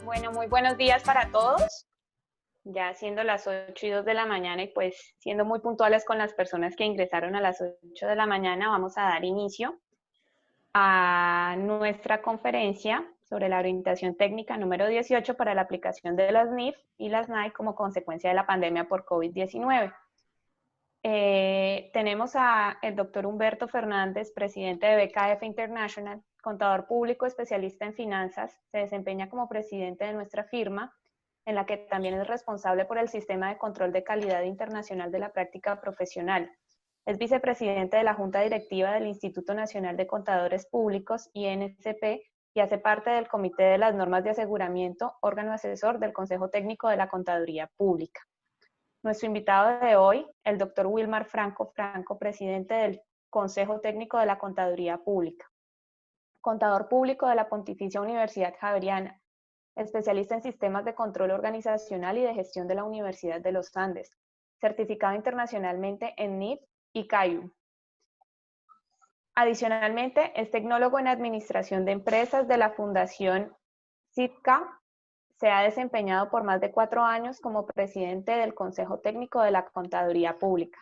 Bueno, muy buenos días para todos. Ya siendo las 8:02 de la mañana y pues siendo muy puntuales con las personas que ingresaron a las 8 de la mañana, vamos a dar inicio a nuestra conferencia sobre la orientación técnica número 18 para la aplicación de las NIF y las NAI como consecuencia de la pandemia por COVID-19. Tenemos al doctor Humberto Fernández, presidente de BKF International, contador público especialista en finanzas, se desempeña como presidente de nuestra firma, en la que también es responsable por el sistema de control de calidad internacional de la práctica profesional. Es vicepresidente de la Junta Directiva del Instituto Nacional de Contadores Públicos, INCP, y hace parte del Comité de las Normas de Aseguramiento, órgano asesor del Consejo Técnico de la Contaduría Pública. Nuestro invitado de hoy, el doctor Wilmar Franco, presidente del Consejo Técnico de la Contaduría Pública, contador público de la Pontificia Universidad Javeriana, especialista en sistemas de control organizacional y de gestión de la Universidad de los Andes, certificado internacionalmente en NIF y CAIU. Adicionalmente, es tecnólogo en administración de empresas de la Fundación SITCA. Se ha desempeñado por más de 4 años como presidente del Consejo Técnico de la Contaduría Pública.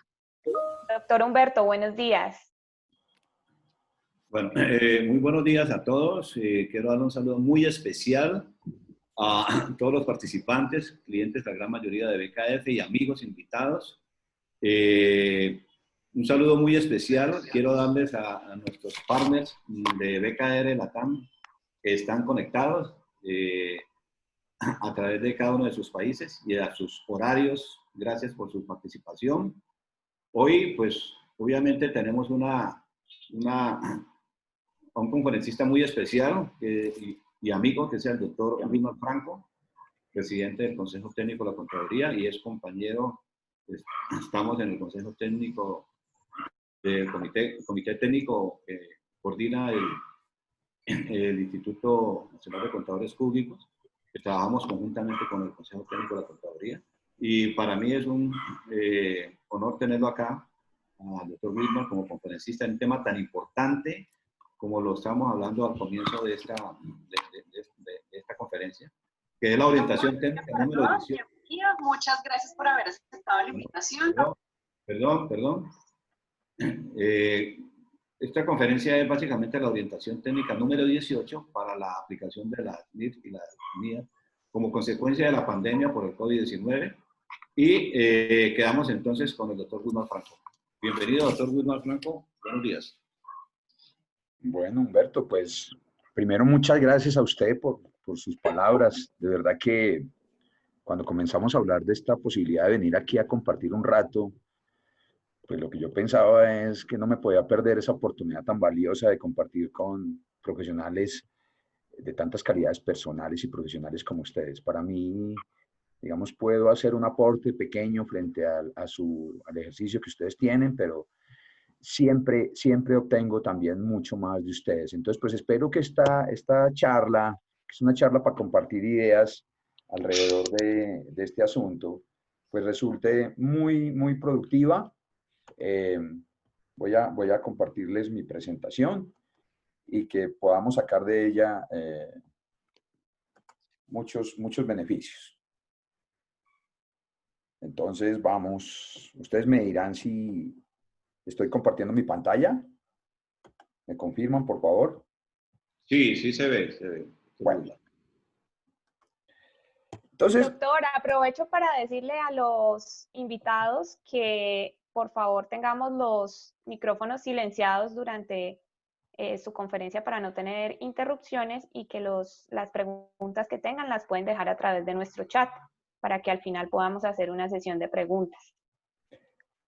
Doctor Humberto, buenos días. Bueno, muy buenos días a todos. Quiero dar un saludo muy especial a todos los participantes, clientes, la gran mayoría de BKF y amigos invitados. Un saludo muy especial. Quiero darles a nuestros partners de BKR Latam que están conectados a través de cada uno de sus países y a sus horarios. Gracias por su participación. Hoy, pues, obviamente tenemos a un conferencista muy especial y amigo, que es el doctor Wilmar Franco, presidente del Consejo Técnico de la Contaduría y es compañero, estamos en el Consejo Técnico del Comité Técnico que coordina el Instituto Nacional de Contadores Públicos, que trabajamos conjuntamente con el Consejo Técnico de la Contaduría. Y para mí es un honor tenerlo acá, al doctor Wilmar, como conferencista en un tema tan importante como lo estamos hablando al comienzo de esta conferencia, que es la orientación técnica número 18. Muchas gracias por haber aceptado la invitación. Perdón. Esta conferencia es básicamente la orientación técnica número 18 para la aplicación de la NIF y la NIA como consecuencia de la pandemia por el COVID-19. Y quedamos entonces con el doctor Wilmar Franco. Bienvenido, doctor Wilmar Franco. Buenos días. Bueno, Humberto, pues primero muchas gracias a usted por sus palabras. De verdad que cuando comenzamos a hablar de esta posibilidad de venir aquí a compartir un rato, pues lo que yo pensaba es que no me podía perder esa oportunidad tan valiosa de compartir con profesionales de tantas calidades personales y profesionales como ustedes. Para mí, digamos, puedo hacer un aporte pequeño frente al ejercicio que ustedes tienen, pero siempre obtengo también mucho más de ustedes. Entonces, pues espero que esta charla, que es una charla para compartir ideas alrededor de este asunto, pues resulte muy productiva. Voy a compartirles mi presentación y que podamos sacar de ella muchos beneficios. Entonces, vamos, ustedes me dirán si estoy compartiendo mi pantalla. ¿Me confirman, por favor? Sí, se ve. Bueno. Entonces, doctor, aprovecho para decirle a los invitados que por favor tengamos los micrófonos silenciados durante su conferencia para no tener interrupciones y que las preguntas que tengan las pueden dejar a través de nuestro chat para que al final podamos hacer una sesión de preguntas.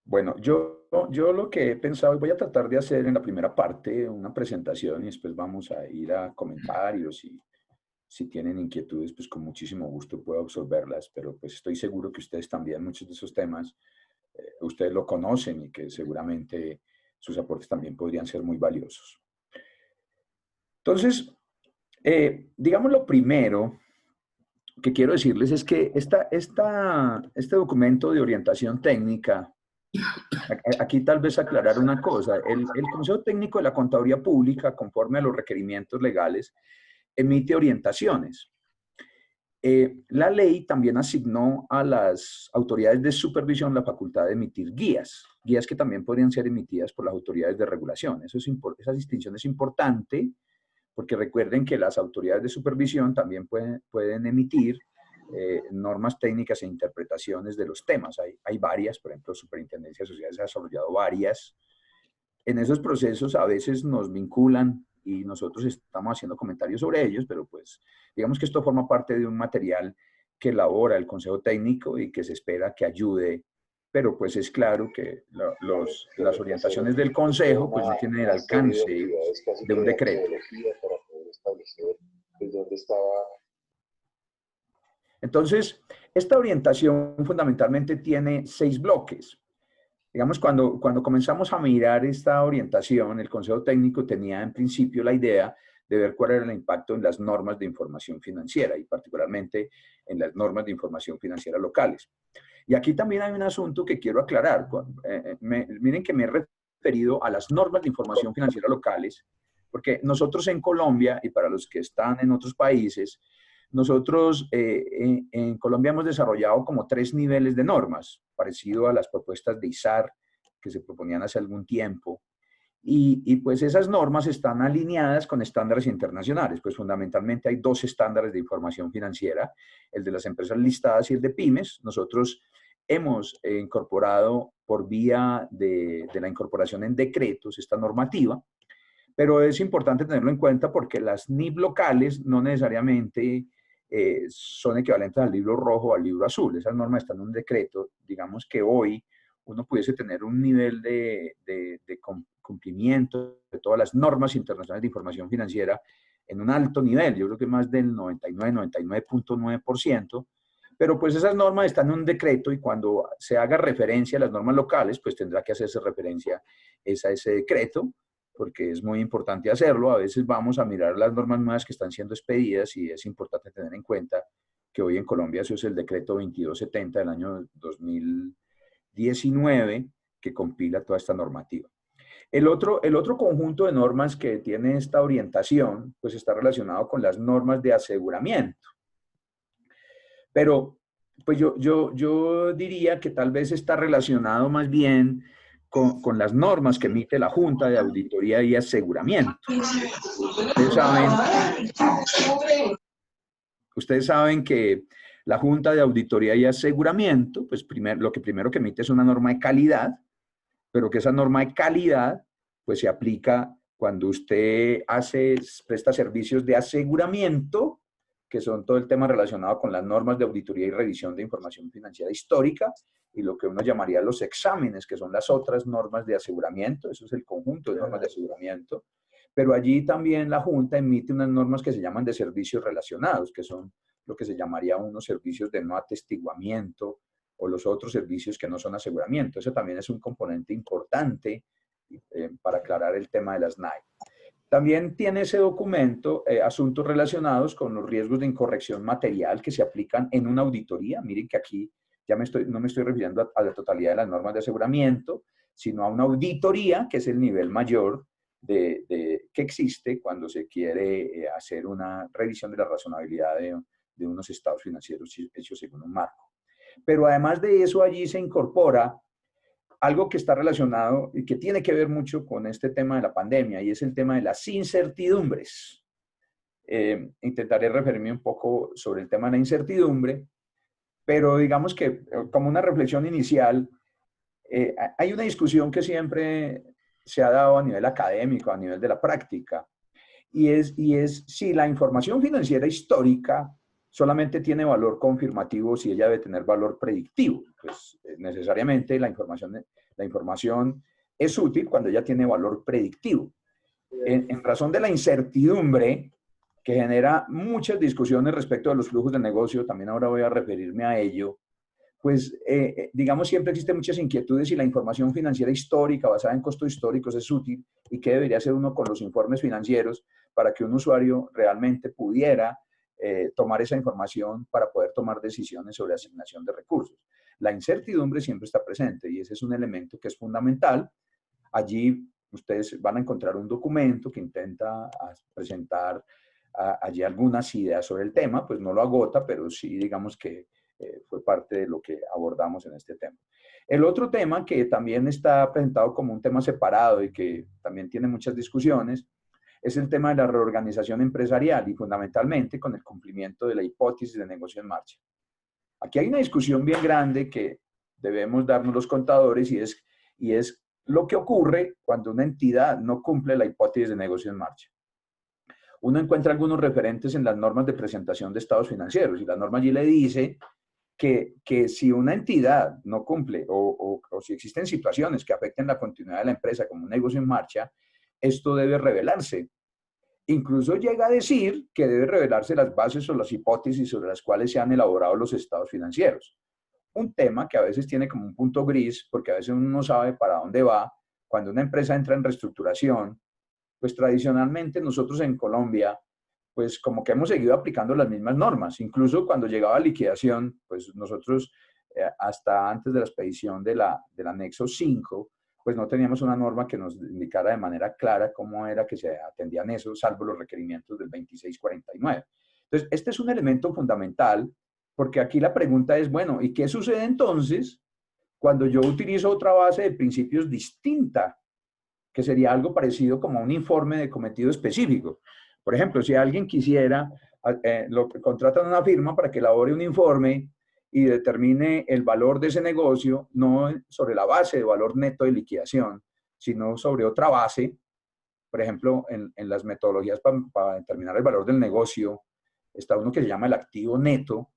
Bueno, yo lo que he pensado, voy a tratar de hacer en la primera parte una presentación y después vamos a ir a comentarios y si tienen inquietudes, pues con muchísimo gusto puedo absorberlas, pero pues estoy seguro que ustedes también, muchos de esos temas, ustedes lo conocen y que seguramente sus aportes también podrían ser muy valiosos. Entonces, digamos lo primero que quiero decirles es que este documento de orientación técnica, aquí tal vez aclarar una cosa, el Consejo Técnico de la Contaduría Pública, conforme a los requerimientos legales, emite orientaciones. la ley también asignó a las autoridades de supervisión la facultad de emitir guías que también podrían ser emitidas por las autoridades de regulación. Esa distinción es importante porque recuerden que las autoridades de supervisión también pueden emitir normas técnicas e interpretaciones de los temas. Hay varias, por ejemplo, Superintendencia de Sociedades ha desarrollado varias. En esos procesos a veces nos vinculan y nosotros estamos haciendo comentarios sobre ellos, pero pues digamos que esto forma parte de un material que elabora el Consejo Técnico y que se espera que ayude, pero pues es claro que las orientaciones del Consejo pues no tienen el alcance de un decreto. Entonces, esta orientación fundamentalmente tiene 6 bloques. Digamos, cuando comenzamos a mirar esta orientación, el Consejo Técnico tenía en principio la idea de ver cuál era el impacto en las normas de información financiera y particularmente en las normas de información financiera locales. Y aquí también hay un asunto que quiero aclarar. Miren que me he referido a las normas de información financiera locales, porque nosotros en Colombia, y para los que están en otros países, nosotros en Colombia hemos desarrollado como 3 niveles de normas, parecido a las propuestas de ISAR que se proponían hace algún tiempo. Y pues esas normas están alineadas con estándares internacionales. Pues fundamentalmente hay 2 estándares de información financiera, el de las empresas listadas y el de pymes. Nosotros hemos incorporado por vía de la incorporación en decretos esta normativa, pero es importante tenerlo en cuenta porque las NIF locales no necesariamente son equivalentes al libro rojo o al libro azul. Esas normas están en un decreto. Digamos que hoy uno pudiese tener un nivel de cumplimiento de todas las normas internacionales de información financiera en un alto nivel. Yo creo que más del 99.9%. Pero pues esas normas están en un decreto y cuando se haga referencia a las normas locales, pues tendrá que hacerse referencia a ese decreto, porque es muy importante hacerlo. A veces vamos a mirar las normas nuevas que están siendo expedidas y es importante tener en cuenta que hoy en Colombia eso es el decreto 2270 del año 2019 que compila toda esta normativa. El otro conjunto de normas que tiene esta orientación pues está relacionado con las normas de aseguramiento. Pero pues yo diría que tal vez está relacionado más bien con las normas que emite la Junta de Auditoría y Aseguramiento. Ustedes saben que la Junta de Auditoría y Aseguramiento, pues lo que primero que emite es una norma de calidad, pero que esa norma de calidad pues se aplica cuando usted presta servicios de aseguramiento, que son todo el tema relacionado con las normas de auditoría y revisión de información financiera histórica, y lo que uno llamaría los exámenes, que son las otras normas de aseguramiento. Eso es el conjunto de normas de aseguramiento. Pero allí también la Junta emite unas normas que se llaman de servicios relacionados, que son lo que se llamaría unos servicios de no atestiguamiento o los otros servicios que no son aseguramiento. Eso también es un componente importante para aclarar el tema de las NAI. También tiene ese documento asuntos relacionados con los riesgos de incorrección material que se aplican en una auditoría. Miren que aquí ya no me estoy refiriendo a la totalidad de las normas de aseguramiento, sino a una auditoría, que es el nivel mayor que existe cuando se quiere hacer una revisión de la razonabilidad de unos estados financieros hechos según un marco. Pero además de eso, allí se incorpora algo que está relacionado y que tiene que ver mucho con este tema de la pandemia, y es el tema de las incertidumbres. Intentaré referirme un poco sobre el tema de la incertidumbre, pero digamos que como una reflexión inicial, hay una discusión que siempre se ha dado a nivel académico, a nivel de la práctica, y es si la información financiera histórica solamente tiene valor confirmativo, si ella debe tener valor predictivo. Pues necesariamente la información es útil cuando ella tiene valor predictivo. En razón de la incertidumbre que genera muchas discusiones respecto de los flujos de negocio, también ahora voy a referirme a ello, pues digamos siempre existen muchas inquietudes si la información financiera histórica basada en costos históricos es útil y qué debería hacer uno con los informes financieros para que un usuario realmente pudiera tomar esa información para poder tomar decisiones sobre asignación de recursos. La incertidumbre siempre está presente y ese es un elemento que es fundamental. Allí ustedes van a encontrar un documento que intenta presentar allí algunas ideas sobre el tema, pues no lo agota, pero sí digamos que fue parte de lo que abordamos en este tema. El otro tema que también está presentado como un tema separado y que también tiene muchas discusiones es el tema de la reorganización empresarial y fundamentalmente con el cumplimiento de la hipótesis de negocio en marcha. Aquí hay una discusión bien grande que debemos darnos los contadores y es lo que ocurre cuando una entidad no cumple la hipótesis de negocio en marcha. Uno encuentra algunos referentes en las normas de presentación de estados financieros y la norma allí le dice que si una entidad no cumple o si existen situaciones que afecten la continuidad de la empresa como un negocio en marcha, esto debe revelarse. Incluso llega a decir que debe revelarse las bases o las hipótesis sobre las cuales se han elaborado los estados financieros. Un tema que a veces tiene como un punto gris, porque a veces uno no sabe para dónde va. Cuando una empresa entra en reestructuración, pues tradicionalmente nosotros en Colombia, pues como que hemos seguido aplicando las mismas normas. Incluso cuando llegaba a liquidación, pues nosotros hasta antes de la expedición del anexo 5, pues no teníamos una norma que nos indicara de manera clara cómo era que se atendían eso, salvo los requerimientos del 2649. Entonces, este es un elemento fundamental, porque aquí la pregunta es, bueno, ¿y qué sucede entonces cuando yo utilizo otra base de principios distinta, que sería algo parecido como un informe de cometido específico? Por ejemplo, si alguien quisiera, contratan una firma para que elabore un informe y determine el valor de ese negocio, no sobre la base de valor neto de liquidación, sino sobre otra base. Por ejemplo, en las metodologías para determinar el valor del negocio, está uno que se llama el activo neto,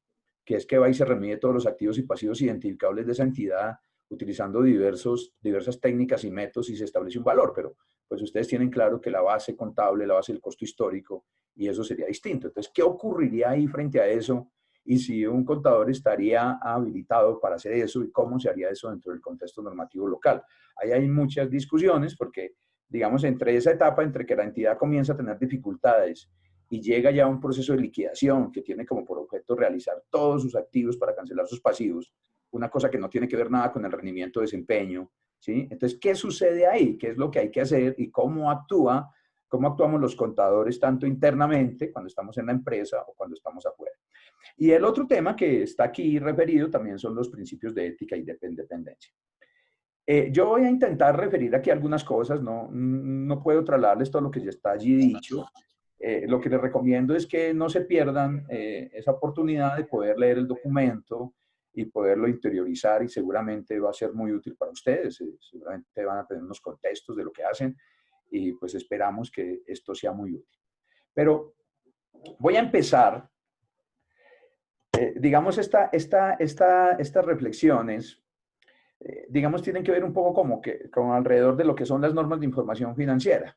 que es que va y se remide todos los activos y pasivos identificables de esa entidad, utilizando diversas técnicas y métodos y se establece un valor, pero pues ustedes tienen claro que la base contable, la base del costo histórico, y eso sería distinto. Entonces, ¿qué ocurriría ahí frente a eso? Y si un contador estaría habilitado para hacer eso y cómo se haría eso dentro del contexto normativo local. Ahí hay muchas discusiones porque, digamos, entre esa etapa, entre que la entidad comienza a tener dificultades y llega ya a un proceso de liquidación que tiene como por objeto realizar todos sus activos para cancelar sus pasivos, una cosa que no tiene que ver nada con el rendimiento de desempeño, ¿sí? Entonces, ¿qué sucede ahí? ¿Qué es lo que hay que hacer? ¿Y cómo actuamos los contadores tanto internamente cuando estamos en la empresa o cuando estamos afuera? Y el otro tema que está aquí referido también son los principios de ética y de independencia. Yo voy a intentar referir aquí algunas cosas, no puedo trasladarles todo lo que ya está allí dicho. Lo que les recomiendo es que no se pierdan esa oportunidad de poder leer el documento y poderlo interiorizar y seguramente va a ser muy útil para ustedes. Seguramente van a tener unos contextos de lo que hacen y pues esperamos que esto sea muy útil. Pero voy a empezar. Digamos, estas reflexiones, digamos, tienen que ver un poco como alrededor de lo que son las normas de información financiera.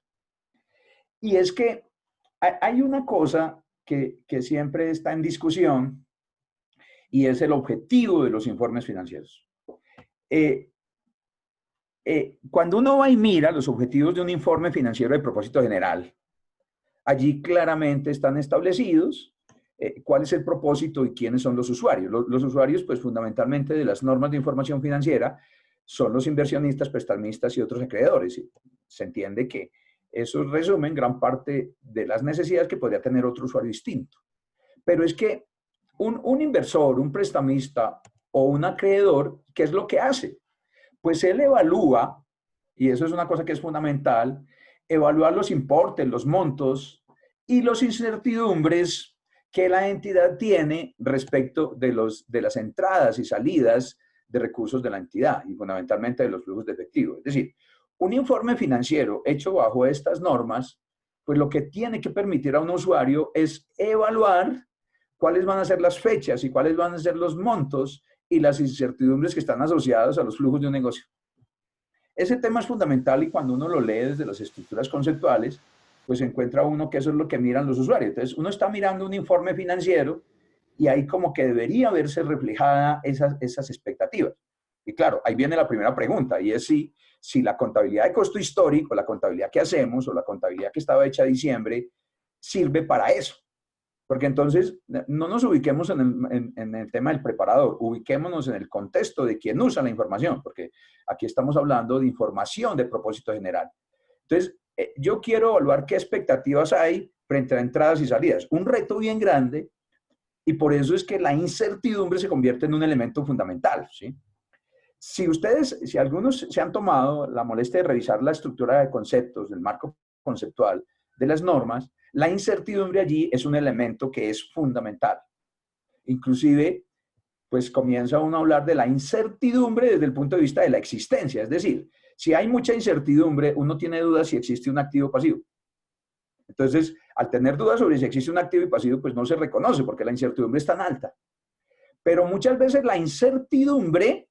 Y es que hay una cosa que siempre está en discusión y es el objetivo de los informes financieros. Cuando uno va y mira los objetivos de un informe financiero de propósito general, allí claramente están establecidos cuál es el propósito y quiénes son los usuarios. Los usuarios, pues fundamentalmente de las normas de información financiera, son los inversionistas, prestamistas y otros acreedores. Se entiende que eso resumen gran parte de las necesidades que podría tener otro usuario distinto. Pero es que un inversor, un prestamista o un acreedor, ¿qué es lo que hace? Pues él evalúa, y eso es una cosa que es fundamental, evaluar los importes, los montos y las incertidumbres que la entidad tiene respecto de las entradas y salidas de recursos de la entidad y fundamentalmente de los flujos de efectivo. Es decir, un informe financiero hecho bajo estas normas, pues lo que tiene que permitir a un usuario es evaluar cuáles van a ser las fechas y cuáles van a ser los montos y las incertidumbres que están asociadas a los flujos de un negocio. Ese tema es fundamental y cuando uno lo lee desde las estructuras conceptuales, pues encuentra uno que eso es lo que miran los usuarios. Entonces, uno está mirando un informe financiero y ahí como que debería verse reflejada esas expectativas. Y claro, ahí viene la primera pregunta y es si la contabilidad de costo histórico, la contabilidad que hacemos o la contabilidad que estaba hecha en diciembre sirve para eso. Porque entonces no nos ubiquemos en el tema del preparador, ubiquémonos en el contexto de quien usa la información, porque aquí estamos hablando de información de propósito general. Entonces, yo quiero evaluar qué expectativas hay frente a entradas y salidas. Un reto bien grande, y por eso es que la incertidumbre se convierte en un elemento fundamental, ¿sí? Si algunos se han tomado la molestia de revisar la estructura de conceptos, del marco conceptual de las normas, la incertidumbre allí es un elemento que es fundamental. Inclusive, pues comienza uno a hablar de la incertidumbre desde el punto de vista de la existencia. Es decir, si hay mucha incertidumbre, uno tiene dudas si existe un activo o pasivo. Entonces, al tener dudas sobre si existe un activo y pasivo, pues no se reconoce porque la incertidumbre es tan alta. Pero muchas veces la incertidumbre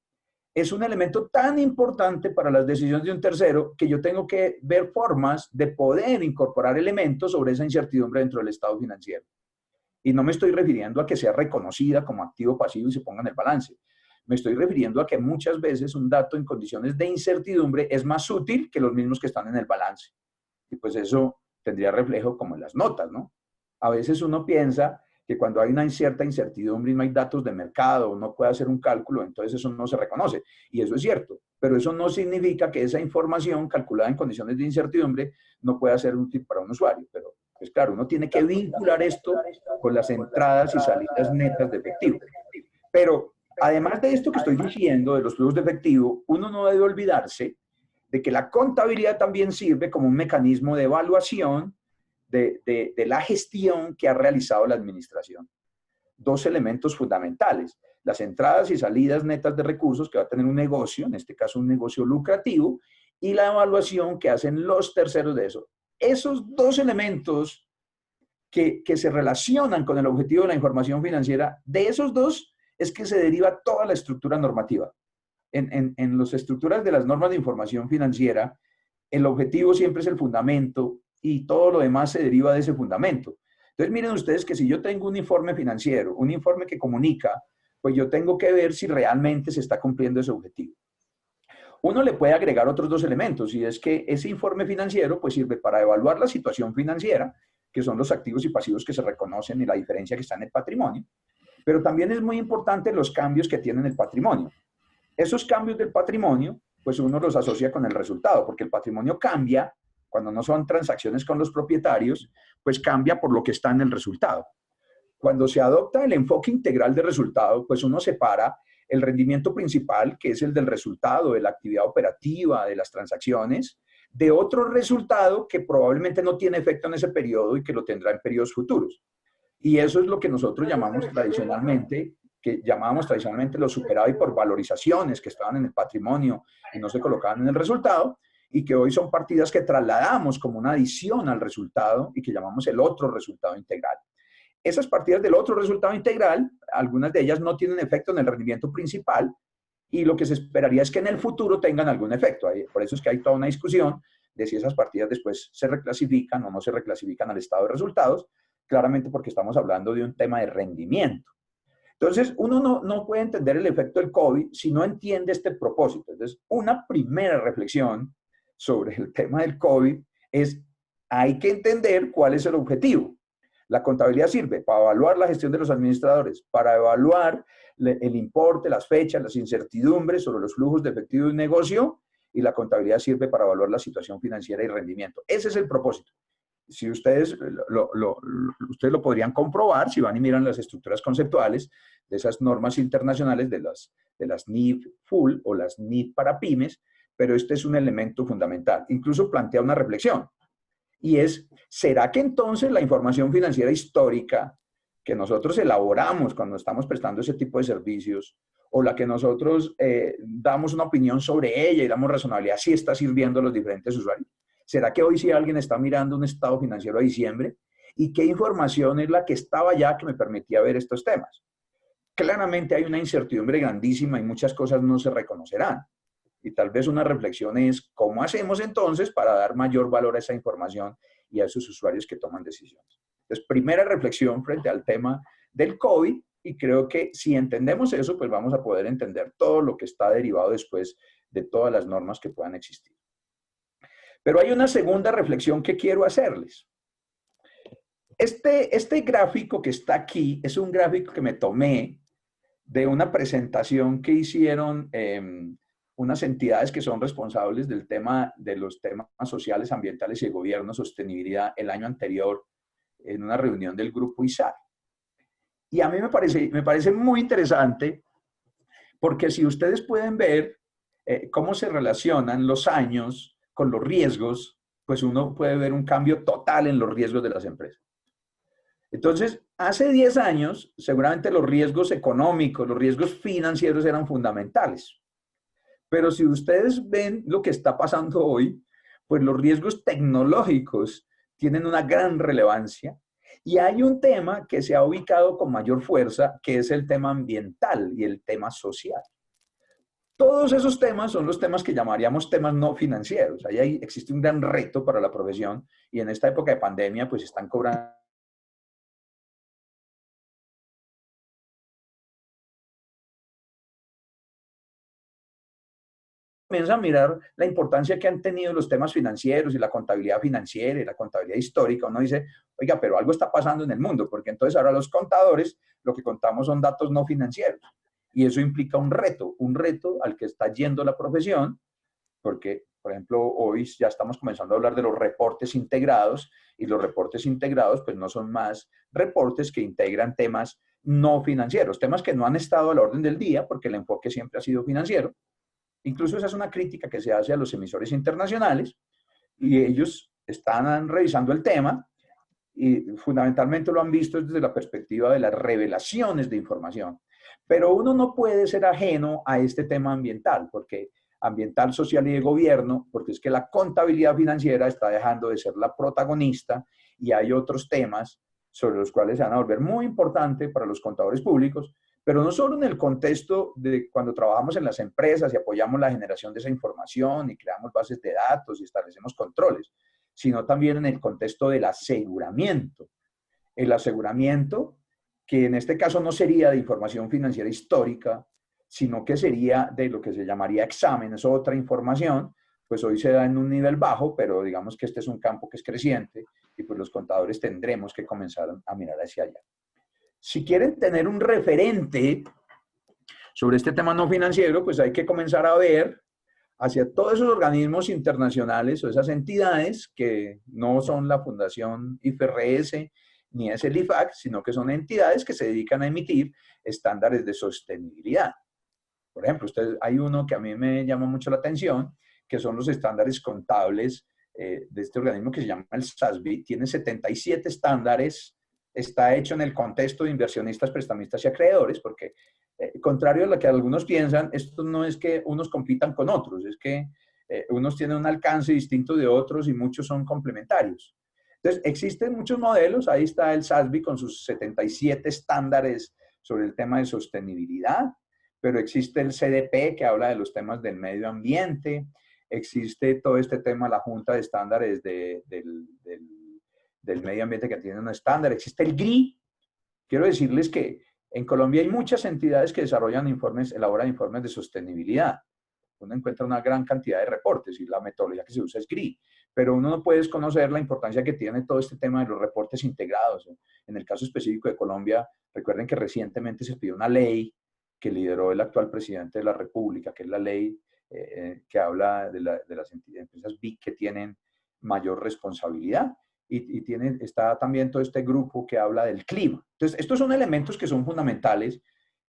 es un elemento tan importante para las decisiones de un tercero que yo tengo que ver formas de poder incorporar elementos sobre esa incertidumbre dentro del estado financiero. Y no me estoy refiriendo a que sea reconocida como activo pasivo y se ponga en el balance. Me estoy refiriendo a que muchas veces un dato en condiciones de incertidumbre es más útil que los mismos que están en el balance. Y pues eso tendría reflejo como en las notas, ¿no? A veces uno piensa que cuando hay una cierta incertidumbre y no hay datos de mercado, no puede hacer un cálculo, entonces eso no se reconoce. Y eso es cierto, pero eso no significa que esa información calculada en condiciones de incertidumbre no pueda ser útil para un usuario. Pero, pues claro, uno tiene que vincular esto con las entradas y salidas netas de efectivo. Pero, además de esto que estoy diciendo, de los flujos de efectivo, uno no debe olvidarse de que la contabilidad también sirve como un mecanismo de evaluación de la gestión que ha realizado la administración. Dos elementos fundamentales: las entradas y salidas netas de recursos que va a tener un negocio, en este caso un negocio lucrativo, y la evaluación que hacen los terceros de eso. Esos dos elementos que se relacionan con el objetivo de la información financiera, de esos dos es que se deriva toda la estructura normativa. En las estructuras de las normas de información financiera, el objetivo siempre es el fundamento y todo lo demás se deriva de ese fundamento. Entonces, miren ustedes que si yo tengo un informe financiero, un informe que comunica, pues yo tengo que ver si realmente se está cumpliendo ese objetivo. Uno le puede agregar otros dos elementos, y es que ese informe financiero pues sirve para evaluar la situación financiera, que son los activos y pasivos que se reconocen y la diferencia que está en el patrimonio, pero también es muy importante los cambios que tiene el patrimonio. Esos cambios del patrimonio, pues uno los asocia con el resultado, porque el patrimonio cambia cuando no son transacciones con los propietarios, pues cambia por lo que está en el resultado. Cuando se adopta el enfoque integral de resultado, pues uno separa el rendimiento principal, que es el del resultado de la actividad operativa, de las transacciones, de otro resultado que probablemente no tiene efecto en ese periodo y que lo tendrá en periodos futuros. Y eso es lo que nosotros llamábamos tradicionalmente los superávit por valorizaciones que estaban en el patrimonio y no se colocaban en el resultado, y que hoy son partidas que trasladamos como una adición al resultado y que llamamos el otro resultado integral. Esas partidas del otro resultado integral, algunas de ellas no tienen efecto en el rendimiento principal, y lo que se esperaría es que en el futuro tengan algún efecto. Por eso es que hay toda una discusión de si esas partidas después se reclasifican o no se reclasifican al estado de resultados, claramente porque estamos hablando de un tema de rendimiento. Entonces, uno no puede entender el efecto del COVID si no entiende este propósito. Entonces, una primera reflexión sobre el tema del COVID es: hay que entender cuál es el objetivo. La contabilidad sirve para evaluar la gestión de los administradores, para evaluar el importe, las fechas, las incertidumbres sobre los flujos de efectivo de un negocio, y la contabilidad sirve para evaluar la situación financiera y rendimiento. Ese es el propósito. Si ustedes lo podrían comprobar si van y miran las estructuras conceptuales de esas normas internacionales de las NIF Full o las NIF para pymes, pero este es un elemento fundamental. Incluso plantea una reflexión, y es: ¿será que entonces la información financiera histórica que nosotros elaboramos cuando estamos prestando ese tipo de servicios, o la que nosotros damos una opinión sobre ella y damos razonabilidad, sí está sirviendo a los diferentes usuarios? ¿Será que hoy si alguien está mirando un estado financiero a diciembre, y qué información es la que estaba ya que me permitía ver estos temas? Claramente hay una incertidumbre grandísima y muchas cosas no se reconocerán. Y tal vez una reflexión es: ¿cómo hacemos entonces para dar mayor valor a esa información y a esos usuarios que toman decisiones? Entonces, primera reflexión frente al tema del COVID, y creo que si entendemos eso, pues vamos a poder entender todo lo que está derivado después de todas las normas que puedan existir. Pero hay una segunda reflexión que quiero hacerles. Este gráfico que está aquí es un gráfico que me tomé de una presentación que hicieron unas entidades que son responsables de los temas sociales, ambientales y de gobierno, sostenibilidad, el año anterior en una reunión del grupo ISAR. Y a mí me parece muy interesante porque si ustedes pueden ver cómo se relacionan los años con los riesgos, pues uno puede ver un cambio total en los riesgos de las empresas. Entonces, hace 10 años, seguramente los riesgos económicos, los riesgos financieros eran fundamentales. Pero si ustedes ven lo que está pasando hoy, pues los riesgos tecnológicos tienen una gran relevancia. Y hay un tema que se ha ubicado con mayor fuerza, que es el tema ambiental y el tema social. Todos esos temas son los temas que llamaríamos temas no financieros. Ahí existe un gran reto para la profesión y en esta época de pandemia pues están cobrando comienza a mirar la importancia que han tenido los temas financieros y la contabilidad financiera y la contabilidad histórica. Uno dice, oiga, pero algo está pasando en el mundo, porque entonces ahora los contadores lo que contamos son datos no financieros. Y eso implica un reto al que está yendo la profesión, porque, por ejemplo, hoy ya estamos comenzando a hablar de los reportes integrados, y los reportes integrados pues no son más reportes que integran temas no financieros, temas que no han estado a la orden del día porque el enfoque siempre ha sido financiero. Incluso esa es una crítica que se hace a los emisores internacionales y ellos están revisando el tema y fundamentalmente lo han visto desde la perspectiva de las revelaciones de información. Pero uno no puede ser ajeno a este tema ambiental, porque ambiental, social y de gobierno, porque es que la contabilidad financiera está dejando de ser la protagonista y hay otros temas sobre los cuales se van a volver muy importantes para los contadores públicos, pero no solo en el contexto de cuando trabajamos en las empresas y apoyamos la generación de esa información y creamos bases de datos y establecemos controles, sino también en el contexto del aseguramiento. El aseguramiento, que en este caso no sería de información financiera histórica, sino que sería de lo que se llamaría exámenes o otra información, pues hoy se da en un nivel bajo, pero digamos que este es un campo que es creciente y pues los contadores tendremos que comenzar a mirar hacia allá. Si quieren tener un referente sobre este tema no financiero, pues hay que comenzar a ver hacia todos esos organismos internacionales o esas entidades que no son la Fundación IFRS ni es el IFAC, sino que son entidades que se dedican a emitir estándares de sostenibilidad. Por ejemplo, hay uno que a mí me llama mucho la atención, que son los estándares contables de este organismo que se llama el SASB. Tiene 77 estándares. Está hecho en el contexto de inversionistas, prestamistas y acreedores, porque contrario a lo que algunos piensan, esto no es que unos compitan con otros, es que unos tienen un alcance distinto de otros y muchos son complementarios. Entonces, existen muchos modelos, ahí está el SASB con sus 77 estándares sobre el tema de sostenibilidad, pero existe el CDP que habla de los temas del medio ambiente, existe todo este tema, la Junta de Estándares del Medio Ambiente que tiene un estándar, existe el GRI. Quiero decirles que en Colombia hay muchas entidades que desarrollan informes, elaboran informes de sostenibilidad. Uno encuentra una gran cantidad de reportes y la metodología que se usa es GRI, pero uno no puede desconocer la importancia que tiene todo este tema de los reportes integrados. En el caso específico de Colombia, recuerden que recientemente se pidió una ley que lideró el actual presidente de la República, que es la ley que habla de las empresas BIC que tienen mayor responsabilidad. Y está también todo este grupo que habla del clima. Entonces, estos son elementos que son fundamentales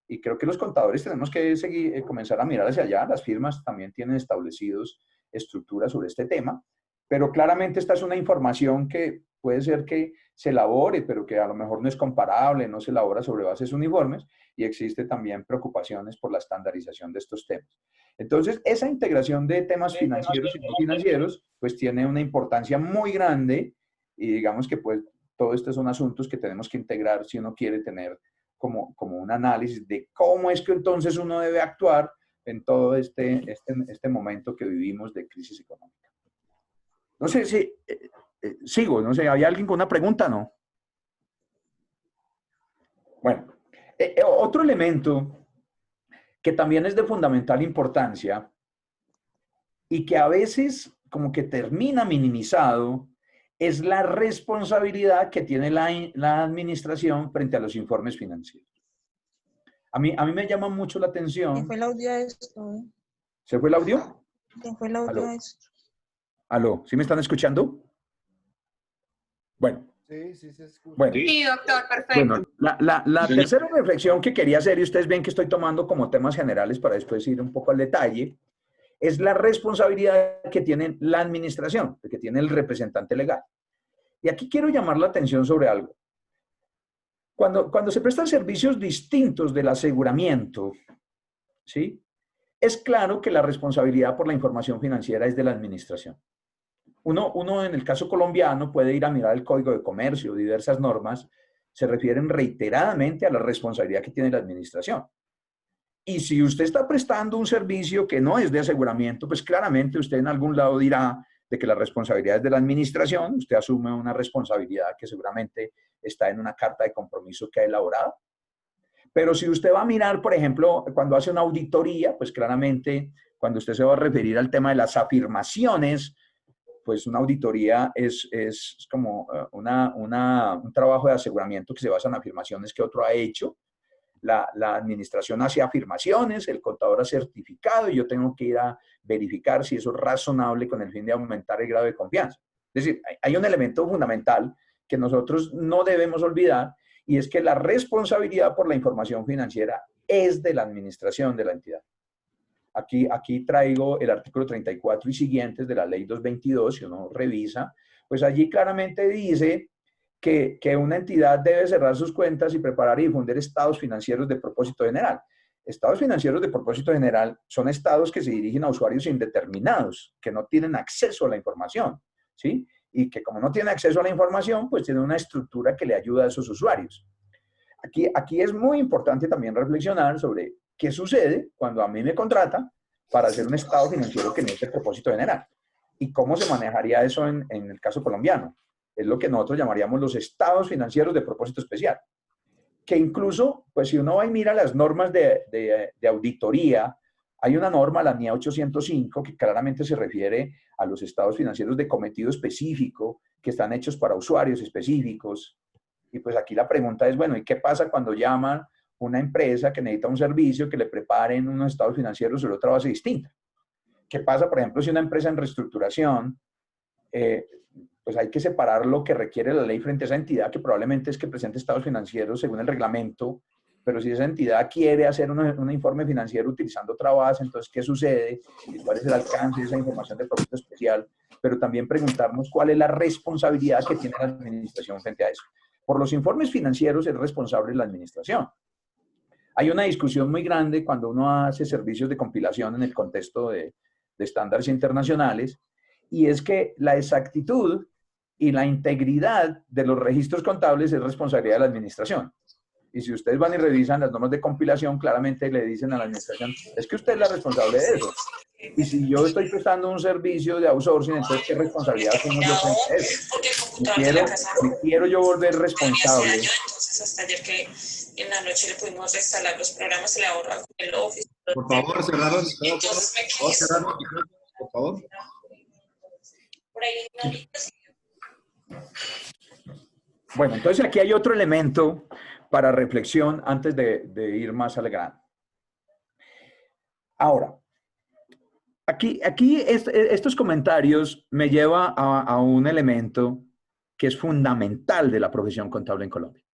y creo que los contadores tenemos que comenzar a mirar hacia allá. Las firmas también tienen establecidos estructuras sobre este tema, pero claramente esta es una información que puede ser que se elabore, pero que a lo mejor no es comparable, no se elabora sobre bases uniformes y existe también preocupaciones por la estandarización de estos temas. Entonces, esa integración de temas financieros y no financieros, pues tiene una importancia muy grande y digamos que pues todo estos son asuntos que tenemos que integrar si uno quiere tener como un análisis de cómo es que entonces uno debe actuar en todo este momento que vivimos de crisis económica. No sé si sigo, no sé, ¿hay alguien con una pregunta? No. Bueno, otro elemento que también es de fundamental importancia y que a veces como que termina minimizado es la responsabilidad que tiene la administración frente a los informes financieros. A mí me llama mucho la atención. ¿Se fue el audio a esto? ¿Se fue el audio? Se fue el audio a esto. ¿Aló? ¿Sí me están escuchando? Bueno, Sí, sí se escucha. Bueno, Sí, doctor, perfecto. bueno, la tercera reflexión que quería hacer, y ustedes ven que estoy tomando como temas generales para después ir un poco al detalle, es la responsabilidad que tiene la administración, que tiene el representante legal. Y aquí quiero llamar la atención sobre algo. Cuando se prestan servicios distintos del aseguramiento, ¿sí? Es claro que la responsabilidad por la información financiera es de la administración. Uno en el caso colombiano puede ir a mirar el Código de Comercio, diversas normas se refieren reiteradamente a la responsabilidad que tiene la administración. Y si usted está prestando un servicio que no es de aseguramiento, pues claramente usted en algún lado dirá de que la responsabilidad es de la administración, usted asume una responsabilidad que seguramente está en una carta de compromiso que ha elaborado. Pero si usted va a mirar, por ejemplo, cuando hace una auditoría, pues claramente cuando usted se va a referir al tema de las afirmaciones, pues una auditoría es como un trabajo de aseguramiento que se basa en afirmaciones que otro ha hecho. La administración hace afirmaciones, el contador ha certificado y yo tengo que ir a verificar si eso es razonable con el fin de aumentar el grado de confianza. Es decir, hay un elemento fundamental que nosotros no debemos olvidar y es que la responsabilidad por la información financiera es de la administración de la entidad. Aquí traigo el artículo 34 y siguientes de la ley 222, si uno revisa, pues allí claramente dice que una entidad debe cerrar sus cuentas y preparar y difundir estados financieros de propósito general. Estados financieros de propósito general son estados que se dirigen a usuarios indeterminados, que no tienen acceso a la información, ¿sí? Y que como no tienen acceso a la información, pues tienen una estructura que le ayuda a esos usuarios. Aquí es muy importante también reflexionar sobre qué sucede cuando a mí me contrata para hacer un estado financiero que no es de propósito general y cómo se manejaría eso en el caso colombiano. Es lo que nosotros llamaríamos los estados financieros de propósito especial. Que incluso, pues si uno va y mira las normas de auditoría, hay una norma, la NIA 805, que claramente se refiere a los estados financieros de cometido específico, que están hechos para usuarios específicos. Y pues aquí la pregunta es, bueno, ¿y qué pasa cuando llaman una empresa que necesita un servicio que le preparen unos estados financieros sobre otra base distinta? ¿Qué pasa, por ejemplo, si una empresa en reestructuración, pues hay que separar lo que requiere la ley frente a esa entidad, que probablemente es que presente estados financieros según el reglamento, pero si esa entidad quiere hacer un informe financiero utilizando otra base, entonces, ¿qué sucede? ¿Y cuál es el alcance de esa información de propósito especial? Pero también preguntarnos cuál es la responsabilidad que tiene la administración frente a eso. Por los informes financieros es responsable la administración. Hay una discusión muy grande cuando uno hace servicios de compilación en el contexto de estándares internacionales, y es que la exactitud y la integridad de los registros contables es responsabilidad de la administración. Y si ustedes van y revisan las normas de compilación, claramente le dicen a la administración, es que usted es la responsable de eso. Y si yo estoy prestando un servicio de outsourcing, entonces, ¿qué responsabilidad tengo yo frente a eso? Me quiero yo volver responsable. Entonces, hasta ayer que en la noche le pudimos reinstalar los programas, se le ahorra el Office. Por favor, cerrar los micrófonos, por favor. Por ahí Bueno, entonces aquí hay otro elemento para reflexión antes de ir más al grano. Ahora, aquí estos comentarios me llevan a un elemento que es fundamental de la profesión contable en Colombia.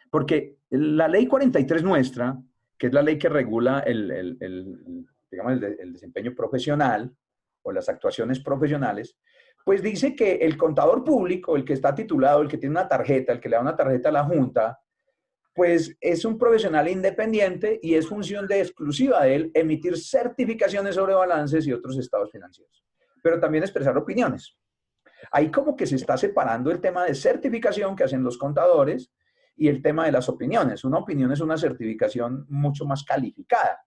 Porque la ley 43 nuestra, que es la ley que regula digamos, el desempeño profesional o las actuaciones profesionales, pues dice que el contador público, el que está titulado, el que tiene una tarjeta, el que le da una tarjeta a la Junta, pues es un profesional independiente y es función exclusiva de él emitir certificaciones sobre balances y otros estados financieros, pero también expresar opiniones. Ahí como que se está separando el tema de certificación que hacen los contadores y el tema de las opiniones. Una opinión es una certificación mucho más calificada.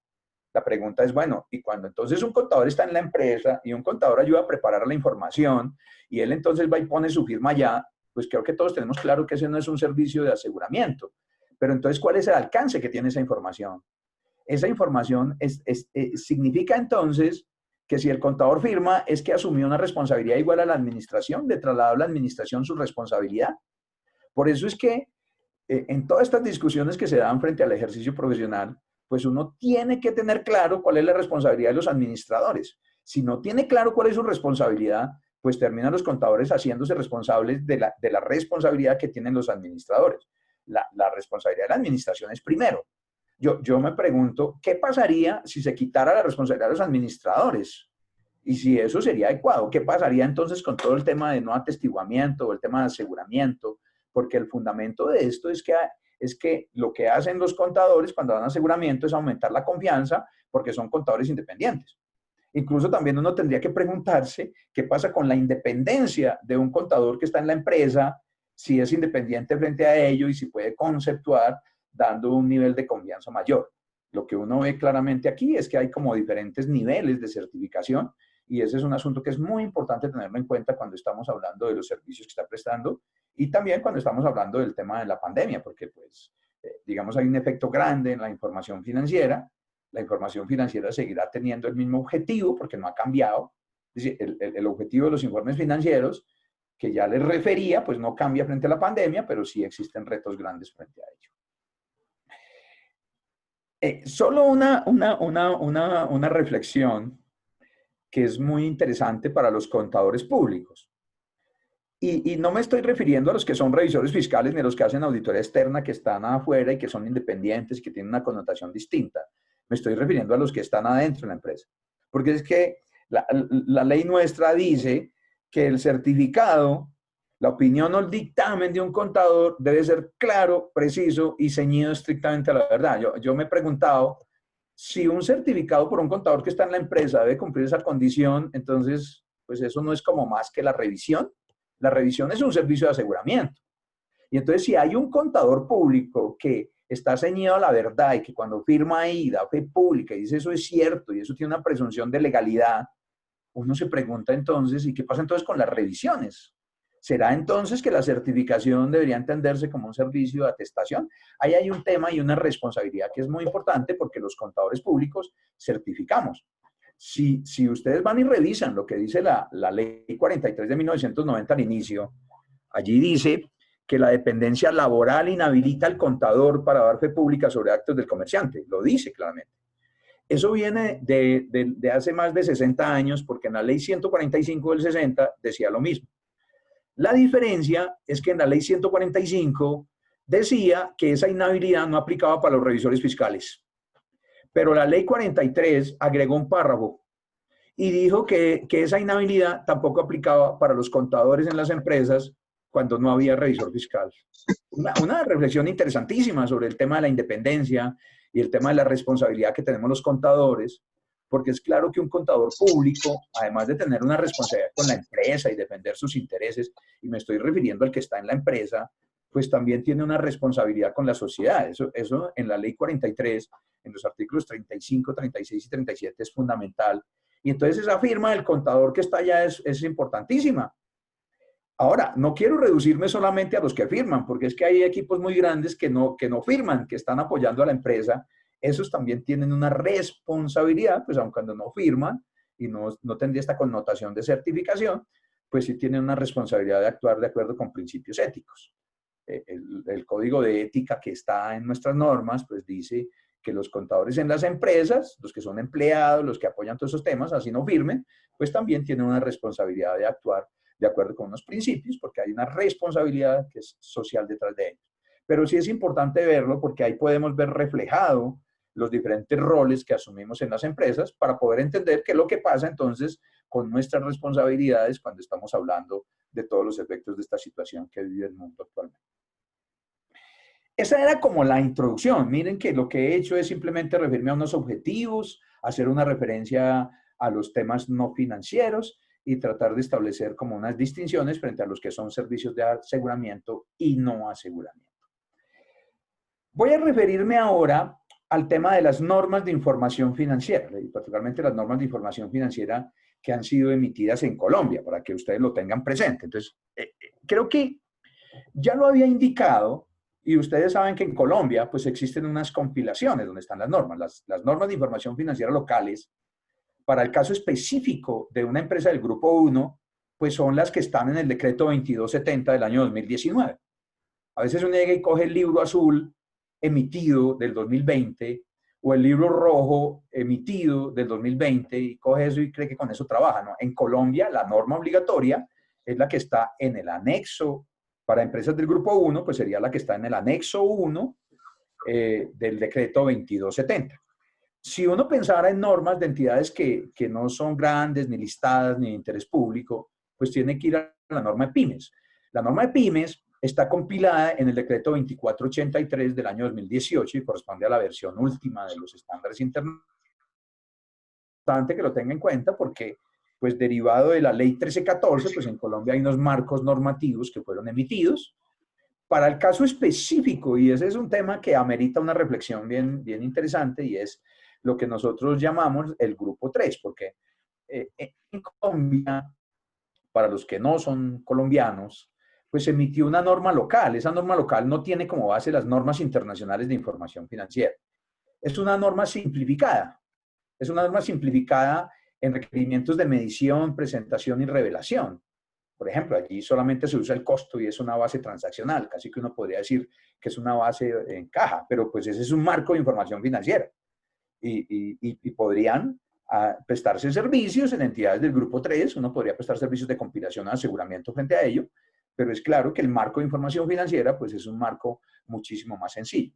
La pregunta es, bueno, y cuando entonces un contador está en la empresa y un contador ayuda a preparar la información y él entonces va y pone su firma allá, pues creo que todos tenemos claro que ese no es un servicio de aseguramiento. Pero entonces, ¿cuál es el alcance que tiene esa información? Esa información significa entonces que si el contador firma es que asumió una responsabilidad igual a la administración, le trasladó a la administración su responsabilidad. Por eso es que en todas estas discusiones que se dan frente al ejercicio profesional, pues uno tiene que tener claro cuál es la responsabilidad de los administradores. Si no tiene claro cuál es su responsabilidad, pues terminan los contadores haciéndose responsables de la responsabilidad que tienen los administradores. La responsabilidad de la administración es primero. Yo me pregunto, ¿qué pasaría si se quitara la responsabilidad de los administradores? Y si eso sería adecuado, ¿qué pasaría entonces con todo el tema de no atestiguamiento o el tema de aseguramiento? Porque el fundamento de esto es que lo que hacen los contadores cuando dan aseguramiento es aumentar la confianza porque son contadores independientes. Incluso también uno tendría que preguntarse qué pasa con la independencia de un contador que está en la empresa, si es independiente frente a ello y si puede conceptuar dando un nivel de confianza mayor. Lo que uno ve claramente aquí es que hay como diferentes niveles de certificación y ese es un asunto que es muy importante tenerlo en cuenta cuando estamos hablando de los servicios que está prestando y también cuando estamos hablando del tema de la pandemia, porque pues, digamos, hay un efecto grande en la información financiera. La información financiera seguirá teniendo el mismo objetivo porque no ha cambiado. Es decir, el objetivo de los informes financieros que ya les refería, pues no cambia frente a la pandemia, pero sí existen retos grandes frente a ello. Solo una reflexión que es muy interesante para los contadores públicos. Y no me estoy refiriendo a los que son revisores fiscales ni a los que hacen auditoría externa, que están afuera y que son independientes, que tienen una connotación distinta. Me estoy refiriendo a los que están adentro de la empresa. Porque es que la ley nuestra dice que el certificado, la opinión o el dictamen de un contador debe ser claro, preciso y ceñido estrictamente a la verdad. Yo me he preguntado si un certificado por un contador que está en la empresa debe cumplir esa condición, entonces, pues eso no es como más que la revisión. La revisión es un servicio de aseguramiento. Y entonces, si hay un contador público que está ceñido a la verdad y que cuando firma ahí da fe pública y dice eso es cierto y eso tiene una presunción de legalidad, uno se pregunta entonces, ¿y qué pasa entonces con las revisiones? ¿Será entonces que la certificación debería entenderse como un servicio de atestación? Ahí hay un tema y una responsabilidad que es muy importante porque los contadores públicos certificamos. Si ustedes van y revisan lo que dice la ley 43 de 1990 al inicio, allí dice que la dependencia laboral inhabilita al contador para dar fe pública sobre actos del comerciante. Lo dice claramente. Eso viene de hace más de 60 años porque en la ley 145 del 60 decía lo mismo. La diferencia es que en la ley 145 decía que esa inhabilidad no aplicaba para los revisores fiscales. Pero la ley 43 agregó un párrafo y dijo que esa inhabilidad tampoco aplicaba para los contadores en las empresas cuando no había revisor fiscal. Una reflexión interesantísima sobre el tema de la independencia y el tema de la responsabilidad que tenemos los contadores, porque es claro que un contador público, además de tener una responsabilidad con la empresa y defender sus intereses, y me estoy refiriendo al que está en la empresa, pues también tiene una responsabilidad con la sociedad. Eso en la ley 43, en los artículos 35, 36 y 37 es fundamental. Y entonces esa firma del contador que está allá es importantísima. Ahora, no quiero reducirme solamente a los que firman, porque es que hay equipos muy grandes que no firman, que están apoyando a la empresa. Esos también tienen una responsabilidad, pues aun cuando no firman y no tendría esta connotación de certificación, pues sí tienen una responsabilidad de actuar de acuerdo con principios éticos. El código de ética que está en nuestras normas, pues dice que los contadores en las empresas, los que son empleados, los que apoyan todos esos temas, así no firmen, pues también tienen una responsabilidad de actuar de acuerdo con unos principios, porque hay una responsabilidad que es social detrás de ellos. Pero sí es importante verlo porque ahí podemos ver reflejado los diferentes roles que asumimos en las empresas para poder entender qué es lo que pasa entonces con nuestras responsabilidades cuando estamos hablando de todos los efectos de esta situación que vive el mundo actualmente. Esa era como la introducción. Miren que lo que he hecho es simplemente referirme a unos objetivos, hacer una referencia a los temas no financieros y tratar de establecer como unas distinciones frente a los que son servicios de aseguramiento y no aseguramiento. Voy a referirme ahora al tema de las normas de información financiera, y particularmente las normas de información financiera que han sido emitidas en Colombia, para que ustedes lo tengan presente. Entonces, creo que ya lo había indicado, y ustedes saben que en Colombia pues existen unas compilaciones donde están las normas. Las normas de información financiera locales, para el caso específico de una empresa del Grupo 1, pues son las que están en el decreto 2270 del año 2019. A veces uno llega y coge el libro azul emitido del 2020, o el libro rojo emitido del 2020 y coge eso y cree que con eso trabaja, ¿no? En Colombia, la norma obligatoria es la que está en el anexo, para empresas del grupo 1, pues sería la que está en el anexo 1 del decreto 2270. Si uno pensara en normas de entidades que no son grandes, ni listadas, ni de interés público, pues tiene que ir a la norma de pymes. La norma de pymes está compilada en el decreto 2483 del año 2018 y corresponde a la versión última de los estándares internacionales. Es importante que lo tenga en cuenta porque, pues derivado de la ley 1314, pues en Colombia hay unos marcos normativos que fueron emitidos para el caso específico, y ese es un tema que amerita una reflexión bien interesante, y es lo que nosotros llamamos el grupo 3, porque en Colombia, para los que no son colombianos, pues se emitió una norma local. Esa norma local no tiene como base las normas internacionales de información financiera. Es una norma simplificada. Es una norma simplificada en requerimientos de medición, presentación y revelación. Por ejemplo, allí solamente se usa el costo y es una base transaccional. Casi que uno podría decir que es una base en caja, pero pues ese es un marco de información financiera. Y podrían prestarse servicios en entidades del grupo 3, uno podría prestar servicios de compilación o aseguramiento frente a ello, pero es claro que el marco de información financiera pues es un marco muchísimo más sencillo.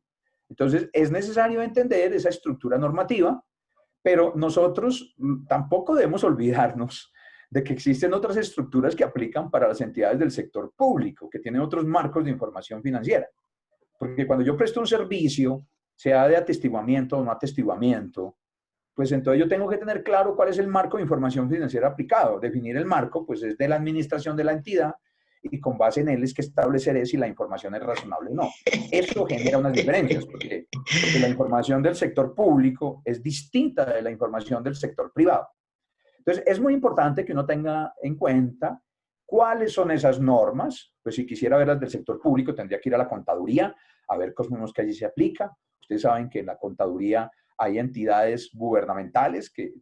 Entonces, es necesario entender esa estructura normativa, pero nosotros tampoco debemos olvidarnos de que existen otras estructuras que aplican para las entidades del sector público, que tienen otros marcos de información financiera. Porque cuando yo presto un servicio, sea de atestiguamiento o no atestiguamiento, pues entonces yo tengo que tener claro cuál es el marco de información financiera aplicado. Definir el marco, pues es de la administración de la entidad y con base en él es que estableceré si la información es razonable o no. Esto genera unas diferencias, porque la información del sector público es distinta de la información del sector privado. Entonces, es muy importante que uno tenga en cuenta cuáles son esas normas. Pues si quisiera ver las del sector público, tendría que ir a la contaduría, a ver cómo es que allí se aplica. Ustedes saben que en la contaduría hay entidades gubernamentales que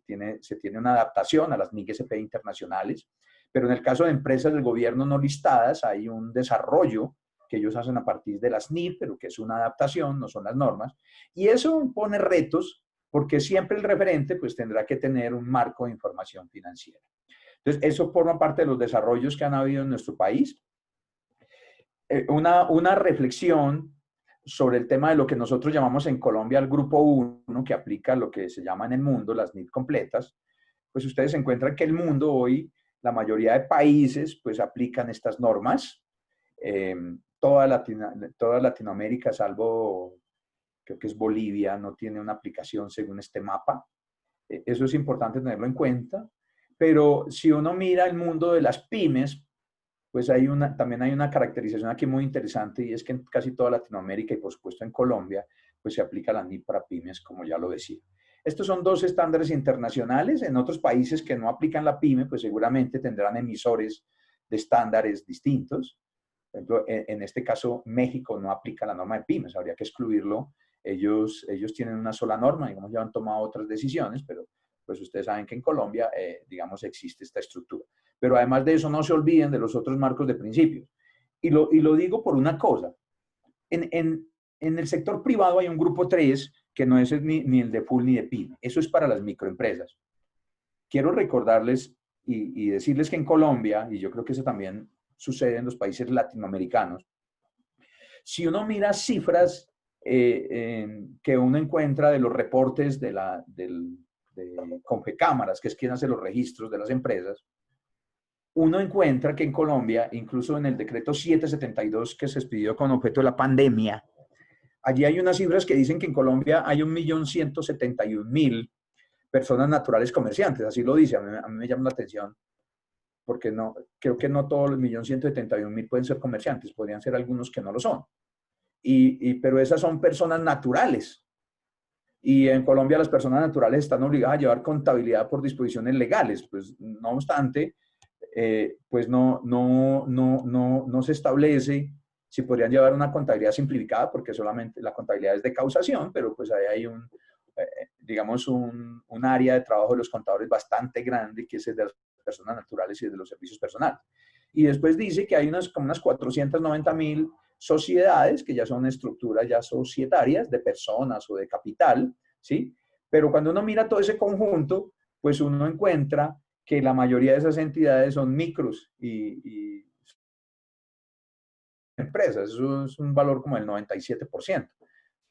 se tiene una adaptación a las NIC-SP internacionales, pero en el caso de empresas del gobierno no listadas hay un desarrollo que ellos hacen a partir de las NIF, pero que es una adaptación, no son las normas, y eso pone retos porque siempre el referente pues tendrá que tener un marco de información financiera. Entonces, eso forma parte de los desarrollos que han habido en nuestro país. Una reflexión sobre el tema de lo que nosotros llamamos en Colombia el grupo 1, que aplica lo que se llama en el mundo las NIF completas, pues ustedes encuentran que el mundo hoy, la mayoría de países, pues aplican estas normas. Toda Latinoamérica, salvo creo que es Bolivia, no tiene una aplicación según este mapa. Eso es importante tenerlo en cuenta. Pero si uno mira el mundo de las pymes, pues también hay una caracterización aquí muy interesante, y es que en casi toda Latinoamérica y por supuesto en Colombia, pues se aplica la NIF para pymes, como ya lo decía. Estos son dos estándares internacionales. En otros países que no aplican la pyme, pues seguramente tendrán emisores de estándares distintos. Por ejemplo, en este caso, México no aplica la norma de pymes, habría que excluirlo. Ellos tienen una sola norma, digamos, ya han tomado otras decisiones, pero pues ustedes saben que en Colombia, digamos, existe esta estructura. Pero además de eso, no se olviden de los otros marcos de principios. Y lo digo por una cosa. En el sector privado hay un grupo 3 que no es ni el de full ni de pyme. Eso es para las microempresas. Quiero recordarles y decirles que en Colombia, y yo creo que eso también sucede en los países latinoamericanos, si uno mira cifras que uno encuentra de los reportes de Confecámaras, que es quien hace los registros de las empresas, uno encuentra que en Colombia, incluso en el decreto 772 que se expidió con objeto de la pandemia, allí hay unas cifras que dicen que en Colombia hay 1.171.000 personas naturales comerciantes, así lo dice. A mí me llama la atención, porque creo que no todos los 1.171.000 pueden ser comerciantes, podrían ser algunos que no lo son. Pero esas son personas naturales. Y en Colombia las personas naturales están obligadas a llevar contabilidad por disposiciones legales. Pues no obstante, pues no se establece si podrían llevar una contabilidad simplificada, porque solamente la contabilidad es de causación, pero pues ahí hay digamos, un área de trabajo de los contadores bastante grande, que es el de las personas naturales y de los servicios personales. Y después dice que hay como unas 490.000 sociedades que ya son estructuras ya societarias de personas o de capital, ¿sí? Pero cuando uno mira todo ese conjunto, pues uno encuentra que la mayoría de esas entidades son micros y empresas. Eso es un valor como el 97%.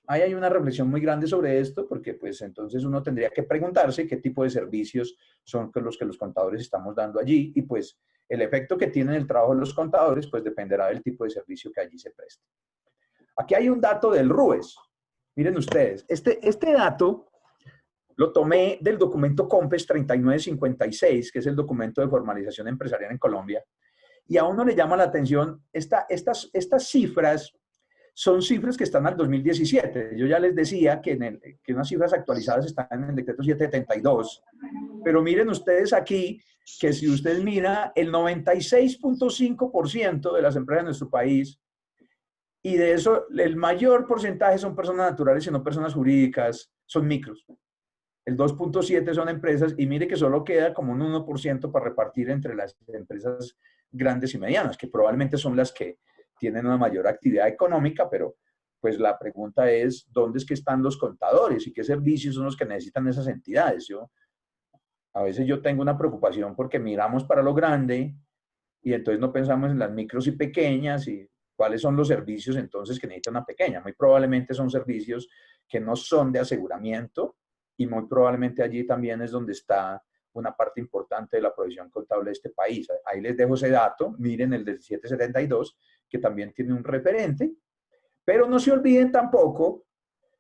Ahí hay una reflexión muy grande sobre esto, porque pues entonces uno tendría que preguntarse qué tipo de servicios son los que los contadores estamos dando allí, y pues el efecto que tiene el trabajo de los contadores pues dependerá del tipo de servicio que allí se preste. Aquí hay un dato del RUES. Miren ustedes, este dato lo tomé del documento COMPES 3956, que es el documento de formalización empresarial en Colombia, y a uno le llama la atención estas cifras. Son cifras que están al 2017. Yo ya les decía que unas cifras actualizadas están en el decreto 772. Pero miren ustedes aquí que si usted mira, el 96.5% de las empresas de nuestro país, y de eso el mayor porcentaje son personas naturales y no personas jurídicas, son micros. El 2.7 son empresas, y mire que solo queda como un 1% para repartir entre las empresas grandes y medianas, que probablemente son las que tienen una mayor actividad económica, pero pues la pregunta es, ¿dónde es que están los contadores y qué servicios son los que necesitan esas entidades? A veces yo tengo una preocupación porque miramos para lo grande y entonces no pensamos en las micros y pequeñas y cuáles son los servicios entonces que necesita una pequeña. Muy probablemente son servicios que no son de aseguramiento, y muy probablemente allí también es donde está una parte importante de la provisión contable de este país. Ahí les dejo ese dato, miren el del 772, que también tiene un referente, pero no se olviden tampoco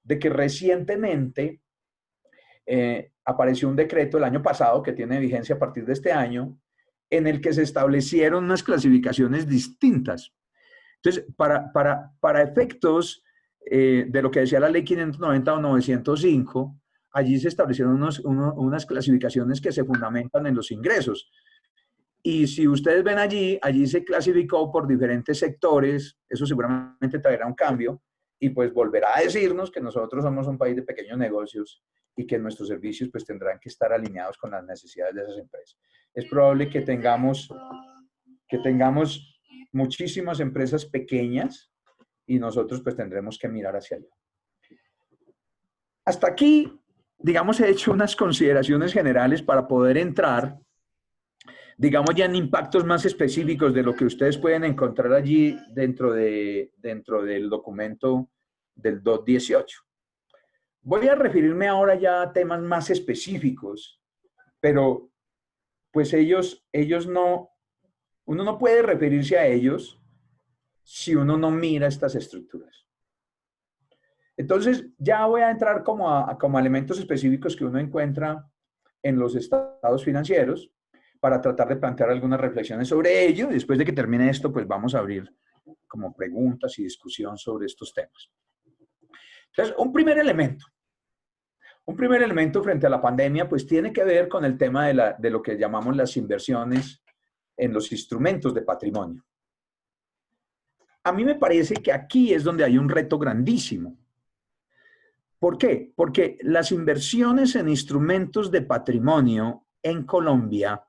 de que recientemente apareció un decreto el año pasado, que tiene vigencia a partir de este año, en el que se establecieron unas clasificaciones distintas. Entonces, para efectos de lo que decía la ley 590 o 905, allí se establecieron unas clasificaciones que se fundamentan en los ingresos. Y si ustedes ven allí se clasificó por diferentes sectores. Eso seguramente traerá un cambio, y pues volverá a decirnos que nosotros somos un país de pequeños negocios y que nuestros servicios pues tendrán que estar alineados con las necesidades de esas empresas. Es probable que tengamos muchísimas empresas pequeñas, y nosotros pues tendremos que mirar hacia allá. Hasta aquí, digamos, he hecho unas consideraciones generales para poder entrar, digamos, ya en impactos más específicos de lo que ustedes pueden encontrar allí dentro del documento del 218. Voy a referirme ahora ya a temas más específicos, pero pues uno no puede referirse a ellos si uno no mira estas estructuras. Entonces, ya voy a entrar como a elementos específicos que uno encuentra en los estados financieros, para tratar de plantear algunas reflexiones sobre ello. Y después de que termine esto, pues vamos a abrir como preguntas y discusión sobre estos temas. Entonces, un primer elemento frente a la pandemia, pues tiene que ver con el tema de lo que llamamos las inversiones en los instrumentos de patrimonio. A mí me parece que aquí es donde hay un reto grandísimo. ¿Por qué? Porque las inversiones en instrumentos de patrimonio en Colombia,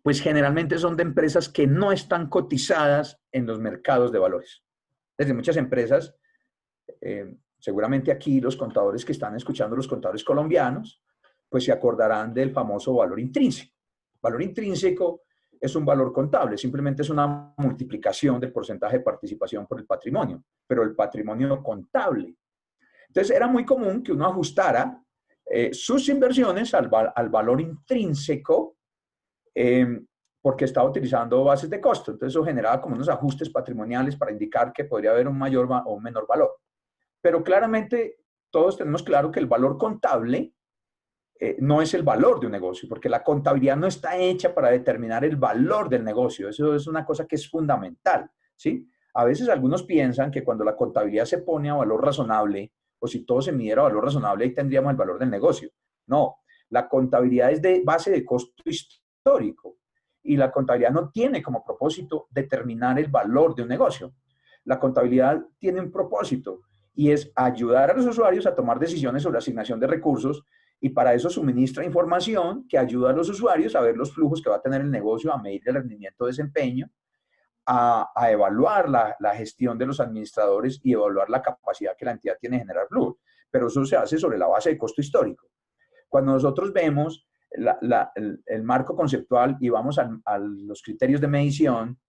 pues generalmente son de empresas que no están cotizadas en los mercados de valores. Desde muchas empresas, seguramente aquí los contadores que están escuchando, los contadores colombianos, pues se acordarán del famoso valor intrínseco. Valor intrínseco es un valor contable, simplemente es una multiplicación del porcentaje de participación por el patrimonio, pero el patrimonio contable. Entonces era muy común que uno ajustara sus inversiones al valor intrínseco, porque estaba utilizando bases de costo. Entonces eso generaba como unos ajustes patrimoniales para indicar que podría haber un mayor o un menor valor. Pero claramente todos tenemos claro que el valor contable no es el valor de un negocio, porque la contabilidad no está hecha para determinar el valor del negocio. Eso es una cosa que es fundamental, ¿sí? A veces algunos piensan que cuando la contabilidad se pone a valor razonable, o si todo se midiera a valor razonable, ahí tendríamos el valor del negocio. No, la contabilidad es de base de costo histórico, y la contabilidad no tiene como propósito determinar el valor de un negocio. La contabilidad tiene un propósito, y es ayudar a los usuarios a tomar decisiones sobre asignación de recursos, y para eso suministra información que ayuda a los usuarios a ver los flujos que va a tener el negocio, a medir el rendimiento de desempeño, a evaluar la gestión de los administradores y evaluar la capacidad que la entidad tiene de generar flujo. pero eso se hace sobre la base de costo histórico. Cuando nosotros vemos el marco conceptual y vamos a los criterios de medición,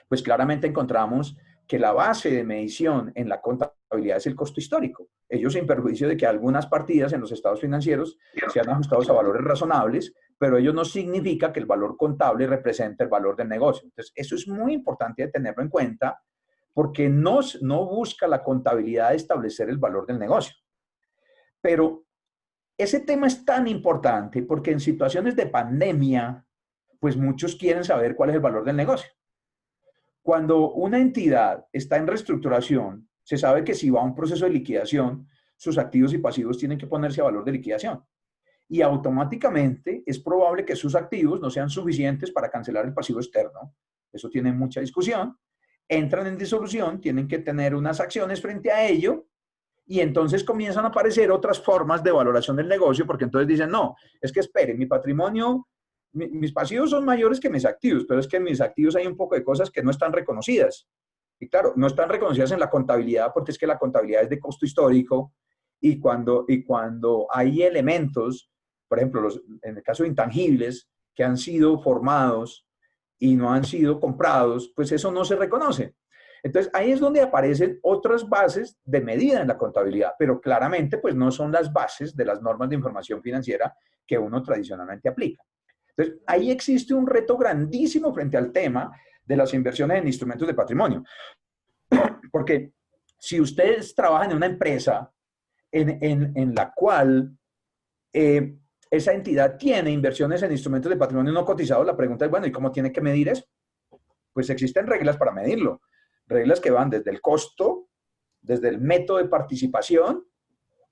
pues claramente encontramos que la base de medición en la contabilidad es el costo histórico. Ello sin perjuicio de que algunas partidas en los estados financieros sean ajustados a valores razonables, pero ello no significa que el valor contable represente el valor del negocio. Entonces, eso es muy importante tenerlo en cuenta porque no busca la contabilidad establecer el valor del negocio. Pero ese tema es tan importante porque en situaciones de pandemia, pues muchos quieren saber cuál es el valor del negocio. Cuando una entidad está en reestructuración, se sabe que si va a un proceso de liquidación, sus activos y pasivos tienen que ponerse a valor de liquidación. Y automáticamente es probable que sus activos no sean suficientes para cancelar el pasivo externo. Eso tiene mucha discusión. Entran en disolución, tienen que tener unas acciones frente a ello y entonces comienzan a aparecer otras formas de valoración del negocio porque entonces dicen, no, es que espere, mi patrimonio, mis pasivos son mayores que mis activos, pero es que en mis activos hay un poco de cosas que no están reconocidas. Y claro, no están reconocidas en la contabilidad porque es que la contabilidad es de costo histórico y cuando hay elementos, por ejemplo, en el caso de intangibles que han sido formados y no han sido comprados, pues eso no se reconoce. Entonces, ahí es donde aparecen otras bases de medida en la contabilidad, pero claramente pues no son las bases de las normas de información financiera que uno tradicionalmente aplica. Entonces, ahí existe un reto grandísimo frente al tema de las inversiones en instrumentos de patrimonio. Porque si ustedes trabajan en una empresa en la cual esa entidad tiene inversiones en instrumentos de patrimonio no cotizados, la pregunta es, bueno, ¿y cómo tiene que medir eso? Pues existen reglas para medirlo. Reglas que van desde el costo, desde el método de participación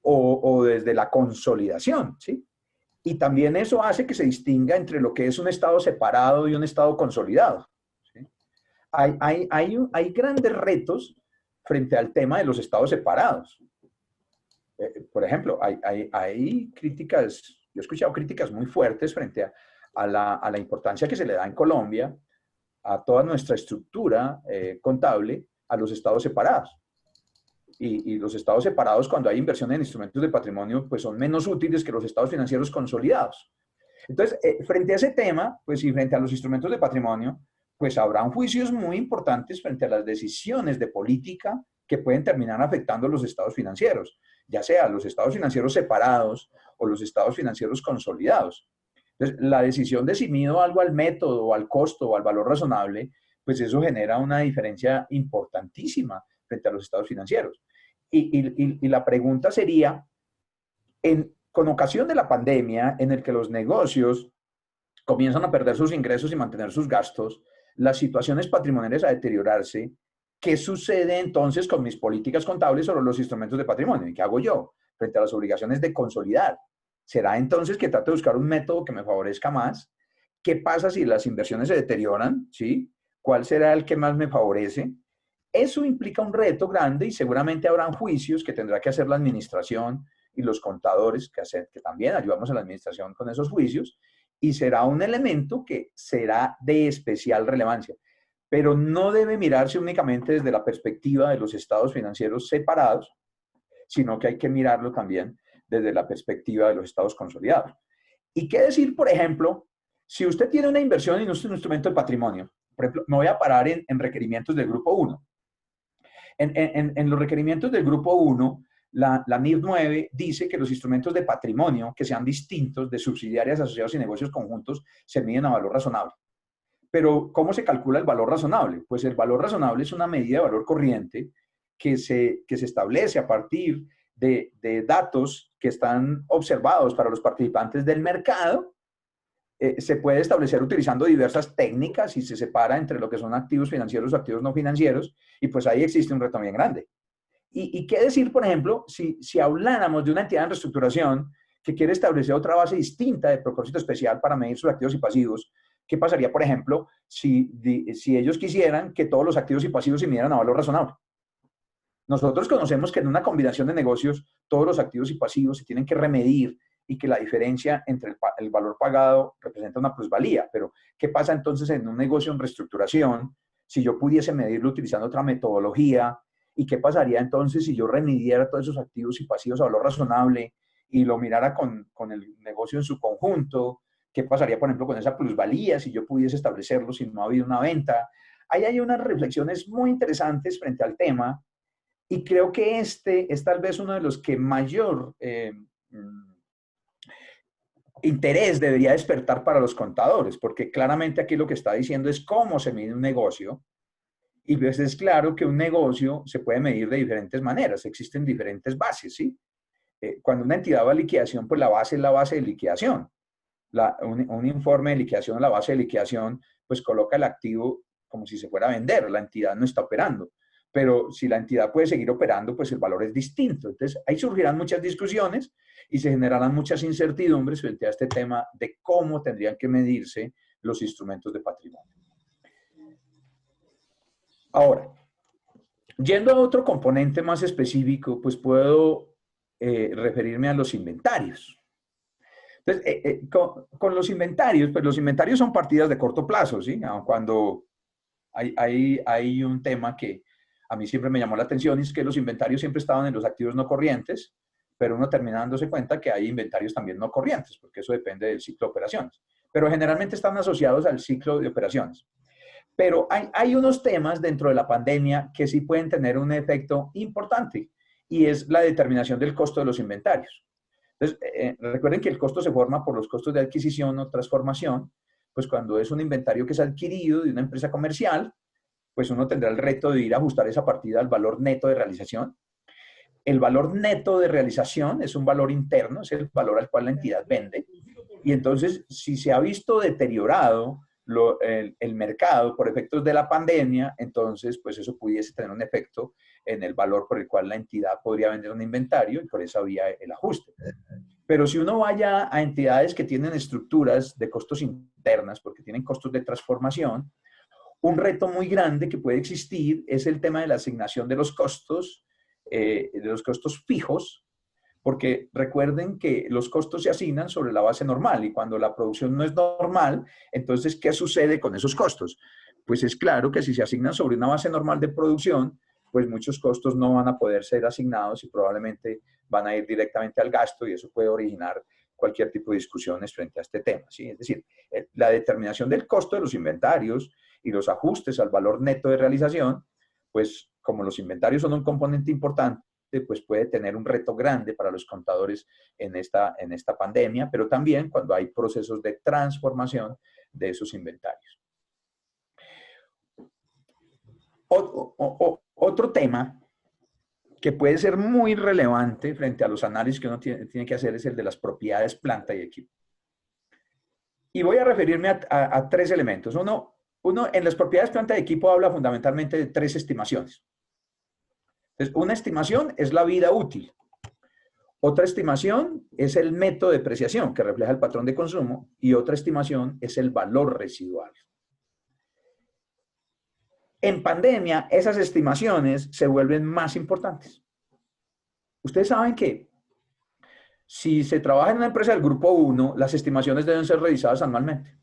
o desde la consolidación, ¿sí? Y también eso hace que se distinga entre lo que es un estado separado y un estado consolidado, ¿sí? Hay grandes retos frente al tema de los estados separados. Por ejemplo, hay críticas, yo he escuchado críticas muy fuertes frente a la importancia que se le da en Colombia a toda nuestra estructura contable a los estados separados. Y los estados separados, cuando hay inversión en instrumentos de patrimonio, pues son menos útiles que los estados financieros consolidados. Entonces, frente a ese tema, pues y frente a los instrumentos de patrimonio, pues habrán juicios muy importantes frente a las decisiones de política que pueden terminar afectando los estados financieros, ya sea los estados financieros separados o los estados financieros consolidados. Entonces, la decisión de si mido algo al método o al costo o al valor razonable, pues eso genera una diferencia importantísima frente a los estados financieros. Y la pregunta sería, con ocasión de la pandemia, en el que los negocios comienzan a perder sus ingresos y mantener sus gastos, las situaciones patrimoniales a deteriorarse, ¿qué sucede entonces con mis políticas contables sobre los instrumentos de patrimonio? ¿Y qué hago yo frente a las obligaciones de consolidar? ¿Será entonces que trato de buscar un método que me favorezca más? ¿Qué pasa si las inversiones se deterioran? ¿Sí? ¿Cuál será el que más me favorece? Eso implica un reto grande y seguramente habrán juicios que tendrá que hacer la administración y los contadores, que también ayudamos a la administración con esos juicios, y será un elemento que será de especial relevancia. Pero no debe mirarse únicamente desde la perspectiva de los estados financieros separados, sino que hay que mirarlo también desde la perspectiva de los estados consolidados. ¿Y qué decir, por ejemplo, si usted tiene una inversión en un instrumento de patrimonio? Por ejemplo, me voy a parar en requerimientos del grupo 1. En los requerimientos del grupo 1, la NIF 9 dice que los instrumentos de patrimonio que sean distintos de subsidiarias, asociados y negocios conjuntos se miden a valor razonable. Pero, ¿cómo se calcula el valor razonable? Pues el valor razonable es una medida de valor corriente que se establece a partir de datos que están observados para los participantes del mercado. Se puede establecer utilizando diversas técnicas y se separa entre lo que son activos financieros o activos no financieros, y pues ahí existe un reto bien grande. ¿Y qué decir, por ejemplo, si habláramos de una entidad en reestructuración que quiere establecer otra base distinta de propósito especial para medir sus activos y pasivos? ¿Qué pasaría, por ejemplo, si ellos quisieran que todos los activos y pasivos se midieran a valor razonable? Nosotros conocemos que en una combinación de negocios todos los activos y pasivos se tienen que remedir y que la diferencia entre el valor pagado representa una plusvalía. Pero, ¿qué pasa entonces en un negocio en reestructuración si yo pudiese medirlo utilizando otra metodología ¿Y qué pasaría entonces si yo remidiera todos esos activos y pasivos a valor razonable y lo mirara con el negocio en su conjunto? ¿Qué pasaría, por ejemplo, con esa plusvalía si yo pudiese establecerlo si no ha habido una venta? Ahí hay unas reflexiones muy interesantes frente al tema y creo que este es tal vez uno de los que mayor interés debería despertar para los contadores, porque claramente aquí lo que está diciendo es cómo se mide un negocio. Y pues es claro que un negocio se puede medir de diferentes maneras, existen diferentes bases, ¿sí? Cuando una entidad va a liquidación, pues la base es la base de liquidación. Un informe de liquidación, la base de liquidación, pues coloca el activo como si se fuera a vender, la entidad no está operando. Pero si la entidad puede seguir operando, pues el valor es distinto. Entonces, ahí surgirán muchas discusiones y se generarán muchas incertidumbres frente a este tema de cómo tendrían que medirse los instrumentos de patrimonio. Ahora, yendo a otro componente más específico, pues puedo referirme a los inventarios. Entonces, con los inventarios, pues los inventarios son partidas de corto plazo, ¿sí? Cuando hay un tema que a mí siempre me llamó la atención, es que los inventarios siempre estaban en los activos no corrientes, pero uno termina dándose cuenta que hay inventarios también no corrientes, porque eso depende del ciclo de operaciones. Pero generalmente están asociados al ciclo de operaciones. Pero hay unos temas dentro de la pandemia que sí pueden tener un efecto importante, y es la determinación del costo de los inventarios. Entonces, recuerden que el costo se forma por los costos de adquisición o transformación. Pues cuando es un inventario que es adquirido de una empresa comercial, pues uno tendrá el reto de ir a ajustar esa partida al valor neto de realización. El valor neto de realización es un valor interno, es el valor al cual la entidad vende. Y entonces, si se ha visto deteriorado el mercado por efectos de la pandemia, entonces pues eso pudiese tener un efecto en el valor por el cual la entidad podría vender un inventario y por esa vía el ajuste. Pero si uno vaya a entidades que tienen estructuras de costos internas, porque tienen costos de transformación, un reto muy grande que puede existir es el tema de la asignación de los costos fijos, porque recuerden que los costos se asignan sobre la base normal y cuando la producción no es normal, entonces, ¿qué sucede con esos costos? Pues es claro que si se asignan sobre una base normal de producción, pues muchos costos no van a poder ser asignados y probablemente van a ir directamente al gasto y eso puede originar cualquier tipo de discusiones frente a este tema, ¿sí? Es decir, la determinación del costo de los inventarios y los ajustes al valor neto de realización, pues como los inventarios son un componente importante, pues puede tener un reto grande para los contadores en esta pandemia, pero también cuando hay procesos de transformación de esos inventarios. Otro tema que puede ser muy relevante frente a los análisis que uno tiene que hacer es el de las propiedades planta y equipo. Y voy a referirme a tres elementos. Uno, en las propiedades planta y equipo habla fundamentalmente de tres estimaciones. Entonces, una estimación es la vida útil. Otra estimación es el método de depreciación, que refleja el patrón de consumo. Y otra estimación es el valor residual. En pandemia, esas estimaciones se vuelven más importantes. Ustedes saben que si se trabaja en una empresa del grupo 1, las estimaciones deben ser revisadas anualmente.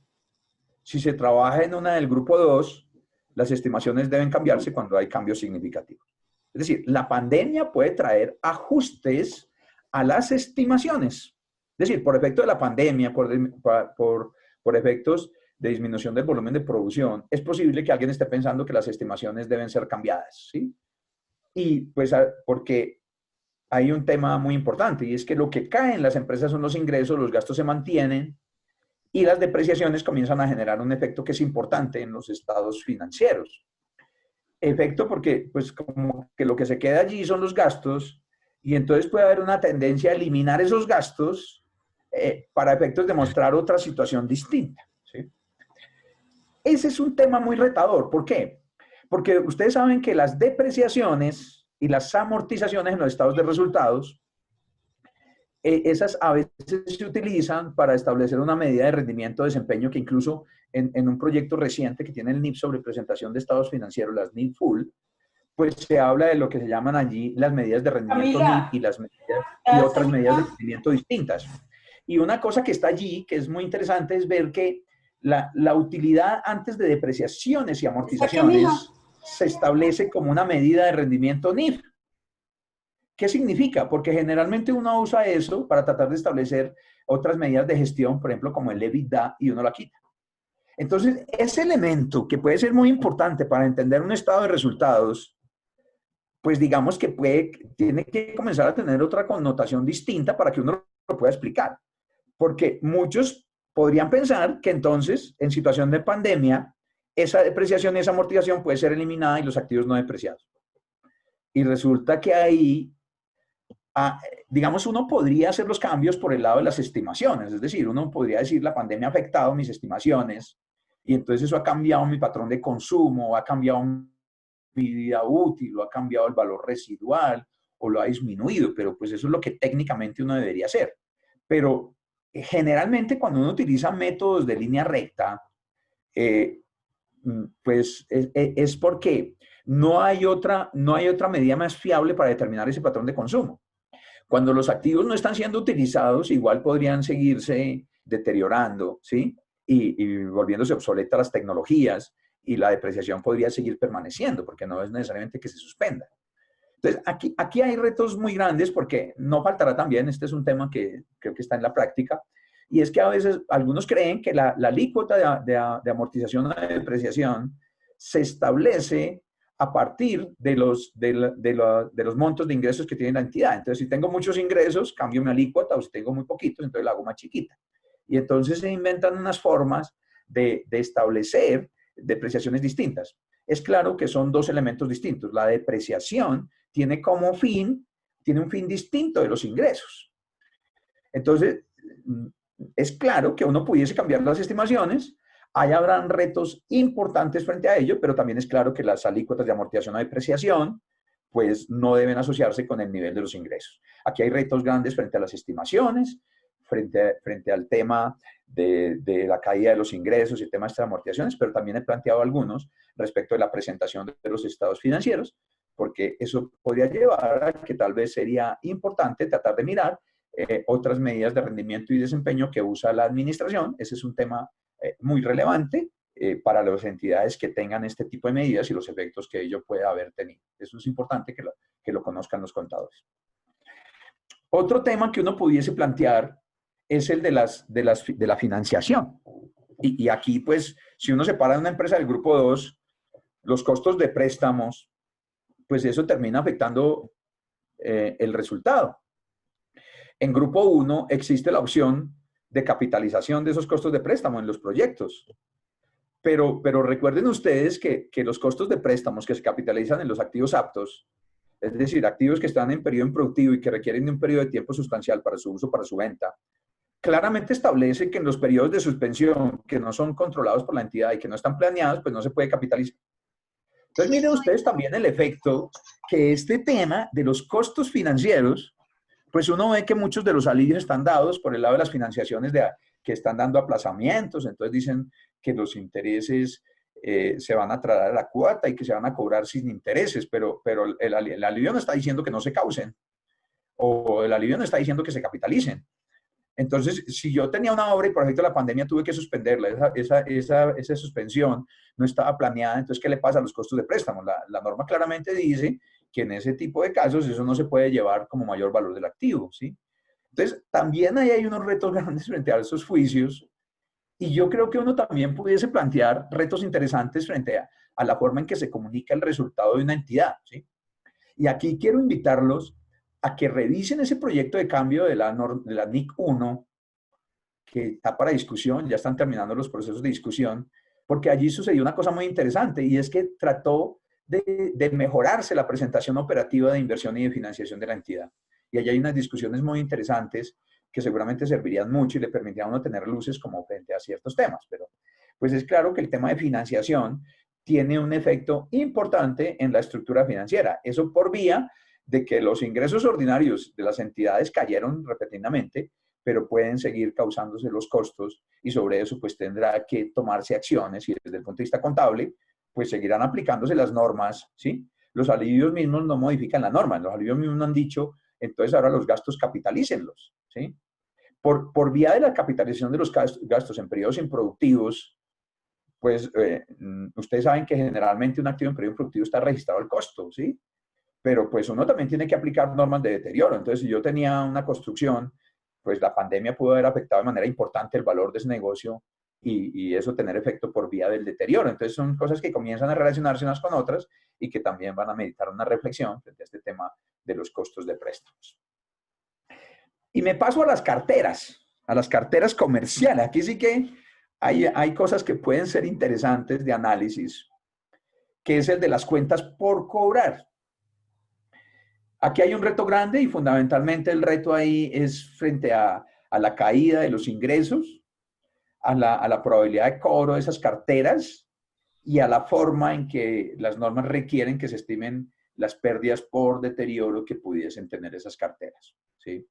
Si se trabaja en una del grupo 2, las estimaciones deben cambiarse cuando hay cambios significativos. Es decir, la pandemia puede traer ajustes a las estimaciones. Es decir, por efecto de la pandemia, por efectos de disminución del volumen de producción, es posible que alguien esté pensando que las estimaciones deben ser cambiadas, ¿sí? Y pues porque hay un tema muy importante y es que lo que cae en las empresas son los ingresos, los gastos se mantienen y las depreciaciones comienzan a generar un efecto que es importante en los estados financieros. Efecto porque pues como que lo que se queda allí son los gastos y entonces puede haber una tendencia a eliminar esos gastos para efectos de mostrar otra situación distinta, ¿sí? Ese es un tema muy retador. ¿Por qué? Porque ustedes saben que las depreciaciones y las amortizaciones en los estados de resultados, esas a veces se utilizan para establecer una medida de rendimiento de desempeño que incluso en un proyecto reciente que tiene el NIF sobre presentación de estados financieros, las NIF Full, pues se habla de lo que se llaman allí las medidas de rendimiento NIF y otras medidas de rendimiento distintas. Y una cosa que está allí, que es muy interesante, es ver que la utilidad antes de depreciaciones y amortizaciones se establece como una medida de rendimiento NIF. ¿Qué significa? Porque generalmente uno usa eso para tratar de establecer otras medidas de gestión, por ejemplo, como el EBITDA, y uno la quita. Entonces, ese elemento que puede ser muy importante para entender un estado de resultados, pues digamos que tiene que comenzar a tener otra connotación distinta para que uno lo pueda explicar. Porque muchos podrían pensar que entonces, en situación de pandemia, esa depreciación y esa amortización puede ser eliminada y los activos no depreciados. Y resulta que ahí, digamos, uno podría hacer los cambios por el lado de las estimaciones. Es decir, uno podría decir, la pandemia ha afectado mis estimaciones y entonces eso ha cambiado mi patrón de consumo, ha cambiado mi vida útil, o ha cambiado el valor residual, o lo ha disminuido, pero pues eso es lo que técnicamente uno debería hacer. Pero generalmente cuando uno utiliza métodos de línea recta, pues es porque no hay otra medida más fiable para determinar ese patrón de consumo. Cuando los activos no están siendo utilizados, igual podrían seguirse deteriorando, ¿sí? Y volviéndose obsoletas las tecnologías, y la depreciación podría seguir permaneciendo, porque no es necesariamente que se suspenda. Entonces, aquí hay retos muy grandes, porque no faltará también, este es un tema que creo que está en la práctica, y es que a veces algunos creen que la alícuota de amortización o de depreciación se establece a partir de los montos de ingresos que tiene la entidad. Entonces, si tengo muchos ingresos, cambio mi alícuota, o si tengo muy poquitos, entonces la hago más chiquita. Y entonces se inventan unas formas de establecer depreciaciones distintas. Es claro que son dos elementos distintos. La depreciación tiene un fin distinto de los ingresos. Entonces, es claro que uno pudiese cambiar las estimaciones, ahí habrán retos importantes frente a ello, pero también es claro que las alícuotas de amortización o depreciación pues no deben asociarse con el nivel de los ingresos. Aquí hay retos grandes frente a las estimaciones, frente al tema de la caída de los ingresos y el tema de estas amortizaciones, pero también he planteado algunos respecto de la presentación de los estados financieros, porque eso podría llevar a que tal vez sería importante tratar de mirar otras medidas de rendimiento y desempeño que usa la administración. Ese es un tema muy relevante para las entidades que tengan este tipo de medidas y los efectos que ello puede haber tenido. Eso es importante que lo conozcan los contadores. Otro tema que uno pudiese plantear es el de la financiación. Y aquí, pues, si uno separa una empresa del grupo 2, los costos de préstamos, pues eso termina afectando el resultado. En grupo 1 existe la opción de capitalización de esos costos de préstamo en los proyectos. Pero recuerden ustedes que los costos de préstamos que se capitalizan en los activos aptos, es decir, activos que están en periodo improductivo y que requieren de un periodo de tiempo sustancial para su uso, para su venta, claramente establece que en los periodos de suspensión que no son controlados por la entidad y que no están planeados, pues no se puede capitalizar. Entonces miren ustedes también el efecto que este tema de los costos financieros, pues uno ve que muchos de los alivios están dados por el lado de las financiaciones que están dando aplazamientos, entonces dicen que los intereses se van a trasladar a la cuota y que se van a cobrar sin intereses, pero el alivio no está diciendo que no se causen, o el alivio no está diciendo que se capitalicen. Entonces, si yo tenía una obra y por ejemplo la pandemia tuve que suspenderla, esa suspensión no estaba planeada, entonces, ¿qué le pasa a los costos de préstamo? La norma claramente dice que en ese tipo de casos eso no se puede llevar como mayor valor del activo, ¿sí? Entonces, también ahí hay unos retos grandes frente a esos juicios, y yo creo que uno también pudiese plantear retos interesantes frente a la forma en que se comunica el resultado de una entidad, ¿sí? Y aquí quiero invitarlos a que revisen ese proyecto de cambio de la NIC 1, que está para discusión, ya están terminando los procesos de discusión, porque allí sucedió una cosa muy interesante, y es que trató de mejorarse la presentación operativa de inversión y de financiación de la entidad. Y allí hay unas discusiones muy interesantes que seguramente servirían mucho y le permitirían a uno tener luces como frente a ciertos temas. Pero pues es claro que el tema de financiación tiene un efecto importante en la estructura financiera. Eso por vía de que los ingresos ordinarios de las entidades cayeron repentinamente, pero pueden seguir causándose los costos, y sobre eso pues tendrá que tomarse acciones, y desde el punto de vista contable pues seguirán aplicándose las normas, ¿sí? Los alivios mismos no modifican la norma, los alivios mismos no han dicho, entonces ahora los gastos capitalícenlos, ¿sí? Por vía de la capitalización de los gastos en periodos improductivos, pues ustedes saben que generalmente un activo en periodo improductivo está registrado el costo, ¿sí? Pero pues uno también tiene que aplicar normas de deterioro. Entonces, si yo tenía una construcción, pues la pandemia pudo haber afectado de manera importante el valor de ese negocio y eso tener efecto por vía del deterioro. Entonces, son cosas que comienzan a relacionarse unas con otras y que también van a meditar una reflexión frente a este tema de los costos de préstamos. Y me paso a las carteras comerciales. Aquí sí que hay cosas que pueden ser interesantes de análisis, que es el de las cuentas por cobrar. Aquí hay un reto grande y fundamentalmente el reto ahí es frente a la caída de los ingresos, a la probabilidad de cobro de esas carteras y a la forma en que las normas requieren que se estimen las pérdidas por deterioro que pudiesen tener esas carteras, ¿sí?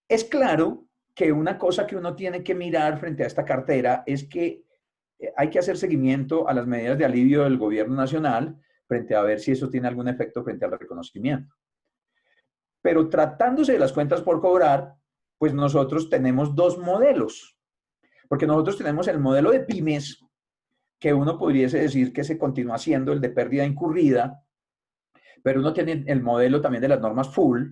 Es claro que una cosa que uno tiene que mirar frente a esta cartera es que hay que hacer seguimiento a las medidas de alivio del gobierno nacional frente a ver si eso tiene algún efecto frente al reconocimiento. Pero tratándose de las cuentas por cobrar, pues nosotros tenemos dos modelos. Porque nosotros tenemos el modelo de pymes, que uno pudiese decir que se continúa siendo el de pérdida incurrida, pero uno tiene el modelo también de las normas full,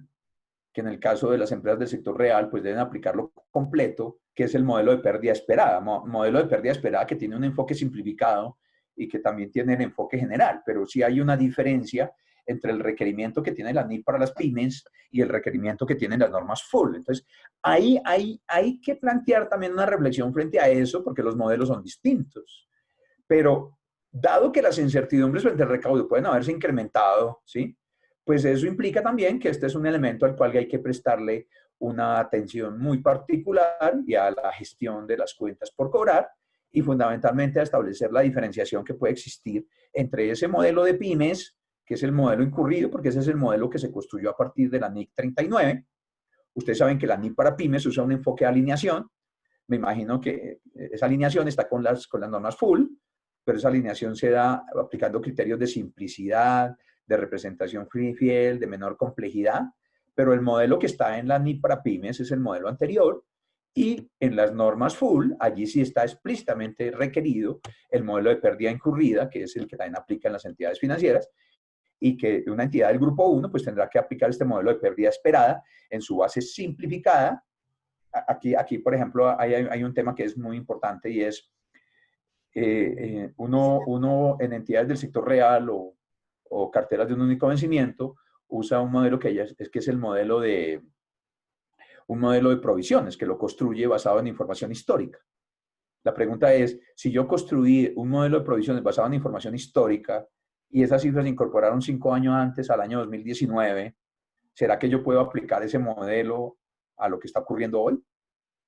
que en el caso de las empresas del sector real, pues deben aplicarlo completo, que es el modelo de pérdida esperada. Modelo de pérdida esperada que tiene un enfoque simplificado y que también tiene el enfoque general, pero sí hay una diferencia entre el requerimiento que tiene la NIC para las pymes y el requerimiento que tienen las normas full. Entonces, hay que plantear también una reflexión frente a eso, porque los modelos son distintos. Pero, dado que las incertidumbres frente al recaudo pueden haberse incrementado, ¿sí?, pues eso implica también que este es un elemento al cual hay que prestarle una atención muy particular y a la gestión de las cuentas por cobrar y fundamentalmente a establecer la diferenciación que puede existir entre ese modelo de pymes, que es el modelo incurrido, porque ese es el modelo que se construyó a partir de la NIC 39. Ustedes saben que la NIC para pymes usa un enfoque de alineación. Me imagino que esa alineación está con las normas full, pero esa alineación se da aplicando criterios de simplicidad, de representación fiel, de menor complejidad, pero el modelo que está en la NIC para pymes es el modelo anterior y en las normas full, allí sí está explícitamente requerido el modelo de pérdida incurrida, que es el que también aplica en las entidades financieras, y que una entidad del grupo 1 pues tendrá que aplicar este modelo de pérdida esperada en su base simplificada. Aquí por ejemplo, hay un tema que es muy importante y es uno en entidades del sector real o carteras de un único vencimiento, usa un modelo que es el modelo de provisiones, que lo construye basado en información histórica. La pregunta es, si yo construí un modelo de provisiones basado en información histórica y esas cifras se incorporaron 5 años antes, al año 2019, ¿será que yo puedo aplicar ese modelo a lo que está ocurriendo hoy?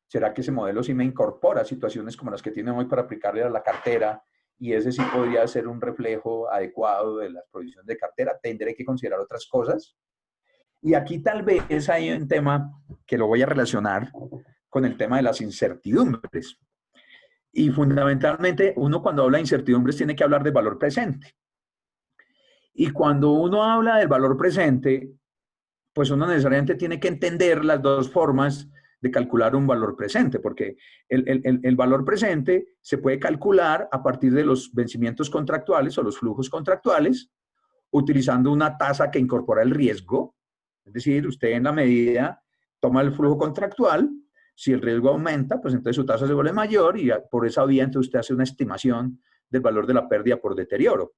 ¿Será que ese modelo sí me incorpora situaciones como las que tienen hoy para aplicarle a la cartera? Y ese sí podría ser un reflejo adecuado de las provisiones de cartera. Tendré que considerar otras cosas. Y aquí tal vez hay un tema que lo voy a relacionar con el tema de las incertidumbres. Y fundamentalmente, uno cuando habla de incertidumbres tiene que hablar del valor presente. Y cuando uno habla del valor presente, pues uno necesariamente tiene que entender las dos formas de calcular un valor presente, porque el valor presente se puede calcular a partir de los vencimientos contractuales o los flujos contractuales, utilizando una tasa que incorpora el riesgo. Es decir, usted en la medida toma el flujo contractual, si el riesgo aumenta, pues entonces su tasa se vuelve mayor y por esa vía entonces usted hace una estimación del valor de la pérdida por deterioro.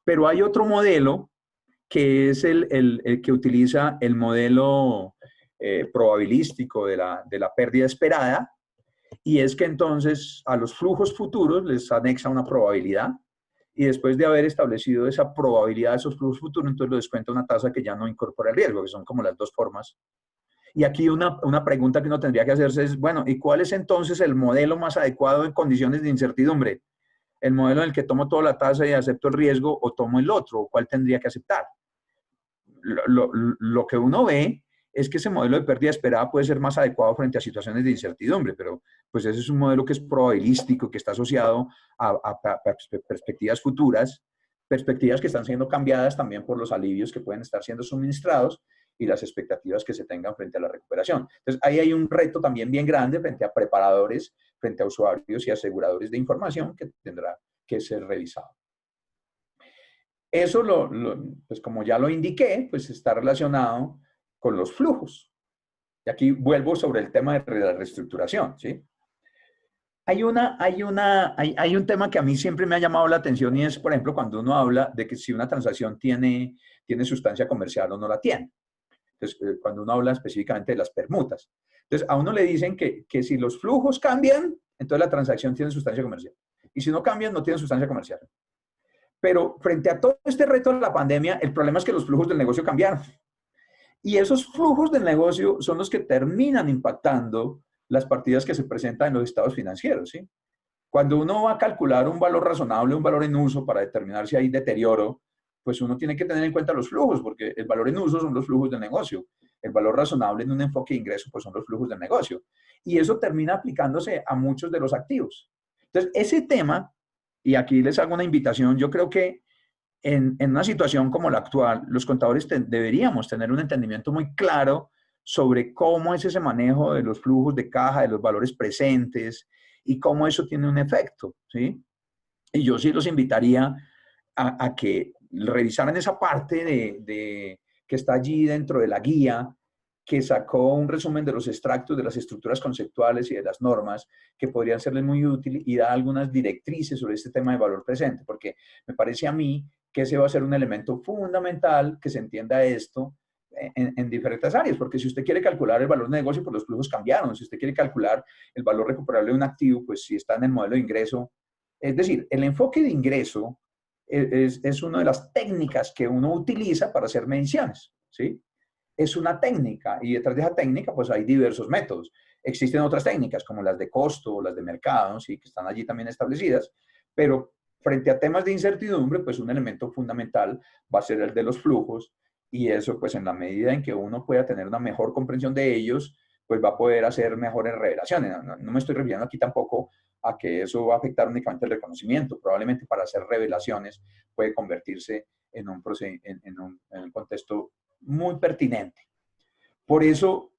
Pero hay otro modelo que es el que utiliza el modelo probabilístico de la pérdida esperada, y es que entonces a los flujos futuros les anexa una probabilidad, y después de haber establecido esa probabilidad de esos flujos futuros, entonces lo descuenta una tasa que ya no incorpora el riesgo, que son como las dos formas. Y aquí una pregunta que uno tendría que hacerse es, bueno, ¿y cuál es entonces el modelo más adecuado en condiciones de incertidumbre? ¿El modelo en el que tomo toda la tasa y acepto el riesgo o tomo el otro? ¿Cuál tendría que aceptar? Lo que uno ve es que ese modelo de pérdida esperada puede ser más adecuado frente a situaciones de incertidumbre, pero pues ese es un modelo que es probabilístico, que está asociado a perspectivas futuras, perspectivas que están siendo cambiadas también por los alivios que pueden estar siendo suministrados, y las expectativas que se tengan frente a la recuperación. Entonces, ahí hay un reto también bien grande frente a preparadores, frente a usuarios y aseguradores de información que tendrá que ser revisado. Eso, pues como ya lo indiqué, pues está relacionado con los flujos. Y aquí vuelvo sobre el tema de la reestructuración, ¿sí? Hay un tema que a mí siempre me ha llamado la atención y es, por ejemplo, cuando uno habla de que si una transacción tiene sustancia comercial o no la tiene. Entonces, cuando uno habla específicamente de las permutas. Entonces, a uno le dicen que si los flujos cambian, entonces la transacción tiene sustancia comercial. Y si no cambian, no tiene sustancia comercial. Pero frente a todo este reto de la pandemia, el problema es que los flujos del negocio cambiaron. Y esos flujos del negocio son los que terminan impactando las partidas que se presentan en los estados financieros, ¿sí? Cuando uno va a calcular un valor razonable, un valor en uso para determinar si hay deterioro, pues uno tiene que tener en cuenta los flujos, porque el valor en uso son los flujos del negocio. El valor razonable en un enfoque de ingreso, pues son los flujos del negocio. Y eso termina aplicándose a muchos de los activos. Entonces, ese tema, y aquí les hago una invitación, yo creo que en una situación como la actual, los contadores deberíamos tener un entendimiento muy claro sobre cómo es ese manejo de los flujos de caja, de los valores presentes y cómo eso tiene un efecto, ¿sí? Y yo sí los invitaría a que revisaran esa parte que está allí dentro de la guía, que sacó un resumen de los extractos de las estructuras conceptuales y de las normas, que podrían serles muy útiles y da algunas directrices sobre este tema de valor presente, porque me parece a mí que ese va a ser un elemento fundamental que se entienda esto en diferentes áreas, porque si usted quiere calcular el valor de negocio, pues los flujos cambiaron. Si usted quiere calcular el valor recuperable de un activo, pues si está en el modelo de ingreso. Es decir, el enfoque de ingreso es una de las técnicas que uno utiliza para hacer mediciones, ¿sí? Es una técnica y detrás de esa técnica pues hay diversos métodos. Existen otras técnicas como las de costo o las de mercado, ¿sí? Que están allí también establecidas, pero frente a temas de incertidumbre, pues un elemento fundamental va a ser el de los flujos y eso pues en la medida en que uno pueda tener una mejor comprensión de ellos, pues va a poder hacer mejores revelaciones. No me estoy refiriendo aquí tampoco a que eso va a afectar únicamente el reconocimiento. Probablemente para hacer revelaciones puede convertirse en un contexto muy pertinente. Por eso,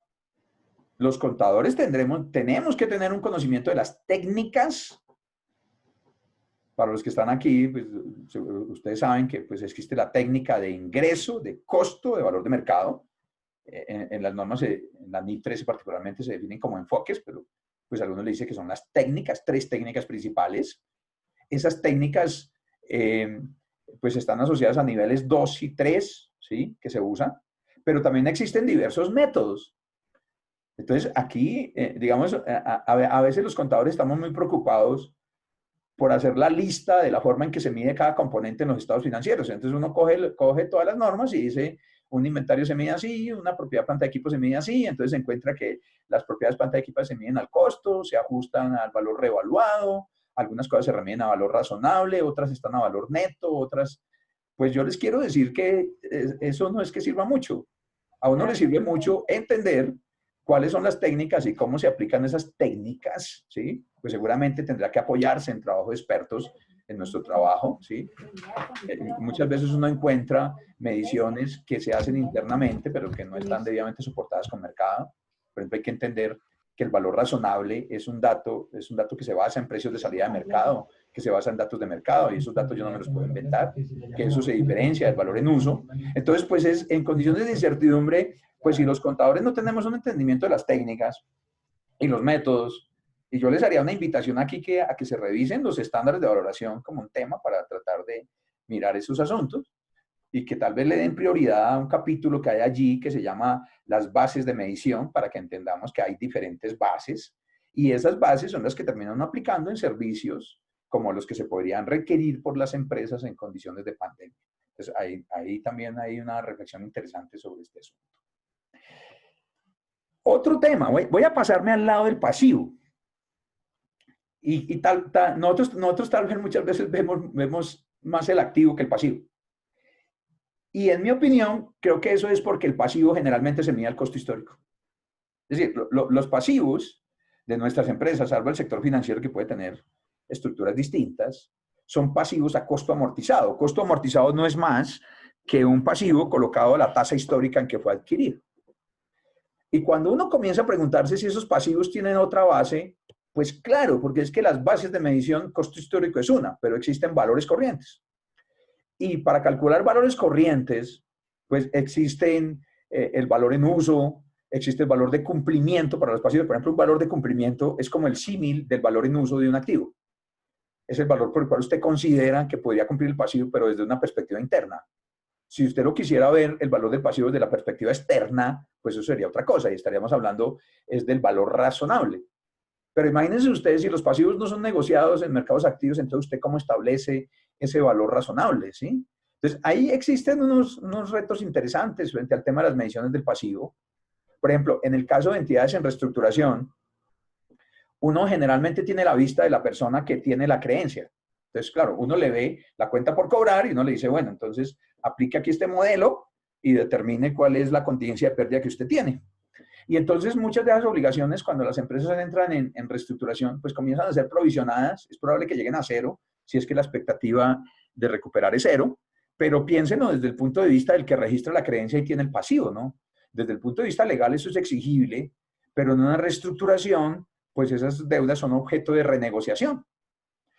los contadores tenemos que tener un conocimiento de las técnicas. Para los que están aquí, pues, ustedes saben que pues, existe la técnica de ingreso, de costo, de valor de mercado. En las normas, en la NIF 13 particularmente, se definen como enfoques, pero pues algunos le dicen que son las técnicas, 3 técnicas principales. Esas técnicas pues están asociadas a niveles 2 y 3, ¿sí? Que se usan, pero también existen diversos métodos. Entonces, aquí, digamos, a veces los contadores estamos muy preocupados por hacer la lista de la forma en que se mide cada componente en los estados financieros. Entonces, uno coge todas las normas y dice, un inventario se mide así, una propiedad planta de equipo se mide así, entonces se encuentra que las propiedades planta de equipo se miden al costo, se ajustan al valor reevaluado, algunas cosas se remiden a valor razonable, otras están a valor neto, otras... Pues yo les quiero decir que eso no es que sirva mucho. A uno le sirve mucho entender cuáles son las técnicas y cómo se aplican esas técnicas, ¿sí? Pues seguramente tendrá que apoyarse en trabajo de expertos en nuestro trabajo, ¿sí? Muchas veces uno encuentra mediciones que se hacen internamente, pero que no están debidamente soportadas con mercado. Por ejemplo, hay que entender que el valor razonable es un dato que se basa en precios de salida de mercado, que se basa en datos de mercado, y esos datos yo no me los puedo inventar, que eso se diferencia del valor en uso. Entonces, pues es en condiciones de incertidumbre, pues si los contadores no tenemos un entendimiento de las técnicas y los métodos, y yo les haría una invitación aquí a que se revisen los estándares de valoración como un tema para tratar de mirar esos asuntos y que tal vez le den prioridad a un capítulo que hay allí que se llama las bases de medición para que entendamos que hay diferentes bases y esas bases son las que terminan aplicando en servicios como los que se podrían requerir por las empresas en condiciones de pandemia. Entonces ahí también hay una reflexión interesante sobre este asunto. Otro tema, voy a pasarme al lado del pasivo. Y nosotros tal vez muchas veces vemos más el activo que el pasivo. Y en mi opinión, creo que eso es porque el pasivo generalmente se mide al costo histórico. Es decir, los pasivos de nuestras empresas, salvo el sector financiero que puede tener estructuras distintas, son pasivos a costo amortizado. Costo amortizado no es más que un pasivo colocado a la tasa histórica en que fue adquirido. Y cuando uno comienza a preguntarse si esos pasivos tienen otra base, pues claro, porque es que las bases de medición costo histórico es una, pero existen valores corrientes. Y para calcular valores corrientes, pues existen el valor en uso, existe el valor de cumplimiento para los pasivos. Por ejemplo, un valor de cumplimiento es como el símil del valor en uso de un activo. Es el valor por el cual usted considera que podría cumplir el pasivo, pero desde una perspectiva interna. Si usted lo quisiera ver, el valor del pasivo desde la perspectiva externa, pues eso sería otra cosa y estaríamos hablando es del valor razonable. Pero imagínense ustedes, si los pasivos no son negociados en mercados activos, entonces usted cómo establece ese valor razonable, ¿sí? Entonces, ahí existen unos retos interesantes frente al tema de las mediciones del pasivo. Por ejemplo, en el caso de entidades en reestructuración, uno generalmente tiene la vista de la persona que tiene la creencia. Entonces, claro, uno le ve la cuenta por cobrar y uno le dice, bueno, entonces aplique aquí este modelo y determine cuál es la contingencia de pérdida que usted tiene. Y entonces muchas de esas obligaciones, cuando las empresas entran en reestructuración, pues comienzan a ser provisionadas. Es probable que lleguen a cero, si es que la expectativa de recuperar es cero, pero piénsenlo desde el punto de vista del que registra la creencia y tiene el pasivo, ¿no? Desde el punto de vista legal eso es exigible, pero en una reestructuración, pues esas deudas son objeto de renegociación.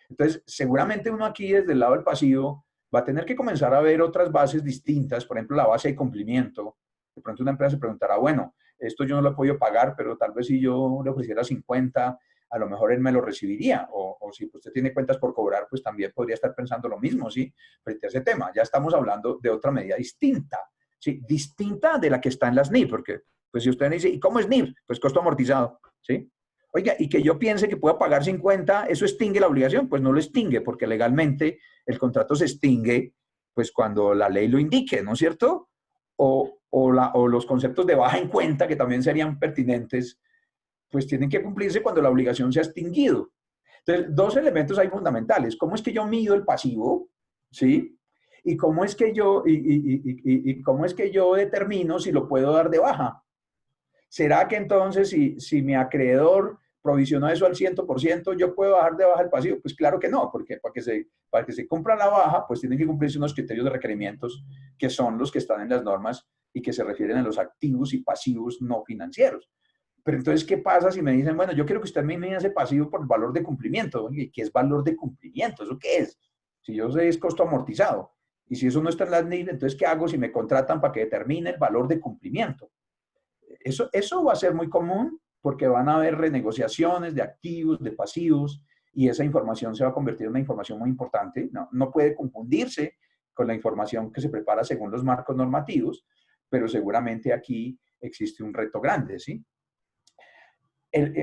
Entonces, seguramente uno aquí desde el lado del pasivo va a tener que comenzar a ver otras bases distintas, por ejemplo, la base de cumplimiento. De pronto una empresa se preguntará, bueno, esto yo no lo he podido pagar, pero tal vez si yo le ofreciera 50, a lo mejor él me lo recibiría. O si usted tiene cuentas por cobrar, pues también podría estar pensando lo mismo, ¿sí? Frente a ese tema. Ya estamos hablando de otra medida distinta, ¿sí? Distinta de la que está en las NIF, porque pues si usted me dice, ¿y cómo es NIF? Pues costo amortizado, ¿sí? Oiga, y que yo piense que pueda pagar 50, ¿eso extingue la obligación? Pues no lo extingue, porque legalmente el contrato se extingue pues cuando la ley lo indique, ¿no es cierto? O los conceptos de baja en cuenta, que también serían pertinentes, pues tienen que cumplirse cuando la obligación se ha extinguido. Entonces, dos elementos hay fundamentales. ¿Cómo es que yo mido el pasivo? ¿Sí? ¿Y cómo es que cómo es que yo determino si lo puedo dar de baja? ¿Será que entonces si mi acreedor provisionó eso al 100%, yo puedo bajar de baja el pasivo? Pues claro que no, porque para que se cumpla la baja, pues tienen que cumplirse unos criterios de requerimientos que son los que están en las normas y que se refieren a los activos y pasivos no financieros. Pero entonces, ¿qué pasa si me dicen, bueno, yo quiero que usted me mida ese pasivo por valor de cumplimiento? Oye, ¿qué es valor de cumplimiento? ¿Eso qué es? Si yo sé, es costo amortizado. Y si eso no está en las NIF, entonces, ¿qué hago si me contratan para que determine el valor de cumplimiento? Eso va a ser muy común porque van a haber renegociaciones de activos, de pasivos, y esa información se va a convertir en una información muy importante. No puede confundirse con la información que se prepara según los marcos normativos, pero seguramente aquí existe un reto grande, ¿sí?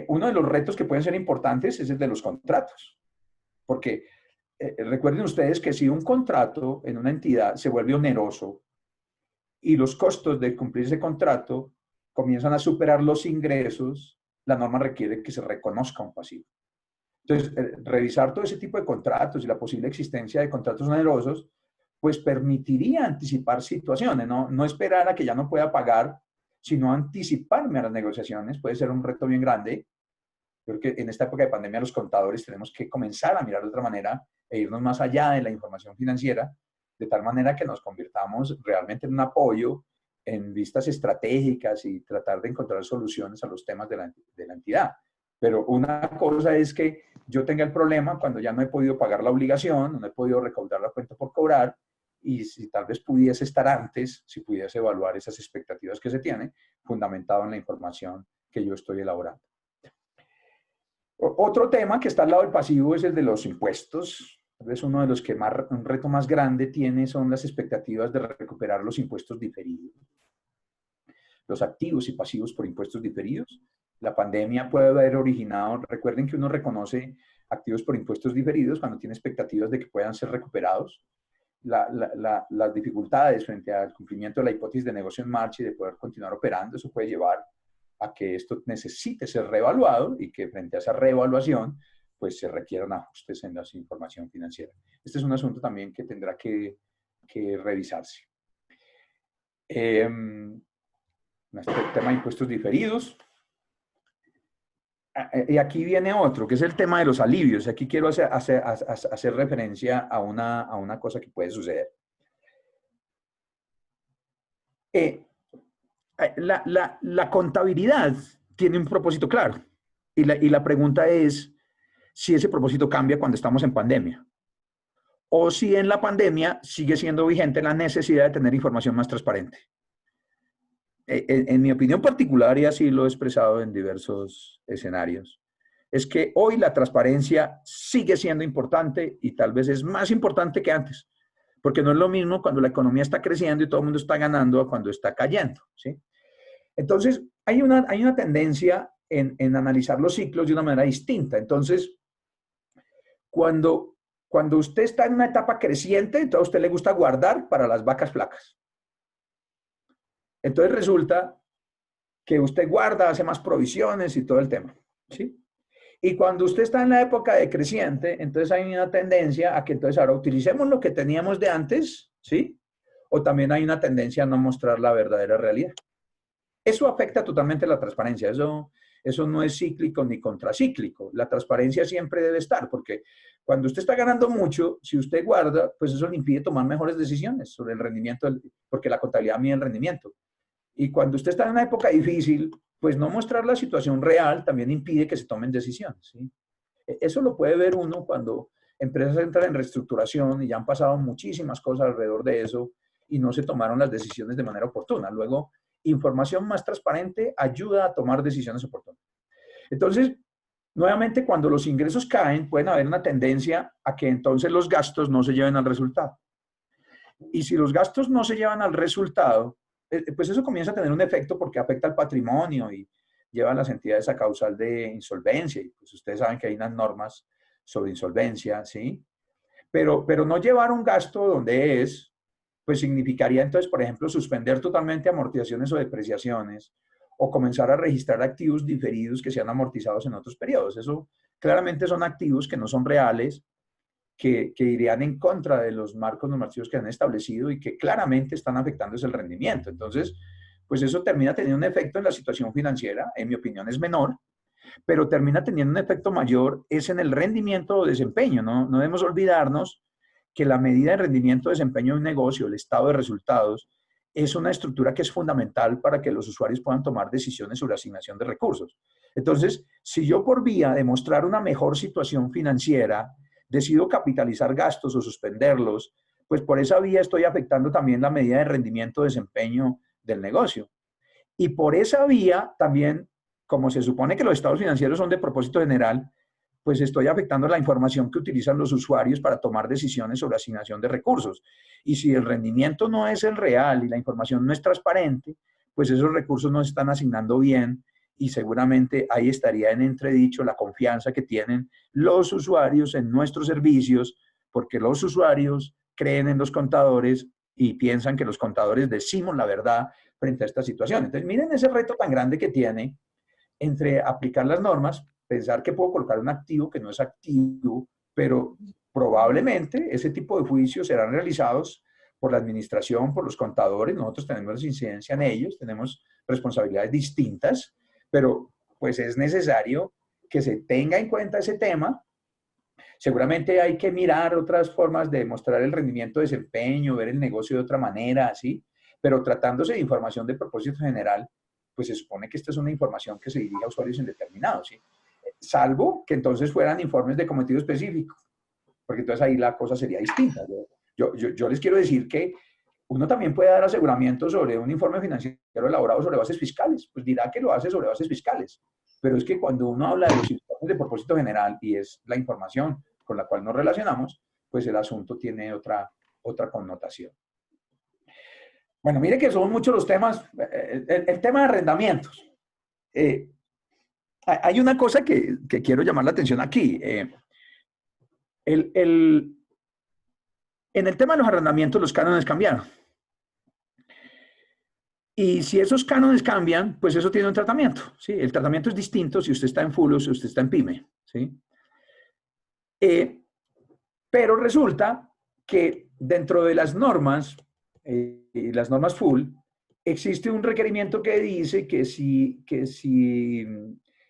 Uno de los retos que pueden ser importantes es el de los contratos, porque recuerden ustedes que si un contrato en una entidad se vuelve oneroso y los costos de cumplir ese contrato comienzan a superar los ingresos, la norma requiere que se reconozca un pasivo. Entonces, revisar todo ese tipo de contratos y la posible existencia de contratos onerosos, pues permitiría anticipar situaciones, no esperar a que ya no pueda pagar, sino anticiparme a las negociaciones. Puede ser un reto bien grande. Creo que en esta época de pandemia los contadores tenemos que comenzar a mirar de otra manera e irnos más allá de la información financiera, de tal manera que nos convirtamos realmente en un apoyo en vistas estratégicas y tratar de encontrar soluciones a los temas de la entidad. Pero una cosa es que yo tenga el problema cuando ya no he podido pagar la obligación, no he podido recaudar la cuenta por cobrar, y si tal vez pudiese estar antes, si pudiese evaluar esas expectativas que se tienen, fundamentado en la información que yo estoy elaborando. Otro tema que está al lado del pasivo es el de los impuestos. Tal vez uno de los que un reto más grande tiene son las expectativas de recuperar los impuestos diferidos. Los activos y pasivos por impuestos diferidos. La pandemia puede haber originado, recuerden que uno reconoce activos por impuestos diferidos cuando tiene expectativas de que puedan ser recuperados. Las dificultades frente al cumplimiento de la hipótesis de negocio en marcha y de poder continuar operando, eso puede llevar a que esto necesite ser reevaluado y que frente a esa reevaluación, pues se requieran ajustes en la información financiera. Este es un asunto también que tendrá que revisarse. Este tema de impuestos diferidos. Y aquí viene otro, que es el tema de los alivios. Aquí quiero hacer referencia a una cosa que puede suceder. La contabilidad tiene un propósito claro. Y la pregunta es si ese propósito cambia cuando estamos en pandemia. O si en la pandemia sigue siendo vigente la necesidad de tener información más transparente. En mi opinión particular, y así lo he expresado en diversos escenarios, es que hoy la transparencia sigue siendo importante y tal vez es más importante que antes, porque no es lo mismo cuando la economía está creciendo y todo el mundo está ganando a cuando está cayendo, ¿sí? Entonces, hay una tendencia en analizar los ciclos de una manera distinta. Entonces, cuando usted está en una etapa creciente, entonces a usted le gusta guardar para las vacas flacas. Entonces resulta que usted guarda, hace más provisiones y todo el tema, ¿sí? Y cuando usted está en la época decreciente, entonces hay una tendencia a que entonces ahora utilicemos lo que teníamos de antes, ¿sí? O también hay una tendencia a no mostrar la verdadera realidad. Eso afecta totalmente la transparencia. Eso no es cíclico ni contracíclico. La transparencia siempre debe estar, porque cuando usted está ganando mucho, si usted guarda, pues eso le impide tomar mejores decisiones sobre el rendimiento, porque la contabilidad mide el rendimiento. Y cuando usted está en una época difícil, pues no mostrar la situación real también impide que se tomen decisiones, ¿sí? Eso lo puede ver uno cuando empresas entran en reestructuración y ya han pasado muchísimas cosas alrededor de eso y no se tomaron las decisiones de manera oportuna. Luego, información más transparente ayuda a tomar decisiones oportunas. Entonces, nuevamente, cuando los ingresos caen, pueden haber una tendencia a que entonces los gastos no se lleven al resultado. Y si los gastos no se llevan al resultado, pues eso comienza a tener un efecto porque afecta al patrimonio y lleva a las entidades a causal de insolvencia. Y pues ustedes saben que hay unas normas sobre insolvencia, ¿sí? Pero no llevar un gasto donde es, pues significaría entonces, por ejemplo, suspender totalmente amortizaciones o depreciaciones o comenzar a registrar activos diferidos que sean amortizados en otros periodos. Eso claramente son activos que no son reales, que irían en contra de los marcos normativos que han establecido y que claramente están afectando el rendimiento. Entonces, pues eso termina teniendo un efecto en la situación financiera, en mi opinión es menor, pero termina teniendo un efecto mayor es en el rendimiento o desempeño. No debemos olvidarnos que la medida de rendimiento o desempeño de un negocio, el estado de resultados, es una estructura que es fundamental para que los usuarios puedan tomar decisiones sobre asignación de recursos. Entonces, si yo por vía de mostrar una mejor situación financiera decido capitalizar gastos o suspenderlos, pues por esa vía estoy afectando también la medida de rendimiento o desempeño del negocio. Y por esa vía también, como se supone que los estados financieros son de propósito general, pues estoy afectando la información que utilizan los usuarios para tomar decisiones sobre asignación de recursos. Y si el rendimiento no es el real y la información no es transparente, pues esos recursos no se están asignando bien y seguramente ahí estaría en entredicho la confianza que tienen los usuarios en nuestros servicios, porque los usuarios creen en los contadores y piensan que los contadores decimos la verdad frente a esta situación. Entonces, miren ese reto tan grande que tiene entre aplicar las normas, pensar que puedo colocar un activo que no es activo, pero probablemente ese tipo de juicios serán realizados por la administración, por los contadores. Nosotros tenemos incidencia en ellos, tenemos responsabilidades distintas, pero pues es necesario que se tenga en cuenta ese tema. Seguramente hay que mirar otras formas de mostrar el rendimiento, desempeño, ver el negocio de otra manera, ¿sí? Pero tratándose de información de propósito general, pues se supone que esta es una información que se dirige a usuarios indeterminados, ¿sí? Salvo que entonces fueran informes de cometido específico, porque entonces ahí la cosa sería distinta. Yo les quiero decir que uno también puede dar aseguramiento sobre un informe financiero elaborado sobre bases fiscales, pues dirá que lo hace sobre bases fiscales, pero es que cuando uno habla de los informes de propósito general y es la información con la cual nos relacionamos, pues el asunto tiene otra connotación. Bueno, mire que son muchos los temas. El tema de arrendamientos. Hay una cosa que quiero llamar la atención aquí. En el tema de los arrendamientos, los cánones cambiaron. Y si esos cánones cambian, pues eso tiene un tratamiento, ¿sí? El tratamiento es distinto si usted está en full o si usted está en pyme, ¿sí? Pero resulta que dentro de las normas, y las normas full, existe un requerimiento que dice que si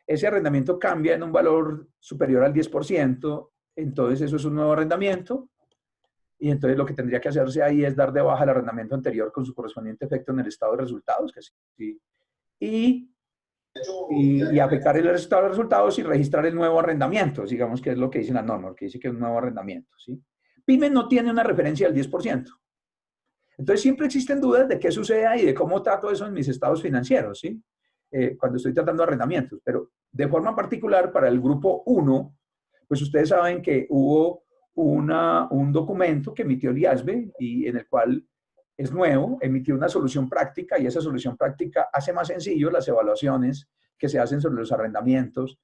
ese arrendamiento cambia en un valor superior al 10%, entonces eso es un nuevo arrendamiento. y entonces lo que tendría que hacerse ahí es dar de baja el arrendamiento anterior con su correspondiente efecto en el estado de resultados, que sí, y afectar el estado de resultados y registrar el nuevo arrendamiento, digamos que es lo que dice la norma, que dice que es un nuevo arrendamiento, ¿sí? PYME no tiene una referencia del 10%. Entonces siempre existen dudas de qué sucede ahí, de cómo trato eso en mis estados financieros, ¿sí? Cuando estoy tratando arrendamientos, pero de forma particular para el grupo 1, pues ustedes saben que hubo un documento que emitió el IASBE y en el cual es nuevo, emitió una solución práctica y esa solución práctica hace más sencillo las evaluaciones que se hacen sobre los arrendamientos,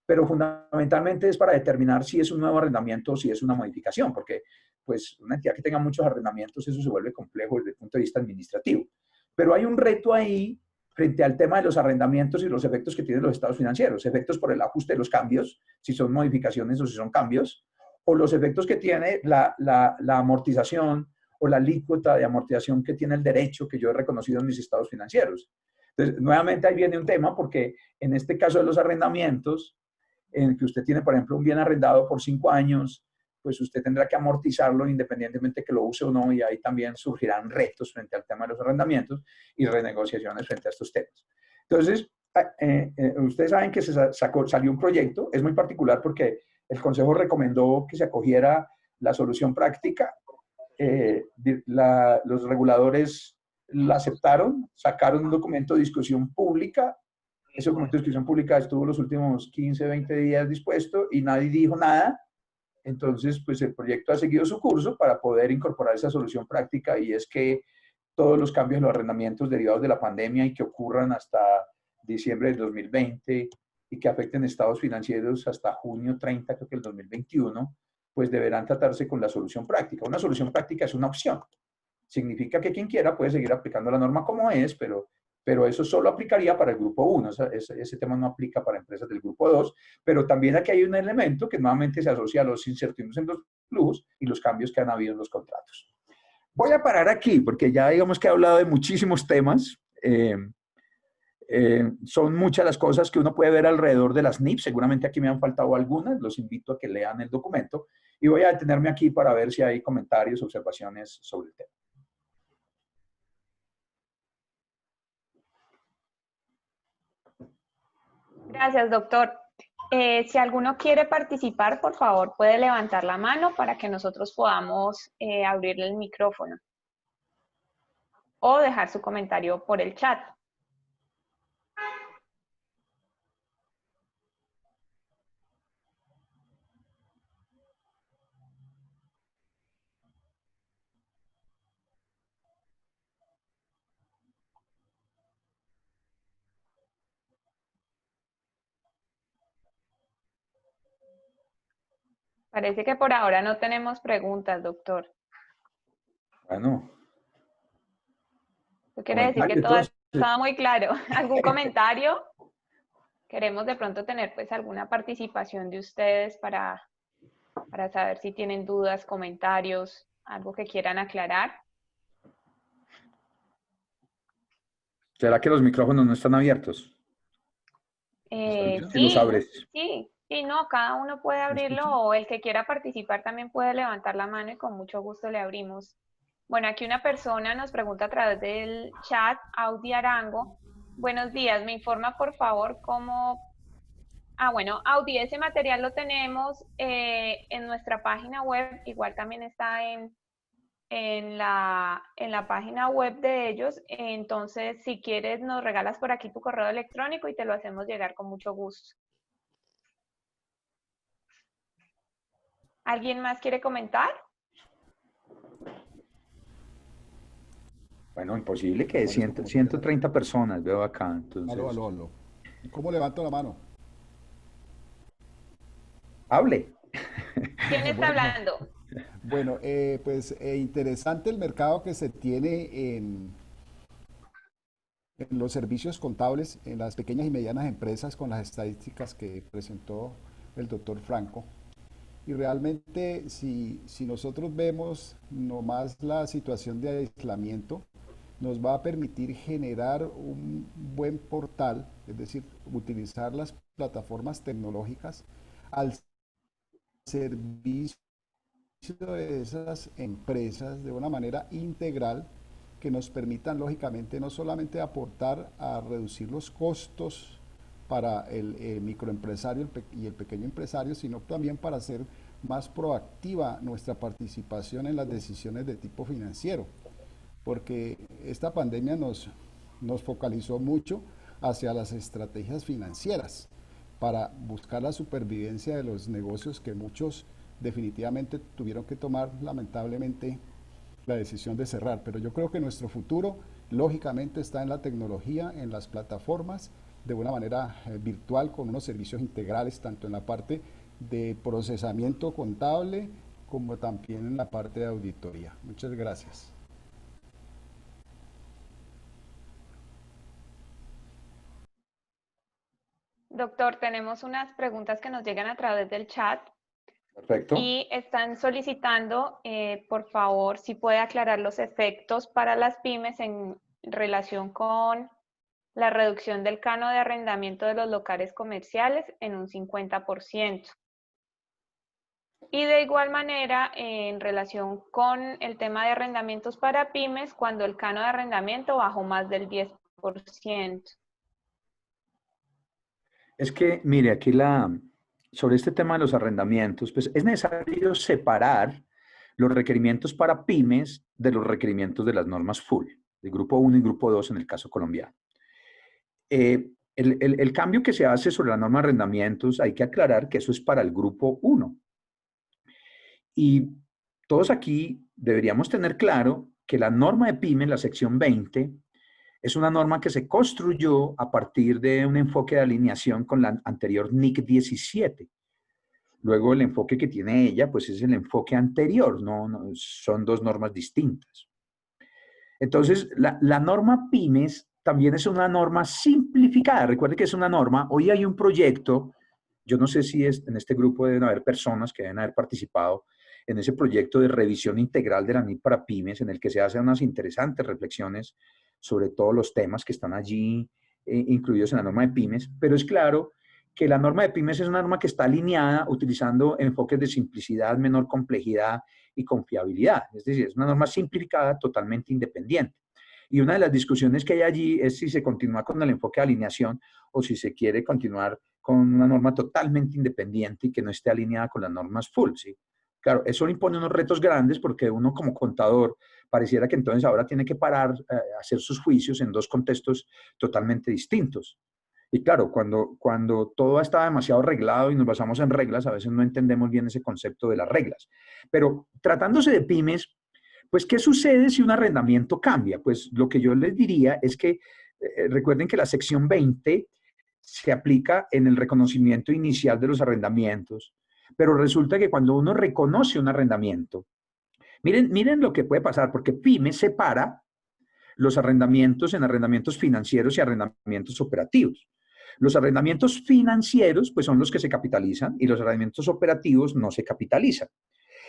pero fundamentalmente es para determinar si es un nuevo arrendamiento o si es una modificación, porque pues una entidad que tenga muchos arrendamientos, eso se vuelve complejo desde el punto de vista administrativo. Pero hay un reto ahí frente al tema de los arrendamientos y los efectos que tienen los estados financieros, efectos por el ajuste de los cambios, si son modificaciones o si son cambios, o los efectos que tiene la amortización o la alícuota de amortización que tiene el derecho que yo he reconocido en mis estados financieros. Entonces, nuevamente ahí viene un tema porque en este caso de los arrendamientos, en que usted tiene, por ejemplo, un bien arrendado por 5 años, pues usted tendrá que amortizarlo independientemente que lo use o no, y ahí también surgirán retos frente al tema de los arrendamientos y renegociaciones frente a estos temas. Entonces, ustedes saben que salió un proyecto, es muy particular porque el Consejo recomendó que se acogiera la solución práctica, los reguladores la aceptaron, sacaron un documento de discusión pública. Ese documento de discusión pública estuvo los últimos 15, 20 días dispuesto y nadie dijo nada. Entonces, pues el proyecto ha seguido su curso para poder incorporar esa solución práctica y es que todos los cambios en los arrendamientos derivados de la pandemia y que ocurran hasta diciembre del 2020 y que afecten estados financieros hasta junio 30, creo que el 2021, pues deberán tratarse con la solución práctica. Una solución práctica es una opción. Significa que quien quiera puede seguir aplicando la norma como es, pero eso solo aplicaría para el grupo 1, ese tema no aplica para empresas del grupo 2, pero también aquí hay un elemento que nuevamente se asocia a los incertidumbres en los flujos y los cambios que han habido en los contratos. Voy a parar aquí porque ya digamos que he hablado de muchísimos temas. Son muchas las cosas que uno puede ver alrededor de las NIP, seguramente aquí me han faltado algunas, los invito a que lean el documento y voy a detenerme aquí para ver si hay comentarios, observaciones sobre el tema. Gracias, doctor. Si alguno quiere participar, por favor, puede levantar la mano para que nosotros podamos abrirle el micrófono o dejar su comentario por el chat. Parece que por ahora no tenemos preguntas, doctor. Bueno. Eso quiere decir que todo ha estado muy claro. ¿Algún comentario? Queremos de pronto tener pues alguna participación de ustedes para saber si tienen dudas, comentarios, algo que quieran aclarar. ¿Será que los micrófonos no están abiertos? Sí, los abres. sí, no, cada uno puede abrirlo o el que quiera participar también puede levantar la mano y con mucho gusto le abrimos. Bueno, aquí una persona nos pregunta a través del chat, Audi Arango. Buenos días, me informa por favor cómo... bueno, Audi, ese material lo tenemos en nuestra página web, igual también está en la página web de ellos. Entonces, si quieres, nos regalas por aquí tu correo electrónico y te lo hacemos llegar con mucho gusto. ¿Alguien más quiere comentar? Bueno, imposible que 130 personas veo acá. Entonces... Aló. ¿Cómo levanto la mano? Hable. ¿Quién está hablando? Bueno, pues interesante el mercado que se tiene en los servicios contables, en las pequeñas y medianas empresas con las estadísticas que presentó el doctor Franco. Y realmente si nosotros vemos nomás la situación de aislamiento, nos va a permitir generar un buen portal, es decir, utilizar las plataformas tecnológicas al servicio de esas empresas de una manera integral que nos permitan, lógicamente, no solamente aportar a reducir los costos para el microempresario y el pequeño empresario, sino también para hacer más proactiva nuestra participación en las decisiones de tipo financiero, porque esta pandemia nos focalizó mucho hacia las estrategias financieras para buscar la supervivencia de los negocios que muchos definitivamente tuvieron que tomar lamentablemente la decisión de cerrar. Pero yo creo que nuestro futuro lógicamente está en la tecnología, en las plataformas, de una manera virtual, con unos servicios integrales, tanto en la parte de procesamiento contable como también en la parte de auditoría. Muchas gracias. Doctor, tenemos unas preguntas que nos llegan a través del chat. Perfecto. Y están solicitando, por favor, si puede aclarar los efectos para las pymes en relación con la reducción del canon de arrendamiento de los locales comerciales en un 50%. Y de igual manera, en relación con el tema de arrendamientos para pymes, cuando el canon de arrendamiento bajó más del 10%. Es que, mire, aquí sobre este tema de los arrendamientos, pues es necesario separar los requerimientos para pymes de los requerimientos de las normas full, de grupo 1 y grupo 2 en el caso colombiano. El cambio que se hace sobre la norma de arrendamientos, hay que aclarar que eso es para el grupo 1. Y todos aquí deberíamos tener claro que la norma de pymes, la sección 20, es una norma que se construyó a partir de un enfoque de alineación con la anterior NIC 17. Luego el enfoque que tiene ella, pues es el enfoque anterior, no son dos normas distintas. Entonces, la norma pymes también es una norma simplificada. Recuerde que es una norma, hoy hay un proyecto, yo no sé si en este grupo deben haber personas que deben haber participado en ese proyecto de revisión integral de la NIC para pymes, en el que se hacen unas interesantes reflexiones sobre todos los temas que están allí incluidos en la norma de pymes, pero es claro que la norma de pymes es una norma que está alineada utilizando enfoques de simplicidad, menor complejidad y confiabilidad. Es decir, es una norma simplificada, totalmente independiente. Y una de las discusiones que hay allí es si se continúa con el enfoque de alineación o si se quiere continuar con una norma totalmente independiente y que no esté alineada con las normas full, ¿sí? Claro, eso impone unos retos grandes porque uno como contador pareciera que entonces ahora tiene que parar a hacer sus juicios en dos contextos totalmente distintos. Y claro, cuando todo está demasiado reglado y nos basamos en reglas, a veces no entendemos bien ese concepto de las reglas. Pero tratándose de pymes, pues ¿qué sucede si un arrendamiento cambia? Pues lo que yo les diría es que recuerden que la sección 20 se aplica en el reconocimiento inicial de los arrendamientos, pero resulta que cuando uno reconoce un arrendamiento, miren lo que puede pasar, porque PYME separa los arrendamientos en arrendamientos financieros y arrendamientos operativos. Los arrendamientos financieros, pues son los que se capitalizan y los arrendamientos operativos no se capitalizan.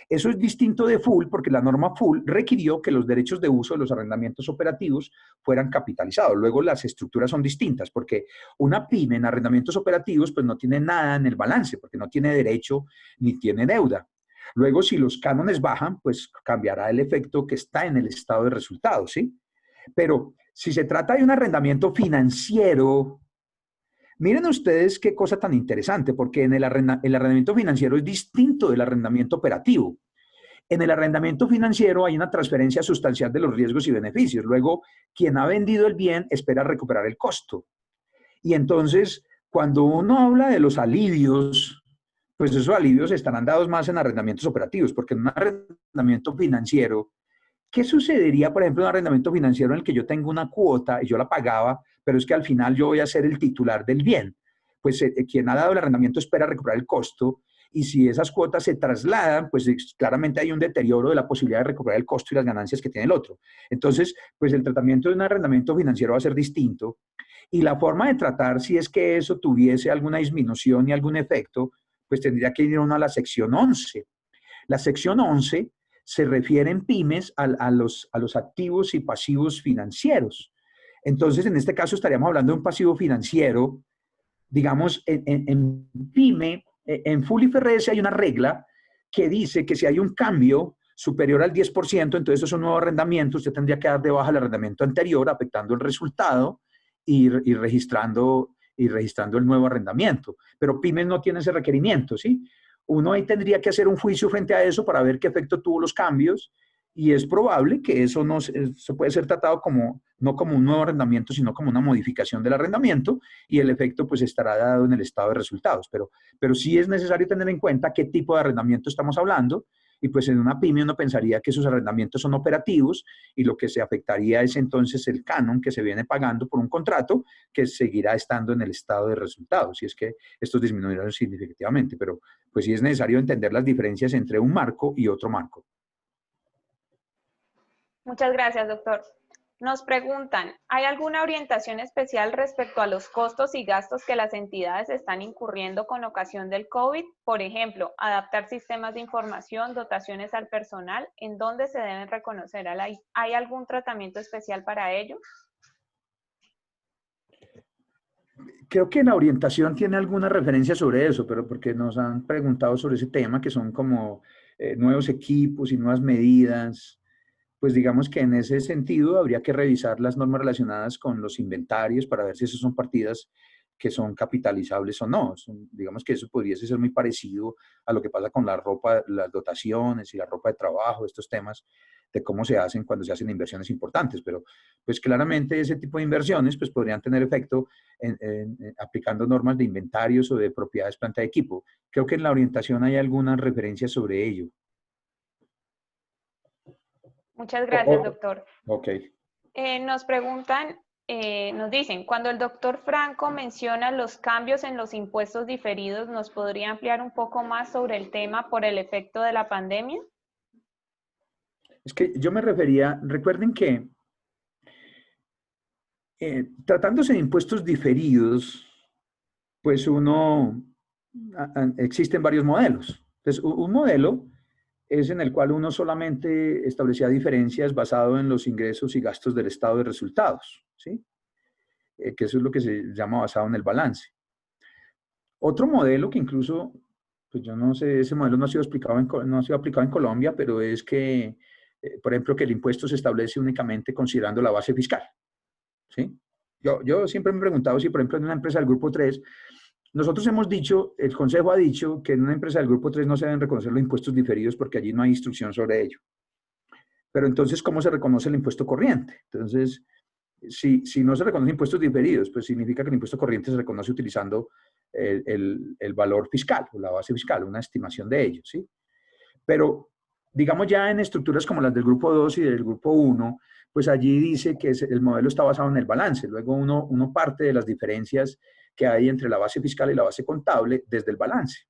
Eso es distinto de full porque la norma full requirió que los derechos de uso de los arrendamientos operativos fueran capitalizados. Luego las estructuras son distintas porque una pyme en arrendamientos operativos pues no tiene nada en el balance porque no tiene derecho ni tiene deuda. Luego si los cánones bajan pues cambiará el efecto que está en el estado de resultados, ¿sí? Pero si se trata de un arrendamiento financiero, miren ustedes qué cosa tan interesante, porque el arrendamiento financiero es distinto del arrendamiento operativo. En el arrendamiento financiero hay una transferencia sustancial de los riesgos y beneficios. Luego, quien ha vendido el bien espera recuperar el costo. Y entonces, cuando uno habla de los alivios, pues esos alivios estarán dados más en arrendamientos operativos, porque en un arrendamiento financiero, ¿qué sucedería, por ejemplo, en un arrendamiento financiero en el que yo tengo una cuota y yo la pagaba, pero es que al final yo voy a ser el titular del bien? Pues quien ha dado el arrendamiento espera recuperar el costo y si esas cuotas se trasladan, pues claramente hay un deterioro de la posibilidad de recuperar el costo y las ganancias que tiene el otro. Entonces, pues el tratamiento de un arrendamiento financiero va a ser distinto y la forma de tratar, si es que eso tuviese alguna disminución y algún efecto, pues tendría que ir uno a la sección 11. La sección 11 se refiere en pymes a los activos y pasivos financieros. Entonces, en este caso estaríamos hablando de un pasivo financiero. Digamos, en pyme, en Full IFRS hay una regla que dice que si hay un cambio superior al 10%, entonces eso es un nuevo arrendamiento, usted tendría que dar de baja el arrendamiento anterior, afectando el resultado y registrando el nuevo arrendamiento. Pero pymes no tiene ese requerimiento, ¿sí? Uno ahí tendría que hacer un juicio frente a eso para ver qué efecto tuvo los cambios, y es probable que eso puede ser tratado no como un nuevo arrendamiento, sino como una modificación del arrendamiento, y el efecto pues estará dado en el estado de resultados. Pero sí es necesario tener en cuenta qué tipo de arrendamiento estamos hablando, y pues en una pyme uno pensaría que esos arrendamientos son operativos y lo que se afectaría es entonces el canon que se viene pagando por un contrato que seguirá estando en el estado de resultados, y es que estos disminuirán significativamente. Pero pues sí es necesario entender las diferencias entre un marco y otro marco. Muchas gracias, doctor. Nos preguntan, ¿hay alguna orientación especial respecto a los costos y gastos que las entidades están incurriendo con ocasión del COVID? Por ejemplo, adaptar sistemas de información, dotaciones al personal, ¿en dónde se deben reconocer? ¿Hay algún tratamiento especial para ello? Creo que en la orientación tiene alguna referencia sobre eso, pero porque nos han preguntado sobre ese tema, que son como nuevos equipos y nuevas medidas. Pues digamos que en ese sentido habría que revisar las normas relacionadas con los inventarios para ver si esas son partidas que son capitalizables o no. Digamos que eso podría ser muy parecido a lo que pasa con la ropa, las dotaciones y la ropa de trabajo, estos temas de cómo se hacen cuando se hacen inversiones importantes. Pero pues claramente ese tipo de inversiones pues podrían tener efecto aplicando normas de inventarios o de propiedades planta de equipo. Creo que en la orientación hay algunas referencias sobre ello. Muchas gracias, doctor. Ok. Nos preguntan, nos dicen, cuando el doctor Franco menciona los cambios en los impuestos diferidos, ¿nos podría ampliar un poco más sobre el tema por el efecto de la pandemia? Es que yo me refería, recuerden que tratándose de impuestos diferidos, pues existen varios modelos. Entonces, un modelo es en el cual uno solamente establecía diferencias basado en los ingresos y gastos del estado de resultados, ¿sí? Que eso es lo que se llama basado en el balance. Otro modelo que incluso, pues yo no sé, ese modelo no ha sido aplicado en Colombia, pero es que, por ejemplo, que el impuesto se establece únicamente considerando la base fiscal, ¿sí? Yo siempre me he preguntado si, por ejemplo, en una empresa del Grupo 3, nosotros hemos dicho, el Consejo ha dicho que en una empresa del Grupo 3 no se deben reconocer los impuestos diferidos porque allí no hay instrucción sobre ello. Pero entonces, ¿cómo se reconoce el impuesto corriente? Entonces, si no se reconocen impuestos diferidos, pues significa que el impuesto corriente se reconoce utilizando el valor fiscal o la base fiscal, una estimación de ello, ¿sí? Pero, digamos ya en estructuras como las del Grupo 2 y del Grupo 1, pues allí dice que el modelo está basado en el balance. Luego uno parte de las diferencias que hay entre la base fiscal y la base contable desde el balance.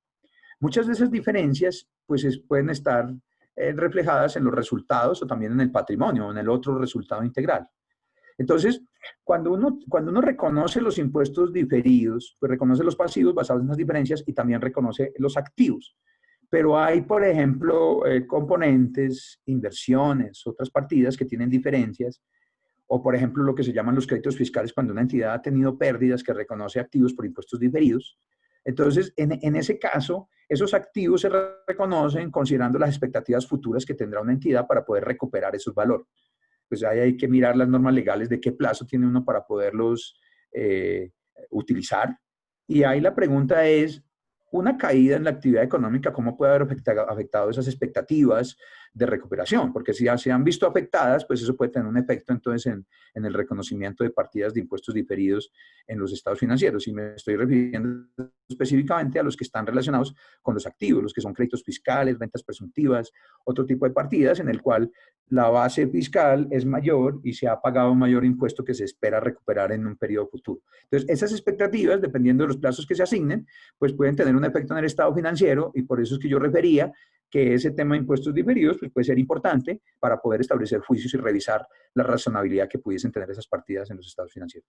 Muchas de esas diferencias pues pueden estar reflejadas en los resultados o también en el patrimonio o en el otro resultado integral. Entonces, cuando uno reconoce los impuestos diferidos, pues reconoce los pasivos basados en las diferencias y también reconoce los activos. Pero hay, por ejemplo, componentes, inversiones, otras partidas que tienen diferencias, o por ejemplo lo que se llaman los créditos fiscales cuando una entidad ha tenido pérdidas que reconoce activos por impuestos diferidos. Entonces, en ese caso, esos activos se reconocen considerando las expectativas futuras que tendrá una entidad para poder recuperar esos valores. Pues ahí hay que mirar las normas legales de qué plazo tiene uno para poderlos utilizar. Y ahí la pregunta es, una caída en la actividad económica, ¿cómo puede haber afectado esas expectativas de recuperación? Porque si ya se han visto afectadas, pues eso puede tener un efecto entonces en el reconocimiento de partidas de impuestos diferidos en los estados financieros. Y me estoy refiriendo específicamente a los que están relacionados con los activos, los que son créditos fiscales, rentas presuntivas, otro tipo de partidas en el cual la base fiscal es mayor y se ha pagado un mayor impuesto que se espera recuperar en un periodo futuro. Entonces, esas expectativas, dependiendo de los plazos que se asignen, pues pueden tener un efecto en el estado financiero, y por eso es que yo refería que ese tema de impuestos diferidos pues puede ser importante para poder establecer juicios y revisar la razonabilidad que pudiesen tener esas partidas en los estados financieros.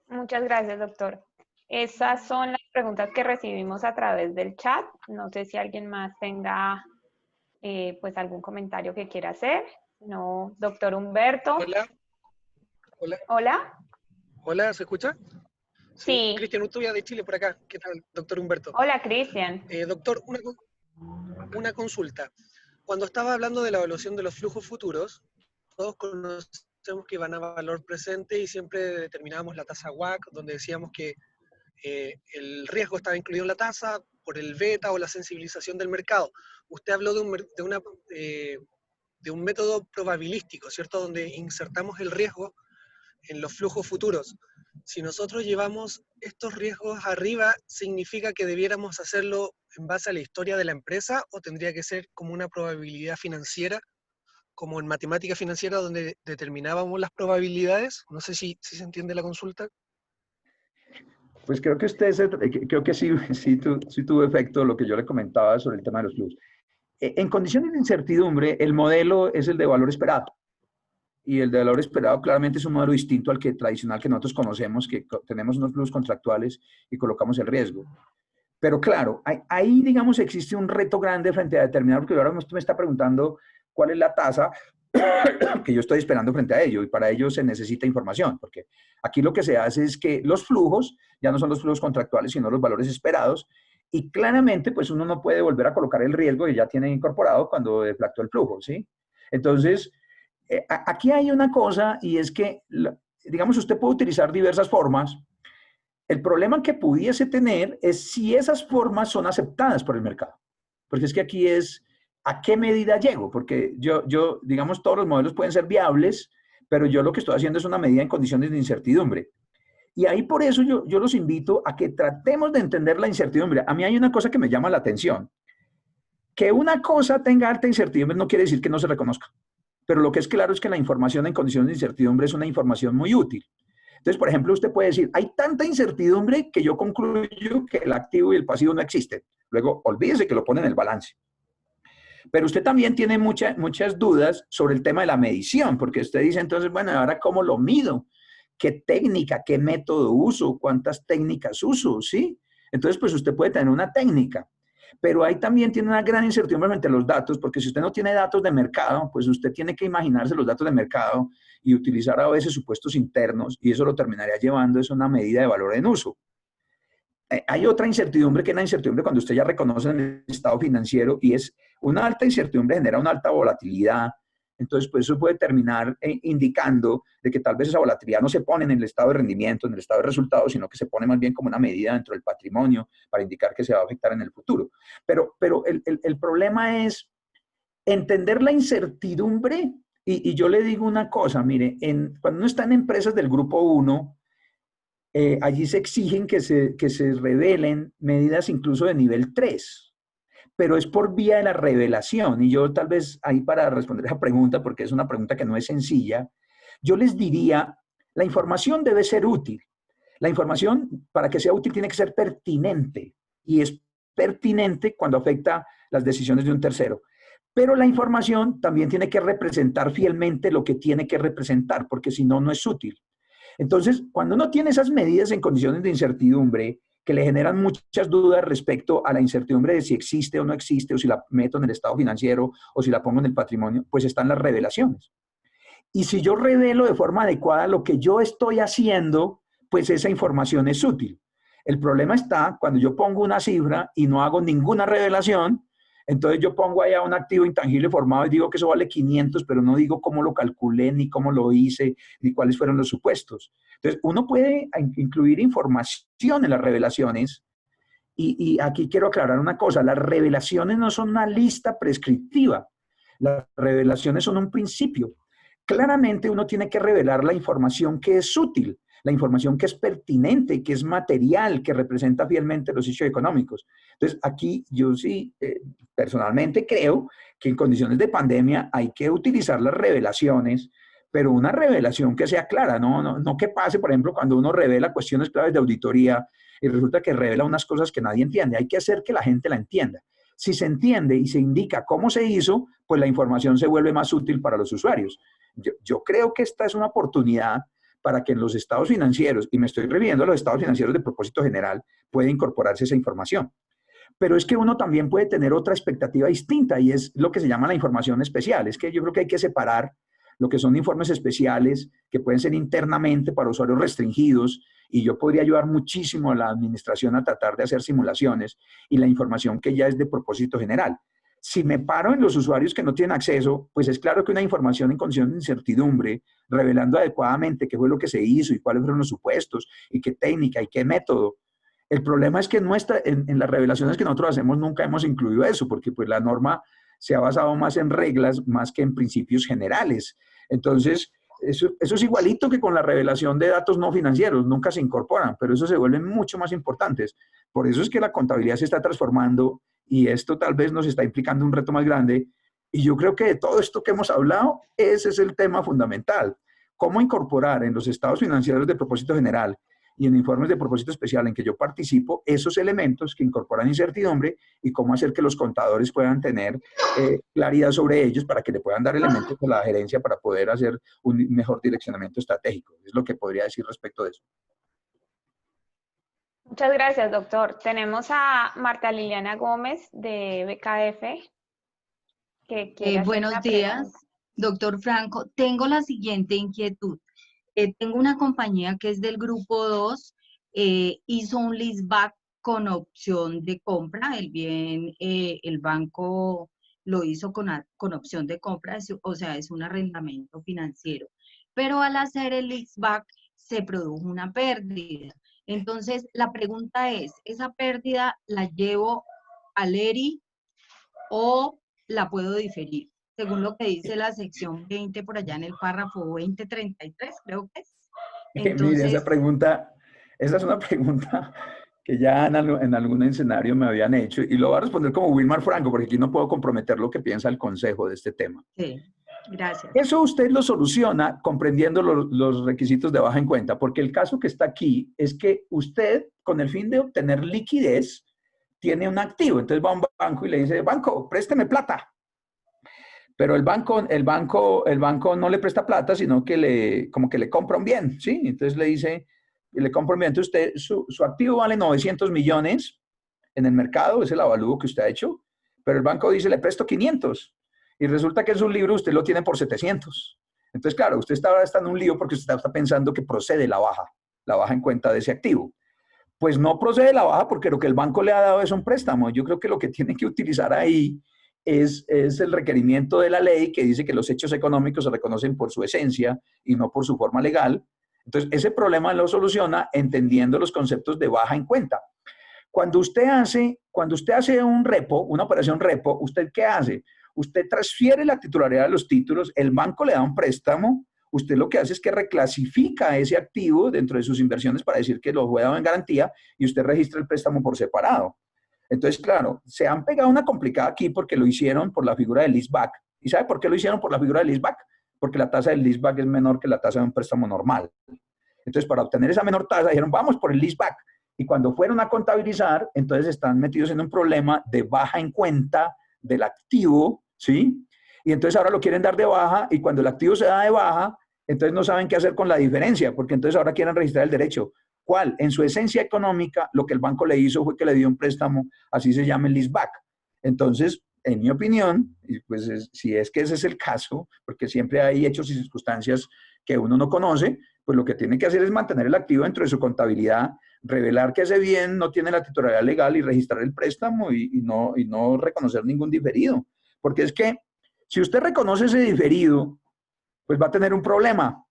Muchas gracias, doctor. Esas son las preguntas que recibimos a través del chat. No sé si alguien más tenga pues algún comentario que quiera hacer. No, doctor Humberto. Hola. Hola. Hola. Hola, ¿se escucha? Sí. Cristian Urtubia de Chile por acá. ¿Qué tal, doctor Humberto? Hola, Cristian. Doctor, una consulta. Cuando estaba hablando de la evaluación de los flujos futuros, todos conocemos que van a valor presente y siempre determinábamos la tasa WACC, donde decíamos que el riesgo estaba incluido en la tasa por el beta o la sensibilización del mercado. Usted habló de un método probabilístico, ¿cierto? Donde insertamos el riesgo en los flujos futuros. Si nosotros llevamos estos riesgos arriba, ¿significa que debiéramos hacerlo en base a la historia de la empresa o tendría que ser como una probabilidad financiera, como en matemática financiera donde determinábamos las probabilidades? No sé si se entiende la consulta. Pues creo que creo que sí tuvo efecto lo que yo le comentaba sobre el tema de los flujos. En condiciones de incertidumbre, el modelo es el de valor esperado. Y el de valor esperado claramente es un modelo distinto al que tradicional que nosotros conocemos, que tenemos unos flujos contractuales y colocamos el riesgo. Pero claro, ahí digamos existe un reto grande frente a determinar, porque ahora usted me está preguntando cuál es la tasa que yo estoy esperando frente a ello, y para ello se necesita información, porque aquí lo que se hace es que los flujos ya no son los flujos contractuales, sino los valores esperados, y claramente pues uno no puede volver a colocar el riesgo que ya tiene incorporado cuando deflactó el flujo, ¿sí? Entonces, aquí hay una cosa, y es que, digamos, usted puede utilizar diversas formas. El problema que pudiese tener es si esas formas son aceptadas por el mercado. Porque es que aquí es, ¿a qué medida llego? Porque digamos, todos los modelos pueden ser viables, pero yo lo que estoy haciendo es una medida en condiciones de incertidumbre. Y ahí por eso yo los invito a que tratemos de entender la incertidumbre. A mí hay una cosa que me llama la atención. Que una cosa tenga alta incertidumbre no quiere decir que no se reconozca. Pero lo que es claro es que la información en condiciones de incertidumbre es una información muy útil. Entonces, por ejemplo, usted puede decir, hay tanta incertidumbre que yo concluyo que el activo y el pasivo no existen. Luego, olvídese que lo pone en el balance. Pero usted también tiene muchas dudas sobre el tema de la medición, porque usted dice, entonces, bueno, ¿ahora cómo lo mido? ¿Qué técnica, qué método uso? ¿Cuántas técnicas uso? ¿Sí? Entonces, pues usted puede tener una técnica. Pero ahí también tiene una gran incertidumbre frente a los datos, porque si usted no tiene datos de mercado, pues usted tiene que imaginarse los datos de mercado y utilizar a veces supuestos internos, y eso lo terminaría llevando a una medida de valor en uso. Hay otra incertidumbre que es la incertidumbre cuando usted ya reconoce el estado financiero, y es una alta incertidumbre genera una alta volatilidad. Entonces, pues eso puede terminar indicando de que tal vez esa volatilidad no se pone en el estado de rendimiento, en el estado de resultados, sino que se pone más bien como una medida dentro del patrimonio para indicar que se va a afectar en el futuro. Pero el problema es entender la incertidumbre, y yo le digo una cosa, mire, cuando uno está en empresas del grupo 1, allí se exigen que se revelen medidas incluso de nivel 3. Pero es por vía de la revelación. Y yo tal vez ahí para responder esa pregunta, porque es una pregunta que no es sencilla, yo les diría, la información debe ser útil. La información, para que sea útil, tiene que ser pertinente. Y es pertinente cuando afecta las decisiones de un tercero. Pero la información también tiene que representar fielmente lo que tiene que representar, porque si no, no es útil. Entonces, cuando uno tiene esas medidas en condiciones de incertidumbre, que le generan muchas dudas respecto a la incertidumbre de si existe o no existe, o si la meto en el estado financiero, o si la pongo en el patrimonio, pues están las revelaciones. Y si yo revelo de forma adecuada lo que yo estoy haciendo, pues esa información es útil. El problema está cuando yo pongo una cifra y no hago ninguna revelación, entonces yo pongo allá un activo intangible formado y digo que eso vale 500, pero no digo cómo lo calculé, ni cómo lo hice, ni cuáles fueron los supuestos. Entonces, uno puede incluir información en las revelaciones, y aquí quiero aclarar una cosa, las revelaciones no son una lista prescriptiva, las revelaciones son un principio. Claramente uno tiene que revelar la información que es útil, la información que es pertinente, que es material, que representa fielmente los hechos económicos. Entonces, aquí yo sí personalmente creo que en condiciones de pandemia hay que utilizar las revelaciones, pero una revelación que sea clara, no que pase, por ejemplo, cuando uno revela cuestiones claves de auditoría y resulta que revela unas cosas que nadie entiende. Hay que hacer que la gente la entienda. Si se entiende y se indica cómo se hizo, pues la información se vuelve más útil para los usuarios. Yo creo que esta es una oportunidad para que en los estados financieros, y me estoy refiriendo a los estados financieros de propósito general, puede incorporarse esa información. Pero es que uno también puede tener otra expectativa distinta, y es lo que se llama la información especial. Es que yo creo que hay que separar lo que son informes especiales que pueden ser internamente para usuarios restringidos, y yo podría ayudar muchísimo a la administración a tratar de hacer simulaciones, y la información que ya es de propósito general. Si me paro en los usuarios que no tienen acceso, pues es claro que una información en condición de incertidumbre, revelando adecuadamente qué fue lo que se hizo y cuáles fueron los supuestos y qué técnica y qué método. El problema es que en las revelaciones que nosotros hacemos nunca hemos incluido eso, porque pues la norma se ha basado más en reglas más que en principios generales. Entonces, eso es igualito que con la revelación de datos no financieros, nunca se incorporan, pero eso se vuelven mucho más importantes. Por eso es que la contabilidad se está transformando y esto tal vez nos está implicando un reto más grande. Y yo creo que de todo esto que hemos hablado, ese es el tema fundamental. ¿Cómo incorporar en los estados financieros de propósito general y en informes de propósito especial en que yo participo esos elementos que incorporan incertidumbre y cómo hacer que los contadores puedan tener claridad sobre ellos para que le puedan dar elementos a la gerencia para poder hacer un mejor direccionamiento estratégico? Es lo que podría decir respecto de eso. Muchas gracias, doctor. Tenemos a Marta Liliana Gómez de BKF que quiere hacer buenos una días, pregunta. doctor Franco. Tengo la siguiente inquietud. Tengo una compañía que es del grupo 2, hizo un leaseback con opción de compra. El bien, el banco lo hizo con opción de compra, o sea, es un arrendamiento financiero. Pero al hacer el leaseback se produjo una pérdida. Entonces, la pregunta es, ¿esa pérdida la llevo al ERI o la puedo diferir? Según lo que dice la sección 20 por allá en el párrafo 2033, creo que es. Entonces, mire, esa es una pregunta que ya en algún escenario me habían hecho, y lo voy a responder como Wilmar Franco, porque aquí no puedo comprometer lo que piensa el Consejo de este tema. Sí, gracias. Eso usted lo soluciona comprendiendo los requisitos de baja en cuenta, porque el caso que está aquí es que usted, con el fin de obtener liquidez, tiene un activo. Entonces va a un banco y le dice, banco, présteme plata. Pero el banco no le presta plata, sino que como que le compra un bien, ¿sí? Entonces le dice, le compra un bien. Entonces su activo vale 900 millones en el mercado, es el avalúo que usted ha hecho, pero el banco dice, le presto 500. Y resulta que en su libro usted lo tiene por 700. Entonces, claro, usted está en un lío porque usted está pensando que procede la baja en cuenta de ese activo. Pues no procede la baja porque lo que el banco le ha dado es un préstamo. Yo creo que lo que tiene que utilizar ahí es el requerimiento de la ley que dice que los hechos económicos se reconocen por su esencia y no por su forma legal. Entonces, ese problema lo soluciona entendiendo los conceptos de baja en cuenta. Cuando usted hace un repo, una operación repo, ¿usted qué hace? Usted transfiere la titularidad de los títulos, el banco le da un préstamo, usted lo que hace es que reclasifica ese activo dentro de sus inversiones para decir que lo fue dado en garantía y usted registra el préstamo por separado. Entonces, claro, se han pegado una complicada aquí porque lo hicieron por la figura del leaseback. ¿Y sabe por qué lo hicieron por la figura del leaseback? Porque la tasa del leaseback es menor que la tasa de un préstamo normal. Entonces, para obtener esa menor tasa, dijeron, vamos por el leaseback. Y cuando fueron a contabilizar, entonces están metidos en un problema de baja en cuenta del activo, ¿sí? Y entonces ahora lo quieren dar de baja, y cuando el activo se da de baja, entonces no saben qué hacer con la diferencia, porque entonces ahora quieren registrar el derecho. ¿Cuál? En su esencia económica, lo que el banco le hizo fue que le dio un préstamo, así se llama el leaseback. Entonces, en mi opinión, y pues si es que ese es el caso, porque siempre hay hechos y circunstancias que uno no conoce, pues lo que tiene que hacer es mantener el activo dentro de su contabilidad, revelar que ese bien no tiene la titularidad legal y registrar el préstamo y no reconocer ningún diferido. Porque es que si usted reconoce ese diferido, pues va a tener un problema,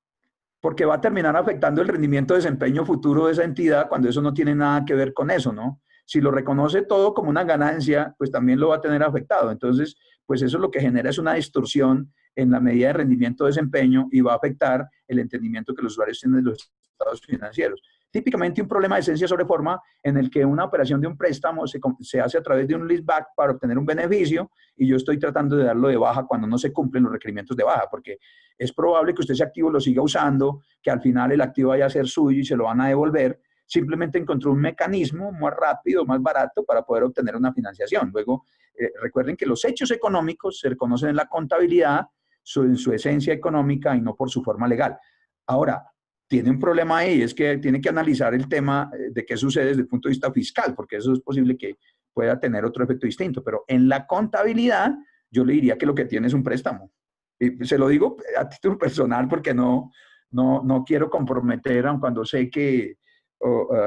porque va a terminar afectando el rendimiento de desempeño futuro de esa entidad cuando eso no tiene nada que ver con eso, ¿no? Si lo reconoce todo como una ganancia, pues también lo va a tener afectado. Entonces, pues eso lo que genera es una distorsión en la medida de rendimiento de desempeño y va a afectar el entendimiento que los usuarios tienen de los estados financieros. Típicamente un problema de esencia sobre forma en el que una operación de un préstamo se hace a través de un leaseback para obtener un beneficio y yo estoy tratando de darlo de baja cuando no se cumplen los requerimientos de baja, porque es probable que usted ese activo lo siga usando, que al final el activo vaya a ser suyo y se lo van a devolver. Simplemente encontró un mecanismo más rápido, más barato para poder obtener una financiación. Luego, recuerden que los hechos económicos se reconocen en la contabilidad en su esencia económica y no por su forma legal. Ahora, tiene un problema ahí, es que tiene que analizar el tema de qué sucede desde el punto de vista fiscal, porque eso es posible que pueda tener otro efecto distinto, pero en la contabilidad yo le diría que lo que tiene es un préstamo. Y se lo digo a título personal porque no quiero comprometer, aun cuando sé que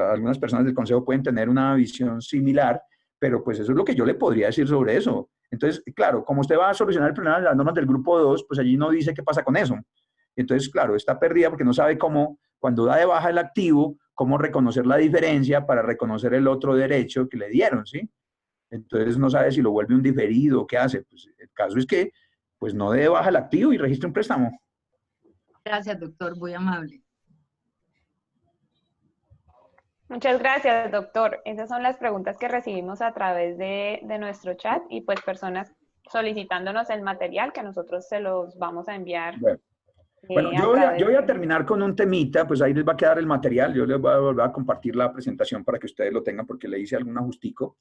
algunas personas del Consejo pueden tener una visión similar, pero pues eso es lo que yo le podría decir sobre eso. Entonces, claro, como usted va a solucionar el problema de las normas del grupo 2, pues allí no dice qué pasa con eso. Entonces, claro, está perdida porque no sabe cómo, cuando da de baja el activo, cómo reconocer la diferencia para reconocer el otro derecho que le dieron, ¿sí? Entonces no sabe si lo vuelve un diferido o qué hace. Pues el caso es que pues no dé de baja el activo y registre un préstamo. Gracias, doctor, muy amable. Muchas gracias, doctor. Esas son las preguntas que recibimos a través de nuestro chat y pues personas solicitándonos el material que nosotros se los vamos a enviar. Bueno, yo voy a terminar con un temita, pues ahí les va a quedar el material, yo les voy a volver a compartir la presentación para que ustedes lo tengan porque le hice algún ajustico,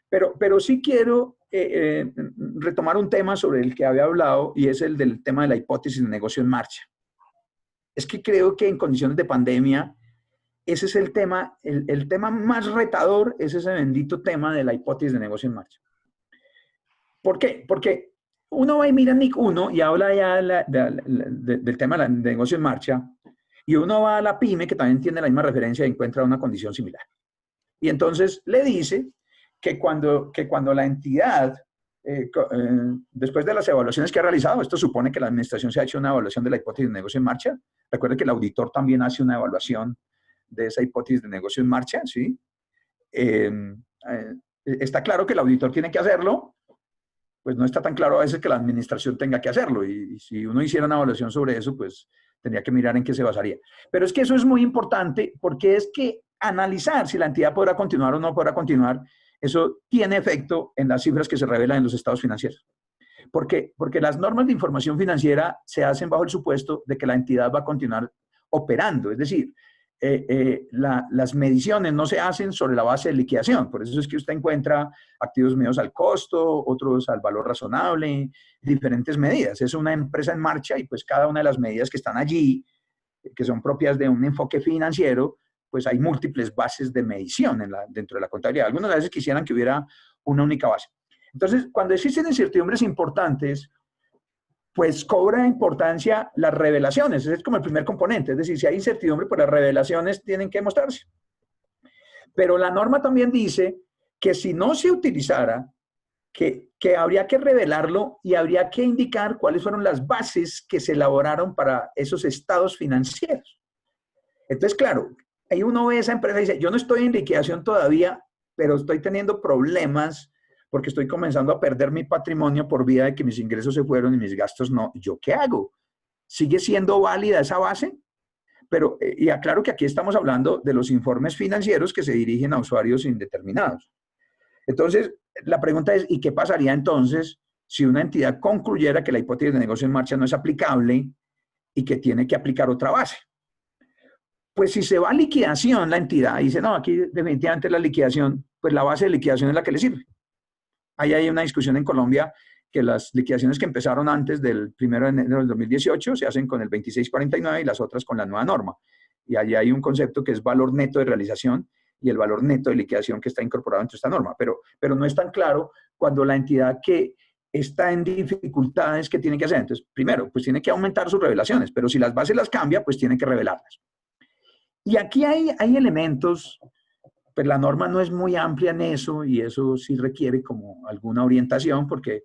pero sí quiero retomar un tema sobre el que había hablado y es el del tema de la hipótesis de negocio en marcha. Es que creo que en condiciones de pandemia, ese es el tema, el tema más retador es ese bendito tema de la hipótesis de negocio en marcha. ¿Por qué? Porque uno va y mira NIC 1 y habla ya del tema de negocio en marcha, y uno va a la PYME, que también tiene la misma referencia, y encuentra una condición similar. Y entonces le dice que cuando la entidad, después de las evaluaciones que ha realizado, esto supone que la administración se ha hecho una evaluación de la hipótesis de negocio en marcha. Recuerde que el auditor también hace una evaluación de esa hipótesis de negocio en marcha, ¿sí? Está claro que el auditor tiene que hacerlo, pues no está tan claro a veces que la administración tenga que hacerlo, y si uno hiciera una evaluación sobre eso, pues tendría que mirar en qué se basaría. Pero es que eso es muy importante porque es que analizar si la entidad podrá continuar o no podrá continuar, eso tiene efecto en las cifras que se revelan en los estados financieros. Porque las normas de información financiera se hacen bajo el supuesto de que la entidad va a continuar operando, es decir, las mediciones no se hacen sobre la base de liquidación. Por eso es que usted encuentra activos medios al costo, otros al valor razonable, diferentes medidas. Es una empresa en marcha y pues cada una de las medidas que están allí, que son propias de un enfoque financiero, pues hay múltiples bases de medición dentro de la contabilidad. Algunas veces quisieran que hubiera una única base. Entonces, cuando existen incertidumbres importantes, pues cobra importancia las revelaciones. Ese es como el primer componente. Es decir, si hay incertidumbre, pues las revelaciones tienen que mostrarse. Pero la norma también dice que si no se utilizara, que habría que revelarlo y habría que indicar cuáles fueron las bases que se elaboraron para esos estados financieros. Entonces, claro, ahí uno ve esa empresa y dice, yo no estoy en liquidación todavía, pero estoy teniendo problemas porque estoy comenzando a perder mi patrimonio por vía de que mis ingresos se fueron y mis gastos no. ¿Yo qué hago? ¿Sigue siendo válida esa base? Pero, y aclaro que aquí estamos hablando de los informes financieros que se dirigen a usuarios indeterminados. Entonces, la pregunta es, ¿y qué pasaría entonces si una entidad concluyera que la hipótesis de negocio en marcha no es aplicable y que tiene que aplicar otra base? Pues si se va a liquidación la entidad y dice, no, aquí definitivamente la liquidación, pues la base de liquidación es la que le sirve. Ahí hay una discusión en Colombia que las liquidaciones que empezaron antes del 1 de enero del 2018 se hacen con el 2649 y las otras con la nueva norma. Y allí hay un concepto que es valor neto de realización y el valor neto de liquidación que está incorporado entre esta norma. Pero no es tan claro cuando la entidad que está en dificultades, ¿qué tiene que hacer? Entonces, primero, pues tiene que aumentar sus revelaciones, pero si las bases las cambia, pues tiene que revelarlas. Y aquí hay elementos. Pues la norma no es muy amplia en eso y eso sí requiere como alguna orientación porque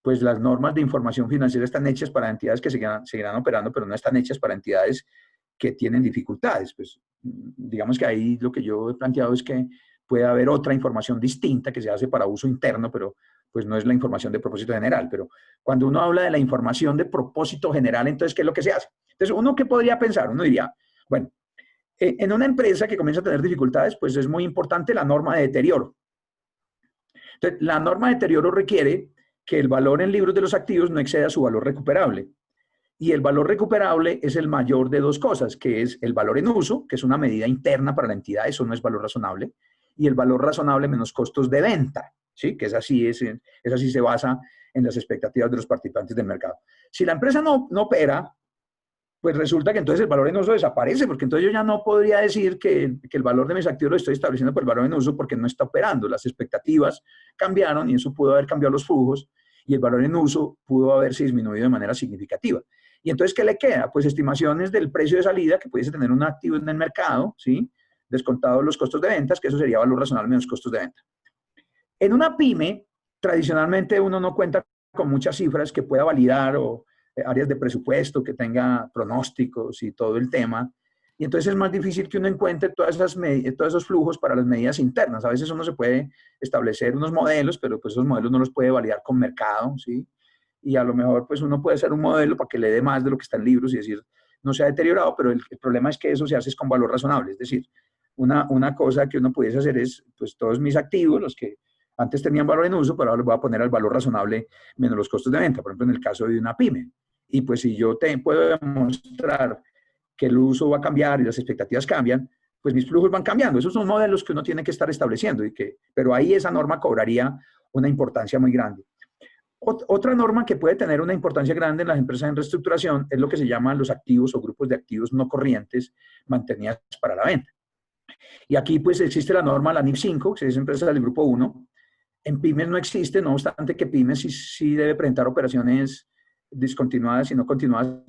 pues las normas de información financiera están hechas para entidades que seguirán operando, pero no están hechas para entidades que tienen dificultades. Pues digamos que ahí lo que yo he planteado es que puede haber otra información distinta que se hace para uso interno, pero pues no es la información de propósito general. Pero cuando uno habla de la información de propósito general, entonces, ¿qué es lo que se hace? Entonces, ¿uno qué podría pensar? Uno diría, bueno, en una empresa que comienza a tener dificultades, pues es muy importante la norma de deterioro. Entonces, la norma de deterioro requiere que el valor en libros de los activos no exceda su valor recuperable. Y el valor recuperable es el mayor de dos cosas, que es el valor en uso, que es una medida interna para la entidad, eso no es valor razonable, y el valor razonable menos costos de venta, ¿sí? Que es así se basa en las expectativas de los participantes del mercado. Si la empresa no opera, pues resulta que entonces el valor en uso desaparece, porque entonces yo ya no podría decir que el valor de mis activos lo estoy estableciendo por el valor en uso porque no está operando. Las expectativas cambiaron y eso pudo haber cambiado los flujos y el valor en uso pudo haberse disminuido de manera significativa. Y entonces, ¿qué le queda? Pues estimaciones del precio de salida que pudiese tener un activo en el mercado, ¿sí? Descontados los costos de ventas, que eso sería valor razonable menos costos de venta. En una pyme, tradicionalmente uno no cuenta con muchas cifras que pueda validar o áreas de presupuesto, que tenga pronósticos y todo el tema. Y entonces es más difícil que uno encuentre todos esos flujos para las medidas internas. A veces uno se puede establecer unos modelos, pero pues esos modelos no los puede validar con mercado, ¿sí? Y a lo mejor pues uno puede hacer un modelo para que le dé más de lo que está en libros y decir, no se ha deteriorado, pero el problema es que eso se hace con valor razonable. Es decir, una cosa que uno pudiese hacer es, pues todos mis activos, los que antes tenían valor en uso, pero ahora los voy a poner al valor razonable menos los costos de venta, por ejemplo, en el caso de una pyme. Y pues si yo puedo demostrar que el uso va a cambiar y las expectativas cambian, pues mis flujos van cambiando. Esos son modelos que uno tiene que estar estableciendo, pero ahí esa norma cobraría una importancia muy grande. Otra norma que puede tener una importancia grande en las empresas en reestructuración es lo que se llaman los activos o grupos de activos no corrientes mantenidas para la venta. Y aquí pues existe la norma, la NIF 5, que es empresa del grupo 1. En pymes no existe, no obstante que pymes sí debe presentar operaciones discontinuadas y no continuadas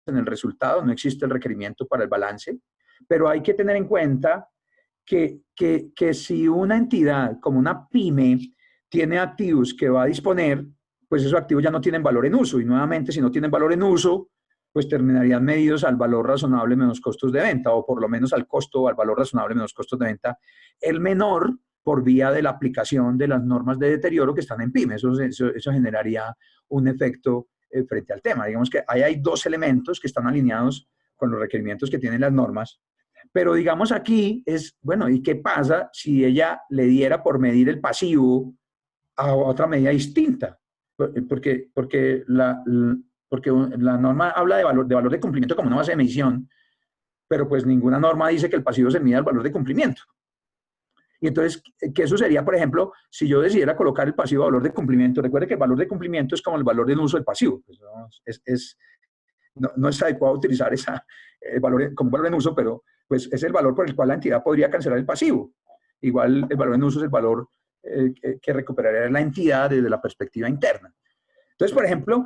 en el resultado, no existe el requerimiento para el balance, pero hay que tener en cuenta que si una entidad como una pyme tiene activos que va a disponer, pues esos activos ya no tienen valor en uso, y nuevamente si no tienen valor en uso, pues terminarían medidos al valor razonable menos costos de venta, o por lo menos al costo o al valor razonable menos costos de venta, el menor por vía de la aplicación de las normas de deterioro que están en pyme. Eso generaría un efecto frente al tema. Digamos que ahí hay dos elementos que están alineados con los requerimientos que tienen las normas, pero digamos aquí es, bueno, ¿y qué pasa si ella le diera por medir el pasivo a otra medida distinta? Porque la norma habla de valor de cumplimiento como una base de medición, pero pues ninguna norma dice que el pasivo se mida al valor de cumplimiento. Y entonces, ¿qué eso sería, por ejemplo, si yo decidiera colocar el pasivo a valor de cumplimiento? Recuerde que el valor de cumplimiento es como el valor de uso del pasivo. Pues no es adecuado utilizar el valor como valor en uso, pero pues es el valor por el cual la entidad podría cancelar el pasivo. Igual el valor en uso es el valor que recuperaría la entidad desde la perspectiva interna. Entonces, por ejemplo,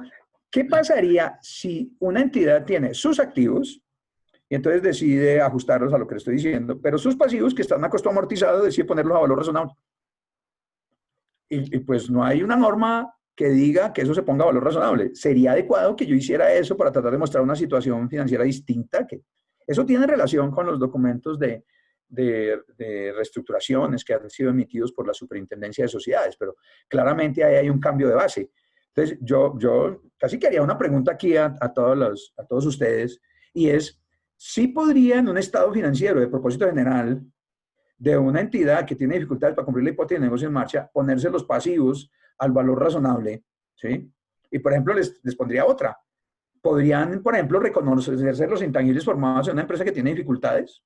¿qué pasaría si una entidad tiene sus activos y entonces decide ajustarlos a lo que le estoy diciendo, pero sus pasivos, que están a costo amortizado, decide ponerlos a valor razonable? Y pues no hay una norma que diga que eso se ponga a valor razonable. ¿Sería adecuado que yo hiciera eso para tratar de mostrar una situación financiera distinta? Que eso tiene relación con los documentos de reestructuraciones que han sido emitidos por la Superintendencia de Sociedades, pero claramente ahí hay un cambio de base. Entonces, yo casi que haría una pregunta aquí a todos ustedes, y es, ¿sí podría en un estado financiero de propósito general de una entidad que tiene dificultades para cumplir la hipótesis de negocio en marcha, ponerse los pasivos al valor razonable? ¿Sí? Y, por ejemplo, les pondría otra. ¿Podrían, por ejemplo, reconocerse los intangibles formados en una empresa que tiene dificultades?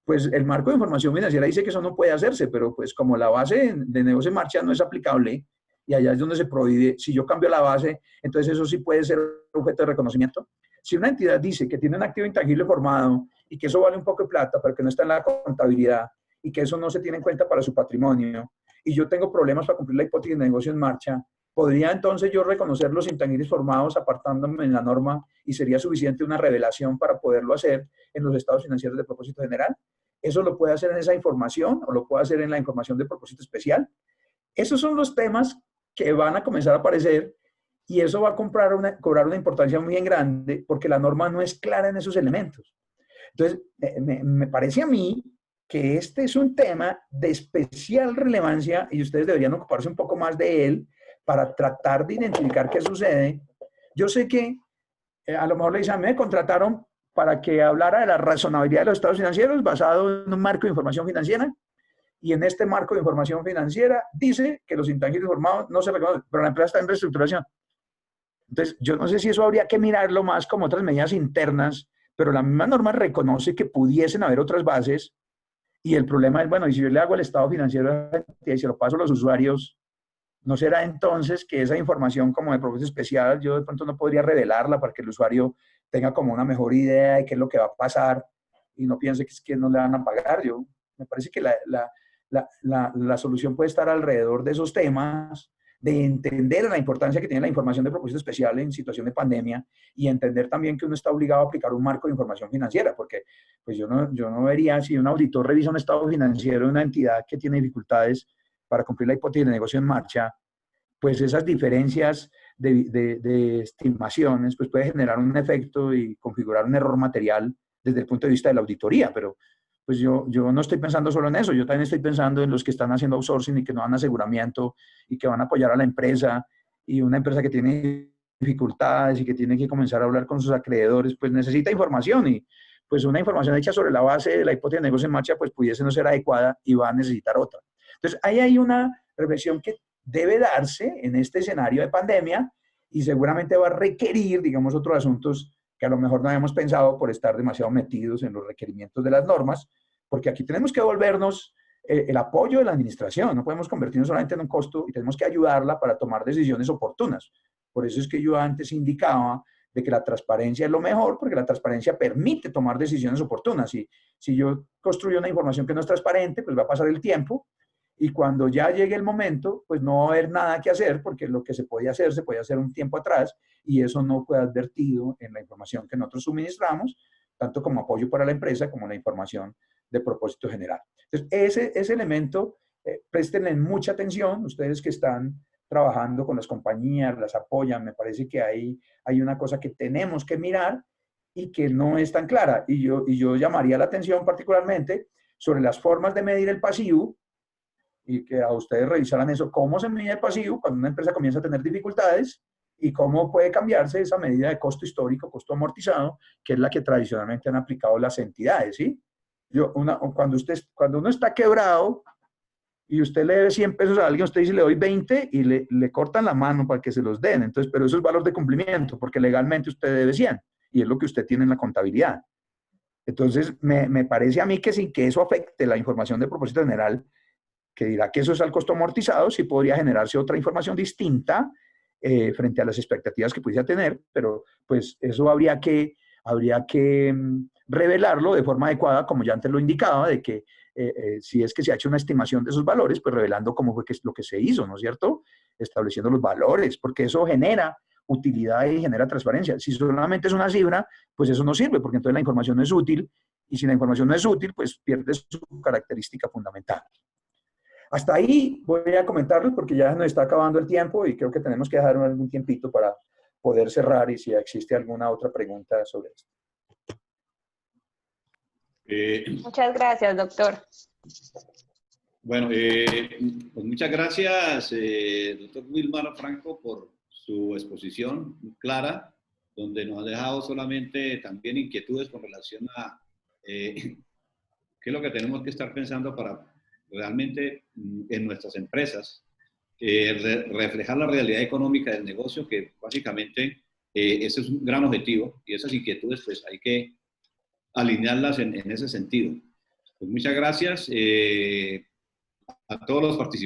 Pues el marco de información financiera dice que eso no puede hacerse, pero pues como la base de negocio en marcha no es aplicable, y allá es donde se prohíbe, si yo cambio la base, entonces eso sí puede ser objeto de reconocimiento. Si una entidad dice que tiene un activo intangible formado y que eso vale un poco de plata, pero que no está en la contabilidad y que eso no se tiene en cuenta para su patrimonio, y yo tengo problemas para cumplir la hipótesis de negocio en marcha, ¿podría entonces yo reconocer los intangibles formados apartándome en la norma y sería suficiente una revelación para poderlo hacer en los estados financieros de propósito general? ¿Eso lo puede hacer en esa información o lo puede hacer en la información de propósito especial? Esos son los temas que van a comenzar a aparecer, y eso va a cobrar una importancia muy grande porque la norma no es clara en esos elementos. Entonces, me parece a mí que este es un tema de especial relevancia y ustedes deberían ocuparse un poco más de él para tratar de identificar qué sucede. Yo sé que a lo mejor le dicen, me contrataron para que hablara de la razonabilidad de los estados financieros basado en un marco de información financiera, y en este marco de información financiera dice que los intangibles formados no se reconocen, pero la empresa está en reestructuración. Entonces, yo no sé si eso habría que mirarlo más como otras medidas internas, pero la misma norma reconoce que pudiesen haber otras bases, y el problema es, bueno, y si yo le hago el estado financiero y se lo paso a los usuarios, ¿no será entonces que esa información como de propósito especial yo de pronto no podría revelarla para que el usuario tenga como una mejor idea de qué es lo que va a pasar y no piense que es que no le van a pagar? Me parece que la solución puede estar alrededor de esos temas, de entender la importancia que tiene la información de propósito especial en situación de pandemia y entender también que uno está obligado a aplicar un marco de información financiera, porque pues yo no vería si un auditor revisa un estado financiero de una entidad que tiene dificultades para cumplir la hipótesis de negocio en marcha, pues esas diferencias de estimaciones pues puede generar un efecto y configurar un error material desde el punto de vista de la auditoría, pero pues yo no estoy pensando solo en eso, yo también estoy pensando en los que están haciendo outsourcing y que no dan aseguramiento y que van a apoyar a la empresa, y una empresa que tiene dificultades y que tiene que comenzar a hablar con sus acreedores, pues necesita información, y pues una información hecha sobre la base de la hipótesis de negocio en marcha pues pudiese no ser adecuada y va a necesitar otra. Entonces ahí hay una reflexión que debe darse en este escenario de pandemia y seguramente va a requerir, digamos, otros asuntos que a lo mejor no habíamos pensado por estar demasiado metidos en los requerimientos de las normas, porque aquí tenemos que volvernos el apoyo de la administración, no podemos convertirnos solamente en un costo y tenemos que ayudarla para tomar decisiones oportunas. Por eso es que yo antes indicaba de que la transparencia es lo mejor, porque la transparencia permite tomar decisiones oportunas. Y si yo construyo una información que no es transparente, pues va a pasar el tiempo y cuando ya llegue el momento, pues no va a haber nada que hacer, porque lo que se podía hacer un tiempo atrás, y eso no fue advertido en la información que nosotros suministramos, tanto como apoyo para la empresa como la información de propósito general. Entonces, ese elemento, préstenle mucha atención, ustedes que están trabajando con las compañías, las apoyan, me parece que hay una cosa que tenemos que mirar y que no es tan clara, y yo llamaría la atención particularmente sobre las formas de medir el pasivo, y que a ustedes revisaran eso, cómo se mide el pasivo cuando una empresa comienza a tener dificultades y cómo puede cambiarse esa medida de costo histórico, costo amortizado, que es la que tradicionalmente han aplicado las entidades, ¿sí? Cuando uno está quebrado y usted le debe 100 pesos a alguien, usted dice le doy 20 y le cortan la mano para que se los den. Entonces, pero eso es valor de cumplimiento, porque legalmente usted debe 100 y es lo que usted tiene en la contabilidad. Entonces, me parece a mí que sin que eso afecte la información de propósito general, que dirá que eso es al costo amortizado, sí podría generarse otra información distinta frente a las expectativas que pudiera tener, pero pues eso habría que revelarlo de forma adecuada, como ya antes lo indicaba, de que si es que se ha hecho una estimación de esos valores, pues revelando cómo fue lo que se hizo, ¿no es cierto? Estableciendo los valores, porque eso genera utilidad y genera transparencia. Si solamente es una cifra, pues eso no sirve, porque entonces la información no es útil, y si la información no es útil, pues pierde su característica fundamental. Hasta ahí voy a comentarles porque ya nos está acabando el tiempo y creo que tenemos que dejar algún tiempito para poder cerrar y si existe alguna otra pregunta sobre esto. Muchas gracias, doctor. Bueno, pues muchas gracias, doctor Wilmar Franco, por su exposición muy clara, donde nos ha dejado solamente también inquietudes con relación a qué es lo que tenemos que estar pensando para realmente en nuestras empresas, reflejar la realidad económica del negocio, que básicamente ese es un gran objetivo, y esas inquietudes pues hay que alinearlas en ese sentido. Pues muchas gracias a todos los participantes.